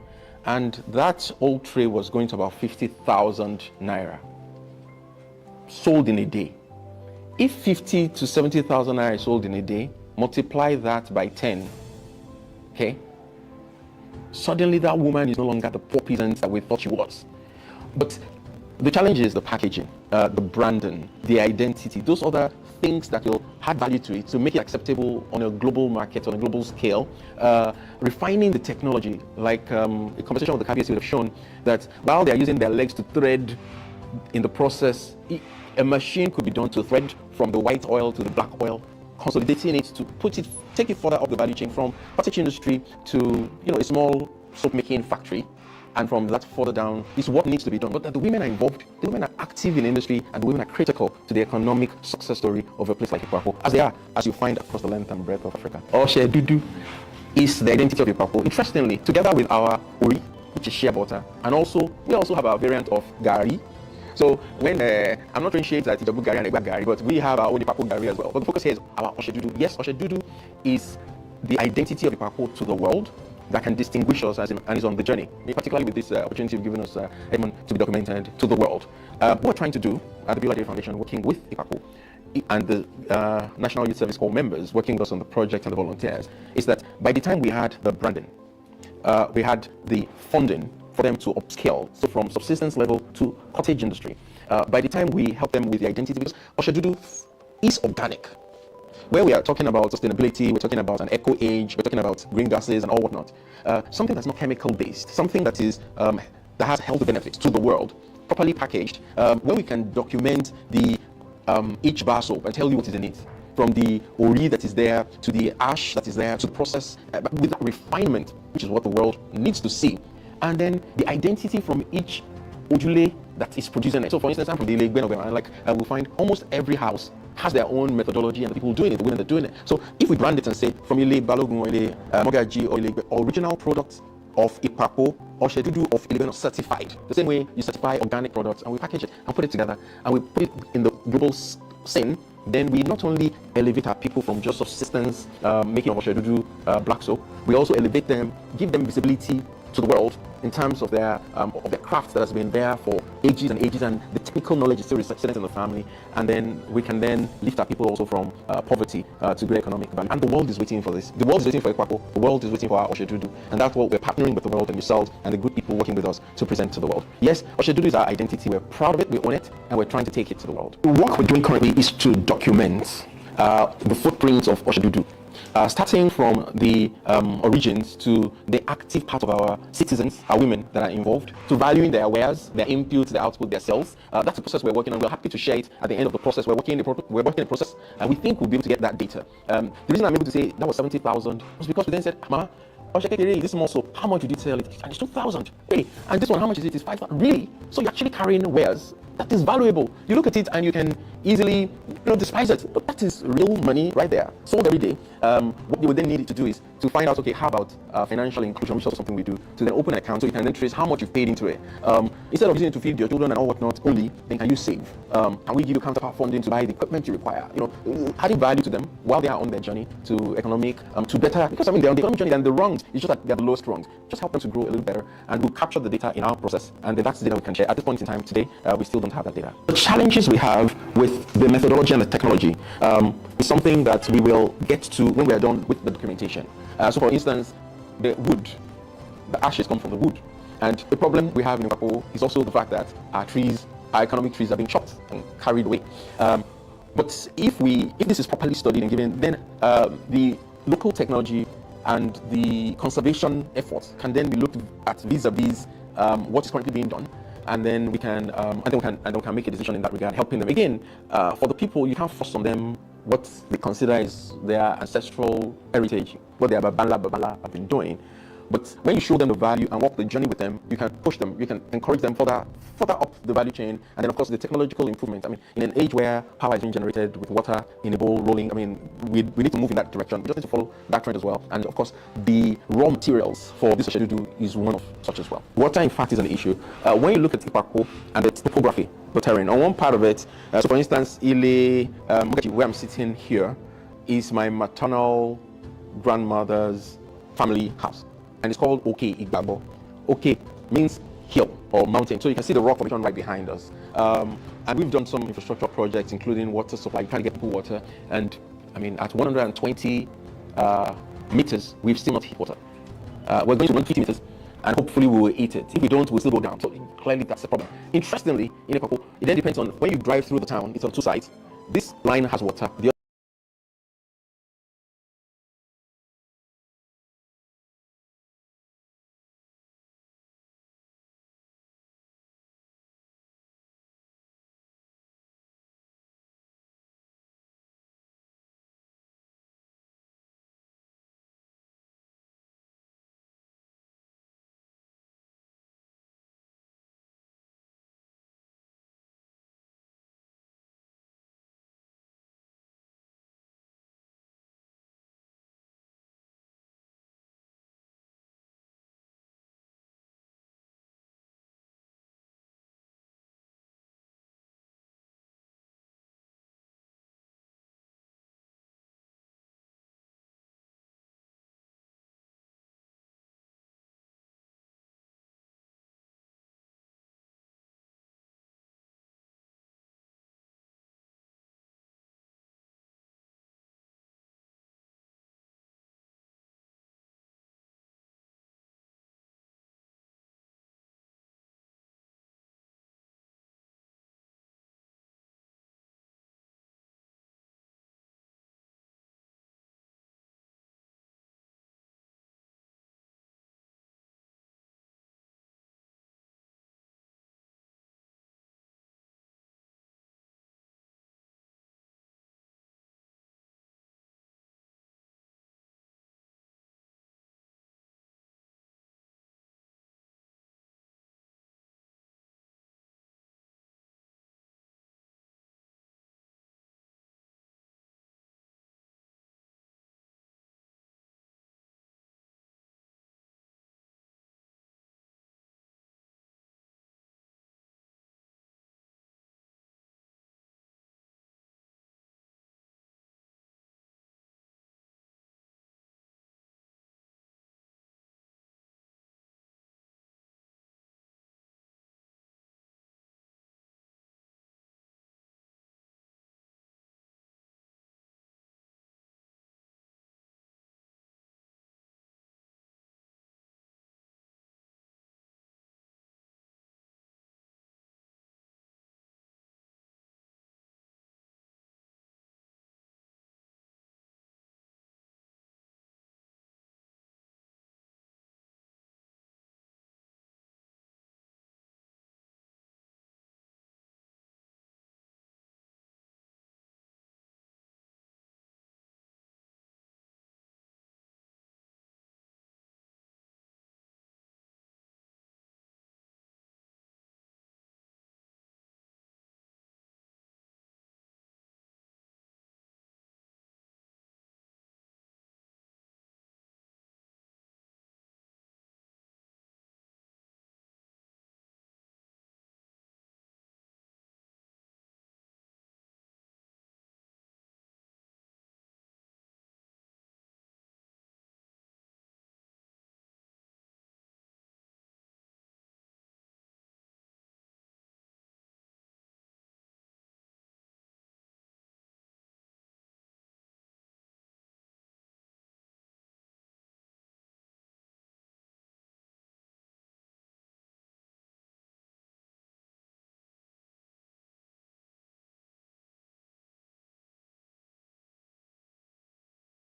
And that old tray was going to about 50,000 naira, sold in a day. If 50 to 70,000 naira is sold in a day, multiply that by 10, okay? Suddenly that woman is no longer the poor peasant that we thought she was. But the challenge is the packaging, the branding, the identity, those other things that will add value to it to make it acceptable on a global market, on a global scale. Refining the technology, like a conversation with the KBC would have shown that while they are using their legs to thread in the process, a machine could be done to thread from the white oil to the black oil, consolidating it to take it further up the value chain from cottage industry to a small soap making factory. And from that further down is what needs to be done. But that the women are involved, the women are active in industry, and the women are critical to the economic success story of a place like Ikpapo, as they are, as you find across the length and breadth of Africa. Oshe Dudu is the identity of Ikpapo. Interestingly, together with our Ori, which is shea butter, and we also have our variant of Gari. So when I'm not saying that it's a good Gari and a bad Gari, but we have our own Ikpapo Gari as well. But the focus here is our Oshe Dudu. Yes, Oshe Dudu is the identity of Ikpapo to the world that can distinguish us and is on the journey, particularly with this opportunity you've given us, Edmund, to be documented to the world. What we're trying to do at the Bill Adé Foundation, working with Ikpapo and the National Youth Service Corps members working with us on the project and the volunteers, is that by the time we had the branding, we had the funding for them to upscale, so from subsistence level to cottage industry. By the time we help them with the identity, because Oshe Dudu is organic. Where we are talking about sustainability, we're talking about an eco age, we're talking about green gases and all whatnot. Something that's not chemical based, something that is that has health benefits to the world, properly packaged, where we can document the each bar soap and tell you what is in it, from the ori that is there to the ash that is there to the process, with that refinement, which is what the world needs to see, and then the identity from each ojule that is producing it. So, for instance, I'm from the Electoral, and we'll find almost every house has their own methodology, and the people doing it, the women that are doing it. So if we brand it and say from Ile Balogun or Ile Mogaji or Ile, original products of Ikpapo or Oshe Dudu of Ile certified, the same way you certify organic products, and we package it and put it together and we put it in the global scene, then we not only elevate our people from just subsistence making of Oshe Dudu black soap, we also elevate them, give them visibility to the world in terms of their craft that has been there for ages and ages, and the technical knowledge is still resident in the family, and then we can then lift our people also from poverty to great economic value. And the world is waiting for this. The world is waiting for Ikpapo. The world is waiting for our Oshe Dudu, and that's what we're partnering with the world and yourselves and the good people working with us to present to the world. Yes, Oshe Dudu is our identity. We're proud of it. We own it, and we're trying to take it to the world. The work we're doing currently is to document the footprints of Oshe Dudu. starting from the origins to the active part of our citizens, our women that are involved, to valuing their wares, their inputs, their output, their sales. That's the process we're working on. We're happy to share it at the end of the process. We're working in the process, and we think we'll be able to get that data. The reason I'm able to say that was 70,000 was because we then said, Mama, this is so how much did you sell it? And it's 2,000. Hey, and this one, how much is it? It's 5,000. Really? So you're actually carrying wares that is valuable. You look at it and you can easily, despise it. But that is real money right there, sold every day. What you would then need to do is to find out, okay, how about financial inclusion, which is also something we do, to then open an account so you can then trace how much you've paid into it. Instead of using it to feed your children and all whatnot only, then can you save? Can we give you counterpart funding to buy the equipment you require? Adding value to them while they are on their journey to economic, to better, because they're on the economic journey and the wrongs, it's just that they're the lowest wrongs. Just help them to grow a little better, and we'll capture the data in our process, and that's the data we can share. At this point in time today, we still don't have that data. The challenges we have with the methodology and the technology is something that we will get to when we are done with the documentation. So for instance, the wood, the ashes come from the wood. And the problem we have in Ipapo is also the fact that our economic trees are being chopped and carried away. But if this is properly studied and given, then the local technology and the conservation efforts can then be looked at vis-a-vis what is currently being done. And then we can, make a decision in that regard, helping them. Again, for the people, you can't force on them what they consider is their ancestral heritage, what their babala have been doing. But when you show them the value and walk the journey with them, you can push them, you can encourage them further up the value chain. And then, of course, the technological improvement. In an age where power is being generated with water in a bowl rolling, we need to move in that direction. We just need to follow that trend as well. And, of course, the raw materials for this schedule is one of such as well. Water, in fact, is an issue. When you look at Ipapo and the topography, the terrain, on one part of it, so for instance, where I'm sitting here, is my maternal grandmother's family house. And it's called Oke Igbabo. Oke means hill or mountain. So you can see the rock formation right behind us. And we've done some infrastructure projects, including water supply, trying to get people water. And at 120 meters, we've still not hit water. We're going to 150 meters, and hopefully we will eat it. If we don't, we'll still go down. So clearly that's the problem. Interestingly, in Ipapo, it then depends on when you drive through the town. It's on two sides. This line has water. The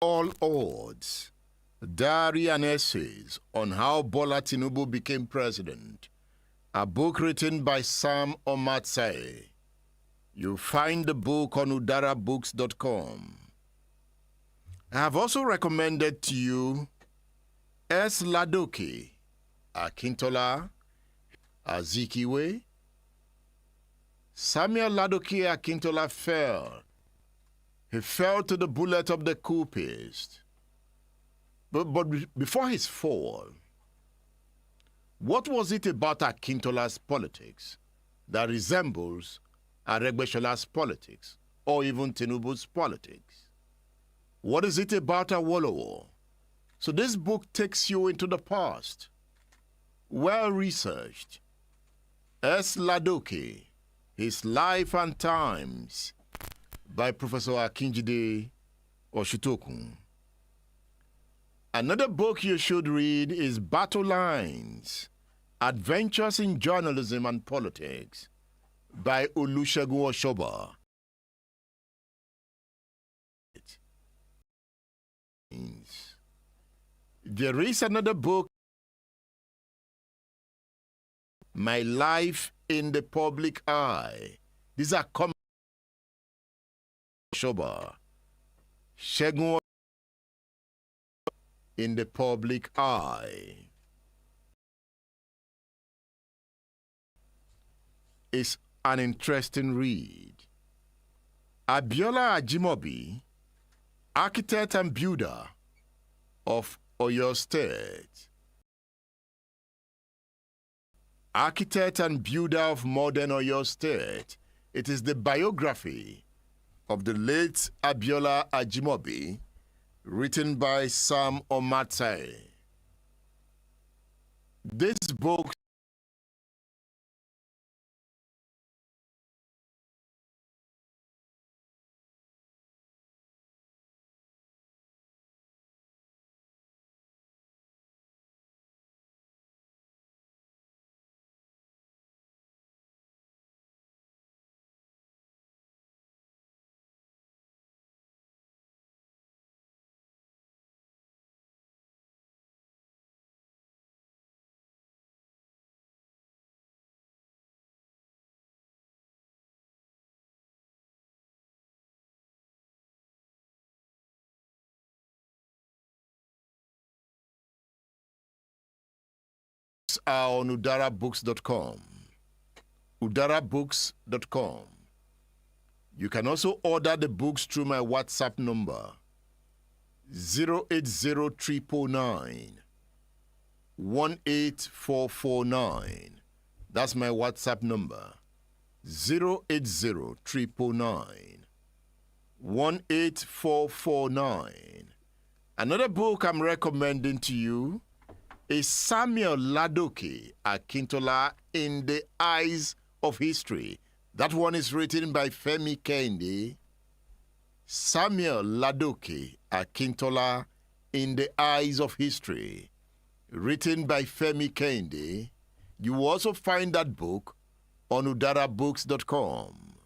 All Odds, Diary and Essays on How Bola Tinubu Became President, a book written by Sam Omatsai. You'll find the book on udarabooks.com. I have also recommended to you S. Ladoke, Akintola, Azikiwe. Samuel Ladoke Akintola fell. He fell to the bullet of the coupist. But before his fall, what was it about Akintola's politics that resembles Aregbesola's politics or even Tinubu's politics? What is it about Awolowo? So this book takes you into the past. Well-researched. S. Ladoke, His Life and Times, by Professor Akinjide Oshitokun. Another book you should read is Battle Lines, Adventures in Journalism and Politics, by Olusegun Oshoba. There is another book, My Life in the Public Eye. These are common. Oshoba. Segun in the Public Eye. It's an interesting read. Abiola Ajimobi, architect and builder of Oyo State. Architect and builder of modern Oyo State. It is the biography of the late Abiola Ajimobi, written by Sam Omatsai. This book are on udarabooks.com. udarabooks.com. You can also order the books through my WhatsApp number 08039 18449. That's my WhatsApp number 08039 18449. Another book I'm recommending to you is Samuel Ladoke Akintola, In the Eyes of History. That one is written by Femi Kende. Samuel Ladoke Akintola, In the Eyes of History, written by Femi Kende. You will also find that book on udarabooks.com.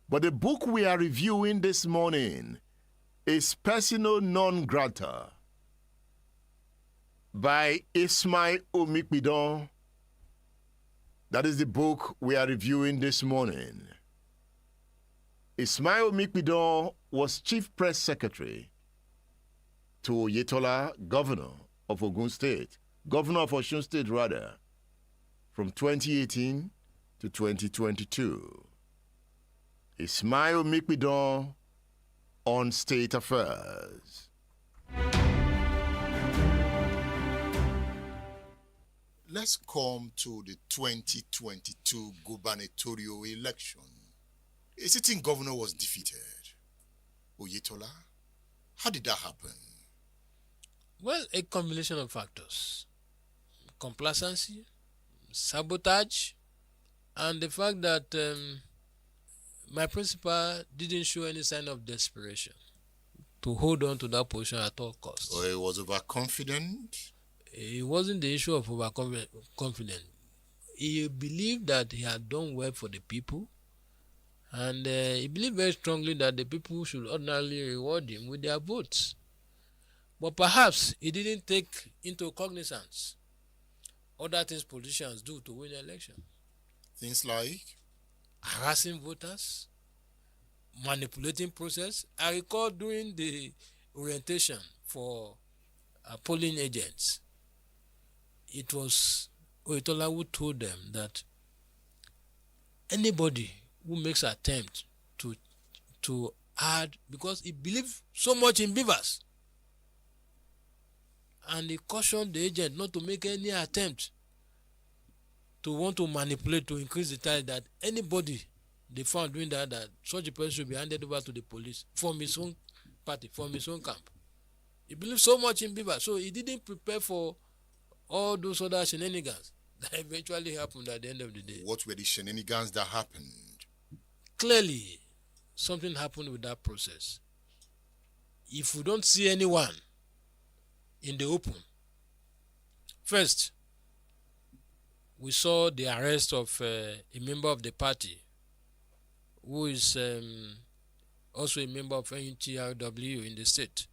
But the book we are reviewing this morning is Persona Non Grata by Ismail Omikbidon. That is the book we are reviewing this morning. Ismail Omikbidon was Chief Press Secretary to Oyetola, Governor of Ogun State, Governor of Osun State rather, from 2018 to 2022. Ismail Omikbidon on State Affairs. Let's come to the 2022 gubernatorial election. A sitting governor was defeated. Oyetola, how did that happen? Well, a combination of factors. Complacency, sabotage, and the fact that my principal didn't show any sign of desperation to hold on to that position at all costs. Or he was overconfident? It wasn't the issue of overconfidence. He believed that he had done well for the people, and he believed very strongly that the people should ordinarily reward him with their votes. But perhaps he didn't take into cognizance other things politicians do to win an election. Things like harassing voters, manipulating process. I recall during the orientation for polling agents, it was Oyetola who told them that anybody who makes attempt to add, because he believed so much in beavers, and he cautioned the agent not to make any attempt to want to manipulate to increase the tide, that anybody they found doing that such a person should be handed over to the police from his own party, from his own camp. He believed so much in beaver, so he didn't prepare for all those other shenanigans that eventually happened at the end of the day. What were the shenanigans that happened? Clearly, something happened with that process. If we don't see anyone in the open, first, we saw the arrest of a member of the party who is also a member of NUTRW in the state.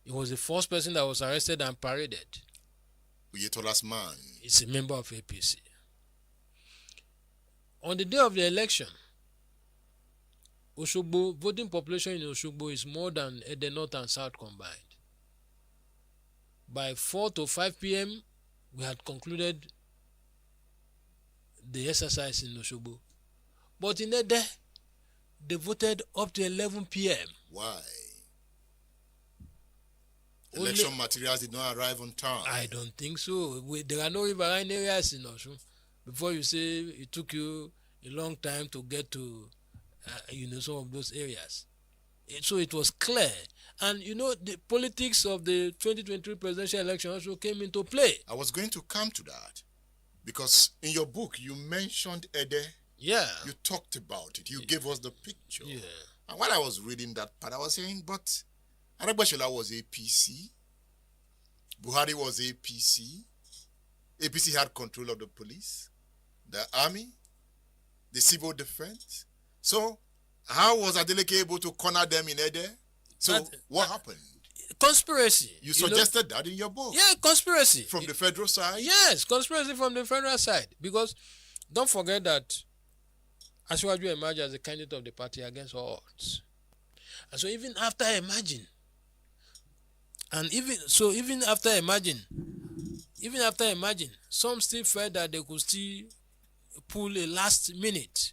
He was the first person that was arrested and paraded. Oyetola's man. He's a member of APC. On the day of the election, Osogbo, voting population in Osogbo is more than the North and South combined. By 4 to 5 p.m., we had concluded the exercise in Osogbo. But in Ede, they voted up to 11 p.m. Why? Election materials did not arrive on time. I don't think so. There are no riverine areas in Osun. Before you say it took you a long time to get to some of those areas. So it was clear. And the politics of the 2023 presidential election also came into play. I was going to come to that. Because in your book, you mentioned Ede. Yeah. You talked about it. You gave us the picture. Yeah. And while I was reading that part, I was saying, but Aregbesola was APC. Buhari was APC. APC had control of the police, the army, the civil defense. So how was Adeleke able to corner them in Ede? So what happened? Conspiracy. You suggested that in your book. Yeah, conspiracy. From the federal side? Yes, conspiracy from the federal side. Because don't forget that Asiwaju emerged as a candidate of the party against all odds. And so even after emerging, some still felt that they could still pull a last minute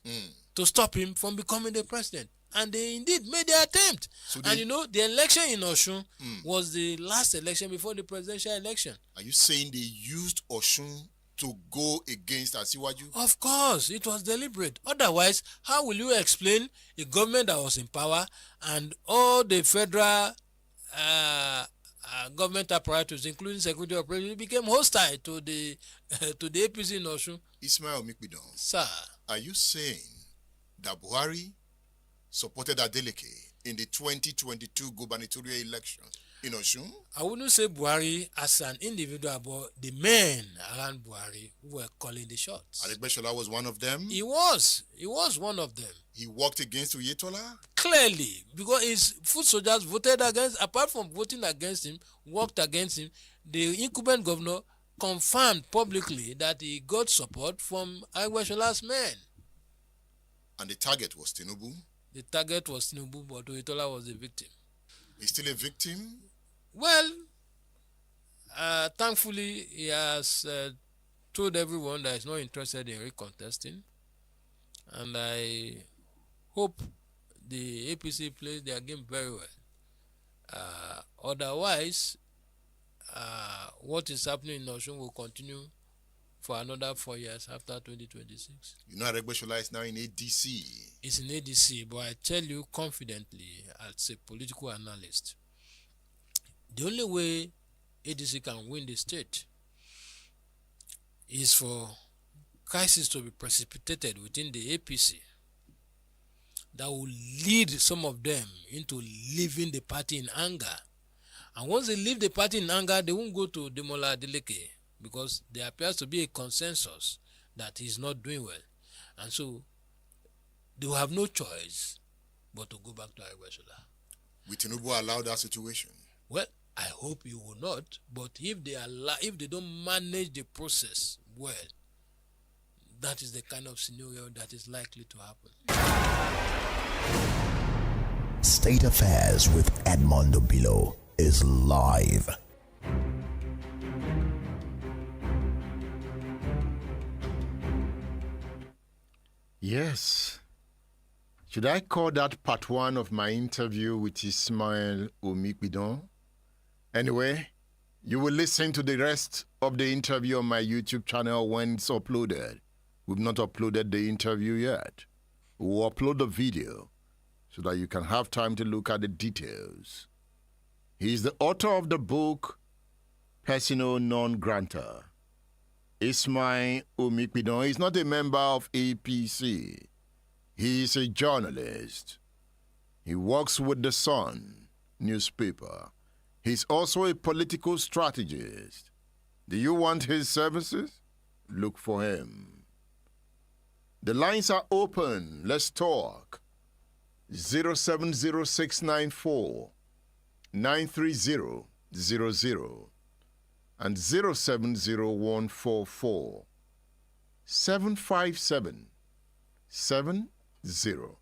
to stop him from becoming the president. And they indeed made the attempt. So the election in Osun was the last election before the presidential election. Are you saying they used Osun to go against Asiwaju? Of course, it was deliberate. Otherwise, how will you explain a government that was in power and all the federal government apparatus, including security operations, became hostile to the APC in Osun? Ismail Mikbidon. Sir. Are you saying that Buhari supported Adeleke in the 2022 gubernatorial election in Osun? I wouldn't say Buhari as an individual, but the men around Buhari who were calling the shots. Aregbesola was one of them? He was one of them. He worked against Oyetola? Clearly, because his foot soldiers voted against, apart from voting against him, worked against him. The incumbent governor confirmed publicly that he got support from Aregbesola's men. And the target was Tinubu? The target was Tinubu, but Oyetola was the victim. He's still a victim? Well, thankfully, he has told everyone that he's not interested in recontesting. And I hope the APC plays their game very well. Otherwise, what is happening in Osun will continue for another 4 years after 2026. Aregbesola is now in ADC. It's in ADC, but I tell you confidently, as a political analyst, the only way ADC can win the state is for crisis to be precipitated within the APC that will lead some of them into leaving the party in anger. And once they leave the party in anger, they won't go to Demola Adeleke, because there appears to be a consensus that he's not doing well. And so they will have no choice but to go back to Aregbesola. Will Tinubu allow that situation? Well, I hope you will not, but if they don't manage the process well, that is the kind of scenario that is likely to happen. State Affairs with Edmondo Bilo is live. Yes. Should I call that part one of my interview with Ismail Omikbidon? Anyway, you will listen to the rest of the interview on my YouTube channel when it's uploaded. We've not uploaded the interview yet. We'll upload the video so that you can have time to look at the details. He is the author of the book, Persona Non Grata. Ismail Omikbidon is not a member of APC. He is a journalist. He works with The Sun newspaper. He's also a political strategist. Do you want his services? Look for him. The lines are open. Let's talk. 070694 93000 and 070144 75770.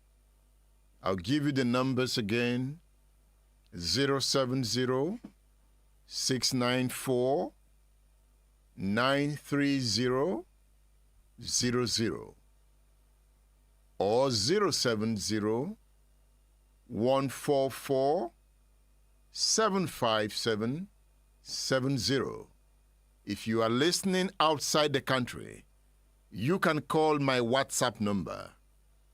I'll give you the numbers again. 070 694 93000 or 070 144 75770. If you are listening outside the country, you can call my WhatsApp number.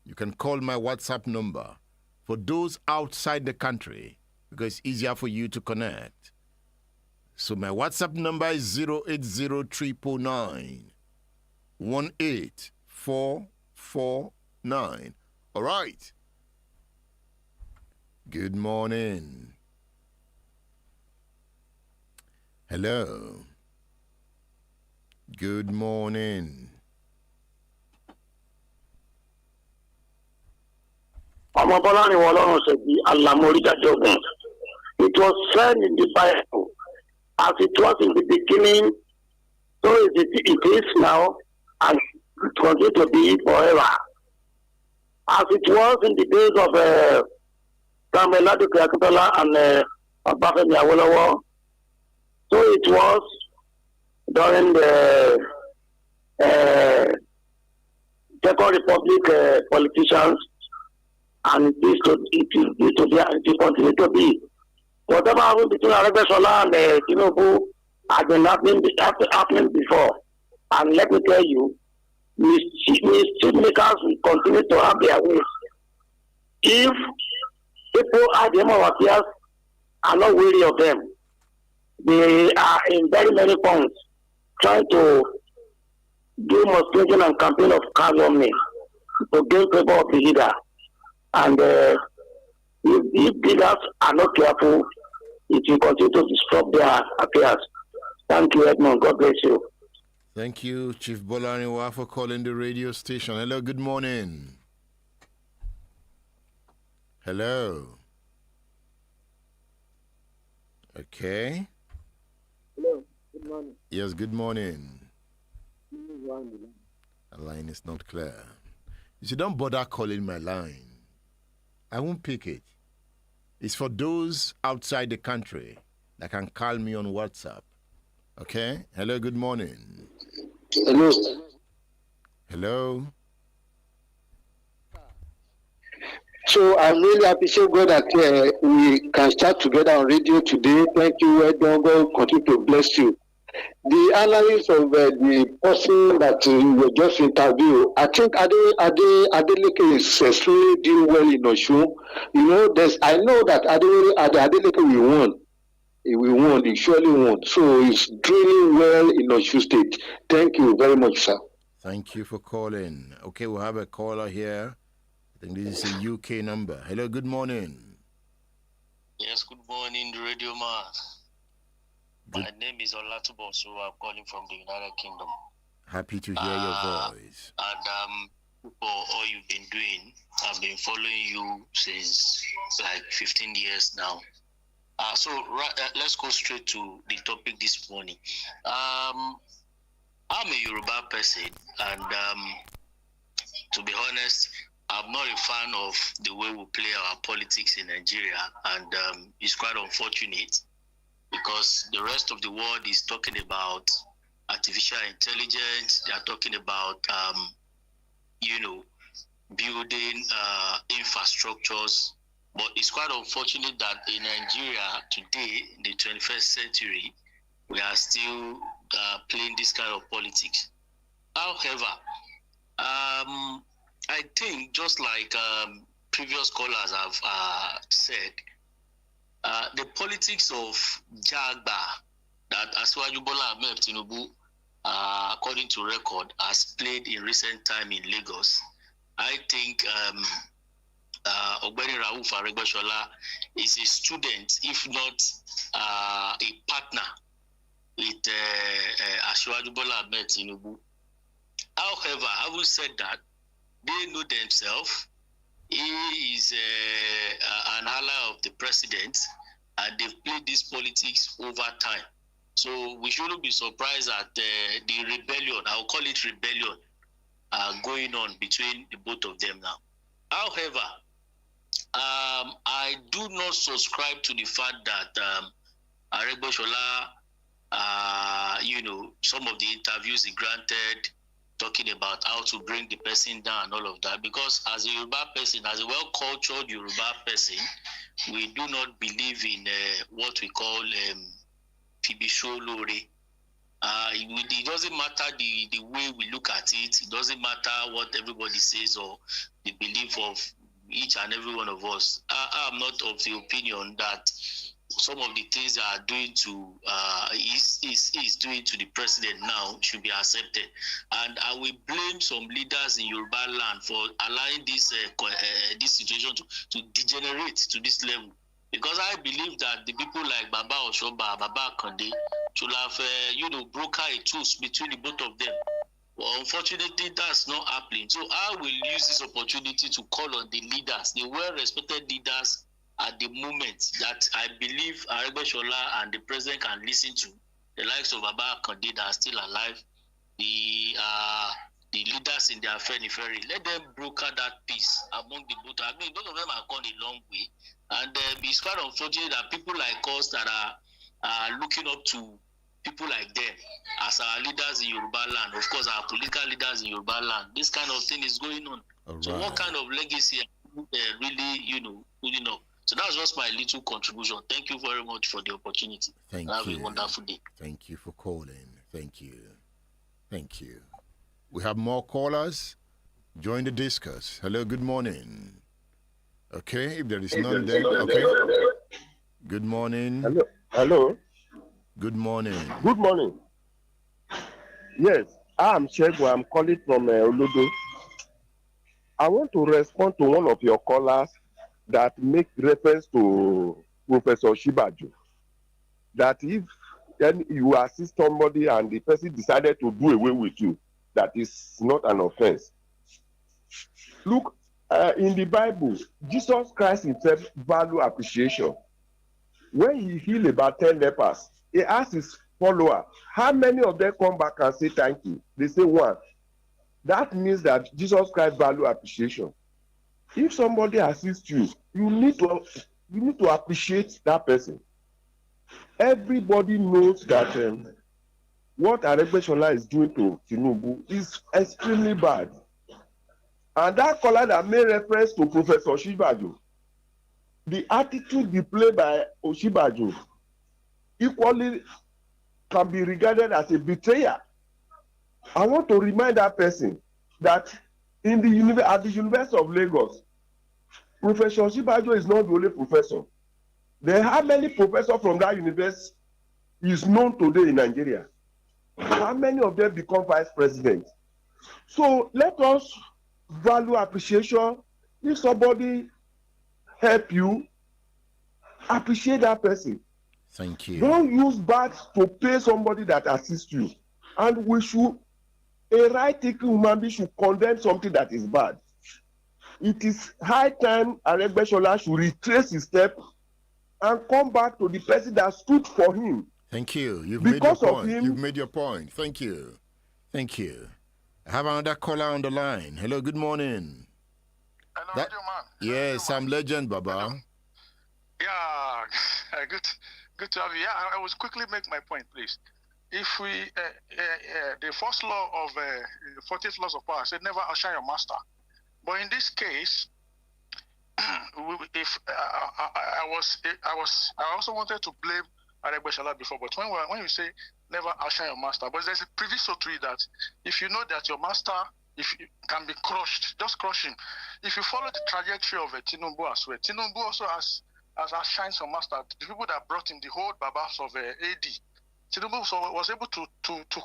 You can call my WhatsApp number for those outside the country, because it's easier for you to connect. So my WhatsApp number is 080 18449. All right. Good morning. Hello. Good morning. It was said in the Bible, as it was in the beginning, so it is now, and it continues to be forever. As it was in the days of Samuel Aregbesola and Obafemi Awolowo, so it was during the Second Republic politicians, and it used to be, and it continue to be. Whatever happened between Aregbesola and Tinubu has been happening before. And let me tell you, mischief makers will continue to have their ways. If people at the end of affairs are not weary of them, they are in very many points trying to do motivation and campaign of calumny to gain favor of the leader. And if leaders are not careful, it will continue to disrupt their affairs. Thank you, Edmond. God bless you. Thank you, Chief Bolaniwa, for calling the radio station. Hello, good morning. Hello. Okay. Hello, good morning. Yes, good morning. The line is not clear. You see, don't bother calling my line. I won't pick it. It's for those outside the country that can call me on WhatsApp. Okay? Hello, good morning. Hello. Hello. So I really appreciate God that we can start together on radio today. Thank you, Edmond. God continue to bless you. The analysis of the person that you were just interviewed, I think Adeleke is extremely doing well in Osun. You know, I know that Adeleke will won. He will won. He surely won. So he's doing well in Osun State. Thank you very much, sir. Thank you for calling. Okay, we'll have a caller here. I think this is a UK number. Hello, good morning. Yes, good morning, the radio man. My name is Olatubo, so I'm calling from the United Kingdom. Happy to hear your voice. And for all you've been doing, I've been following you since like 15 years now. Let's go straight to the topic this morning. I'm a Yoruba person, and to be honest, I'm not a fan of the way we play our politics in Nigeria, and it's quite unfortunate because the rest of the world is talking about artificial intelligence. They are talking about, building infrastructures. But it's quite unfortunate that in Nigeria today, in the 21st century, we are still playing this kind of politics. However, I think just like previous callers have said, the politics of Jagba that Asiwaju Bola Ahmed Tinubu, according to record, has played in recent time in Lagos, I think Ogbeni Rauf Aregbesola is a student, if not a partner with Asiwaju Bola Ahmed Tinubu. However, having said that, they know themselves. He is an ally of the president, and they've played this politics over time. So we shouldn't be surprised at the rebellion, I'll call it rebellion, going on between the both of them now. However, I do not subscribe to the fact that Aregbesola, some of the interviews he granted, talking about how to bring the person down and all of that, because as a Yoruba person, as a well-cultured Yoruba person, we do not believe in what we call Fibisholore. It doesn't matter the way we look at it. It doesn't matter what everybody says or the belief of each and every one of us. I'm not of the opinion that some of the things they are doing to is doing to the president now should be accepted, and I will blame some leaders in Yoruba land for allowing this situation to degenerate to this level, because I believe that the people like Baba Oshoba, Baba Kande should have broker a truce between the both of them. Well, unfortunately, that's not happening. So I will use this opportunity to call on the leaders, the well-respected leaders at the moment that I believe Aregbesola and the president can listen to, the likes of Baba Kande that are still alive, the leaders in the Afenifere. Let them broker that peace among the both. I mean, both of them have gone a long way, and it's quite unfortunate that people like us that are looking up to people like them as our leaders in Yoruba land, of course, our political leaders in Yoruba land, this kind of thing is going on. All so right. what kind of legacy are really, putting up? So that's just my little contribution. Thank you very much for the opportunity. Thank Have you. a wonderful day. Thank you for calling. Thank you. Thank you. We have more callers. Join the discourse. Hello, good morning. Okay, if there is none there, okay. Good morning. Hello. Hello. Good morning. Good morning. Yes, I'm Shegu. I'm calling from Oludo. I want to respond to one of your callers that make reference to Professor Shibaju. That if you assist somebody and the person decided to do away with you, that is not an offense. Look, in the Bible, Jesus Christ himself value appreciation. When he healed about 10 lepers, he asked his follower, how many of them come back and say thank you? They say one. That means that Jesus Christ value appreciation. If somebody assists you, you need to appreciate that person. Everybody knows that what Aregbesola is doing to Tinubu is extremely bad. And that caller that made reference to Professor Shibaju, the attitude displayed by Oshibaju equally can be regarded as a betrayer. I want to remind that person that at the University of Lagos, Professor Oshibaju is not the only professor. There are many professors from that university is known today in Nigeria. How many of them become vice presidents? So let us value appreciation. If somebody help you, appreciate that person. Thank you. Don't use bad to pay somebody that assists you. And a right-thinking human being should condemn something that is bad. It is high time Aregbesola should retrace his step and come back to the person that stood for him. Thank you. You've Because made your of point. him, You've made your point. Thank you. Thank you. I have another caller on the line. Hello, good morning. Hello, Radio Man. Yes, I'm Legend, Baba. Hello. Yeah, good to have you. Yeah, I will quickly make my point, please. If we, the first law of the 40th laws of power said never outshine your master. But in this case, if I also wanted to blame Aregbesola before, but when you say never outshine your master, but there's a proviso to it that if you know that your master can be crushed, just crush him. If you follow the trajectory of Tinubu as well, Tinubu also has outshined some master. The people that brought him the whole babas of AD, Tinubu was able to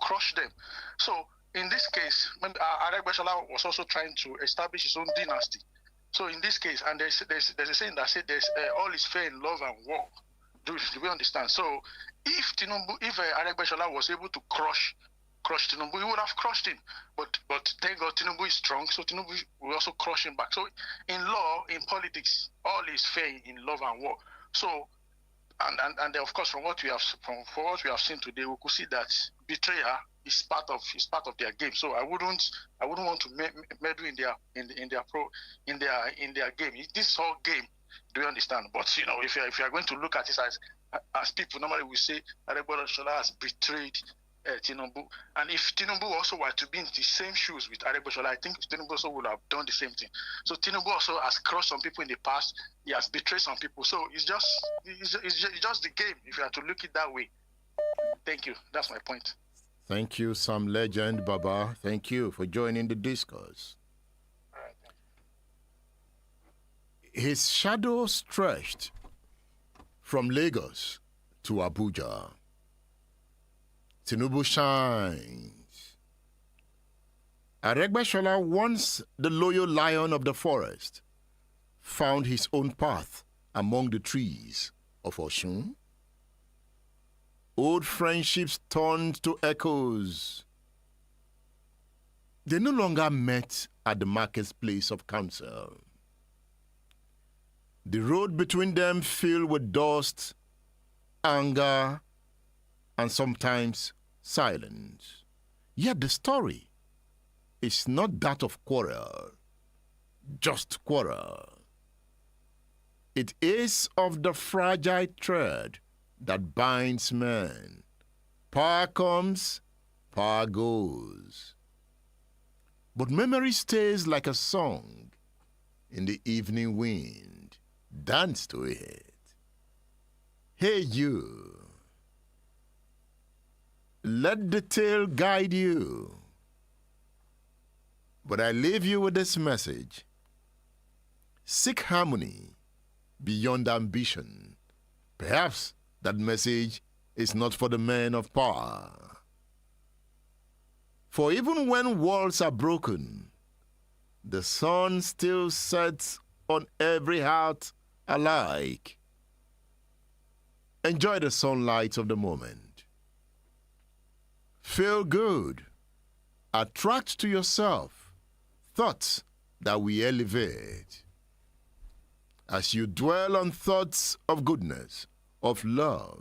crush them. So in this case, Aregbesola was also trying to establish his own dynasty. So in this case, and there's a saying that says all is fair in love and war. Do we understand? So if Aregbesola was able to crush Tinubu, he would have crushed him. But thank God Tinubu is strong, so Tinubu will also crush him back. So in law, in politics, all is fair in love and war. So and of course from what we have seen today, we could see that betrayal is part of their game. So I wouldn't want to meddle in their game. This is all game. Do you understand? But if you are going to look at it as people normally will say, Aregbesola has betrayed Tinubu, and if Tinubu also were to be in the same shoes with Aregbesola, I think Tinubu also would have done the same thing. So Tinubu also has crushed some people in the past. He has betrayed some people. So it's just the game. If you have to look it that way. Thank you. That's my point. Thank you, Sam Legend, Baba. Thank you for joining the discourse. His shadow stretched from Lagos to Abuja. Tinubu shines. Aregbesola, once the loyal lion of the forest, found his own path among the trees of Osun. Old friendships turned to echoes. They no longer met at the marketplace of council. The road between them filled with dust, anger, and sometimes silence. Yet the story is not that of quarrel, just quarrel. It is of the fragile thread that binds men. Power comes, power goes. But memory stays like a song in the evening wind. Dance to it. Hey you, let the tale guide you. But I leave you with this message. Seek harmony beyond ambition. Perhaps that message is not for the men of power. For even when walls are broken, the sun still sets on every heart alike. Enjoy the sunlight of the moment. Feel good. Attract to yourself thoughts that will elevate. As you dwell on thoughts of goodness, of love,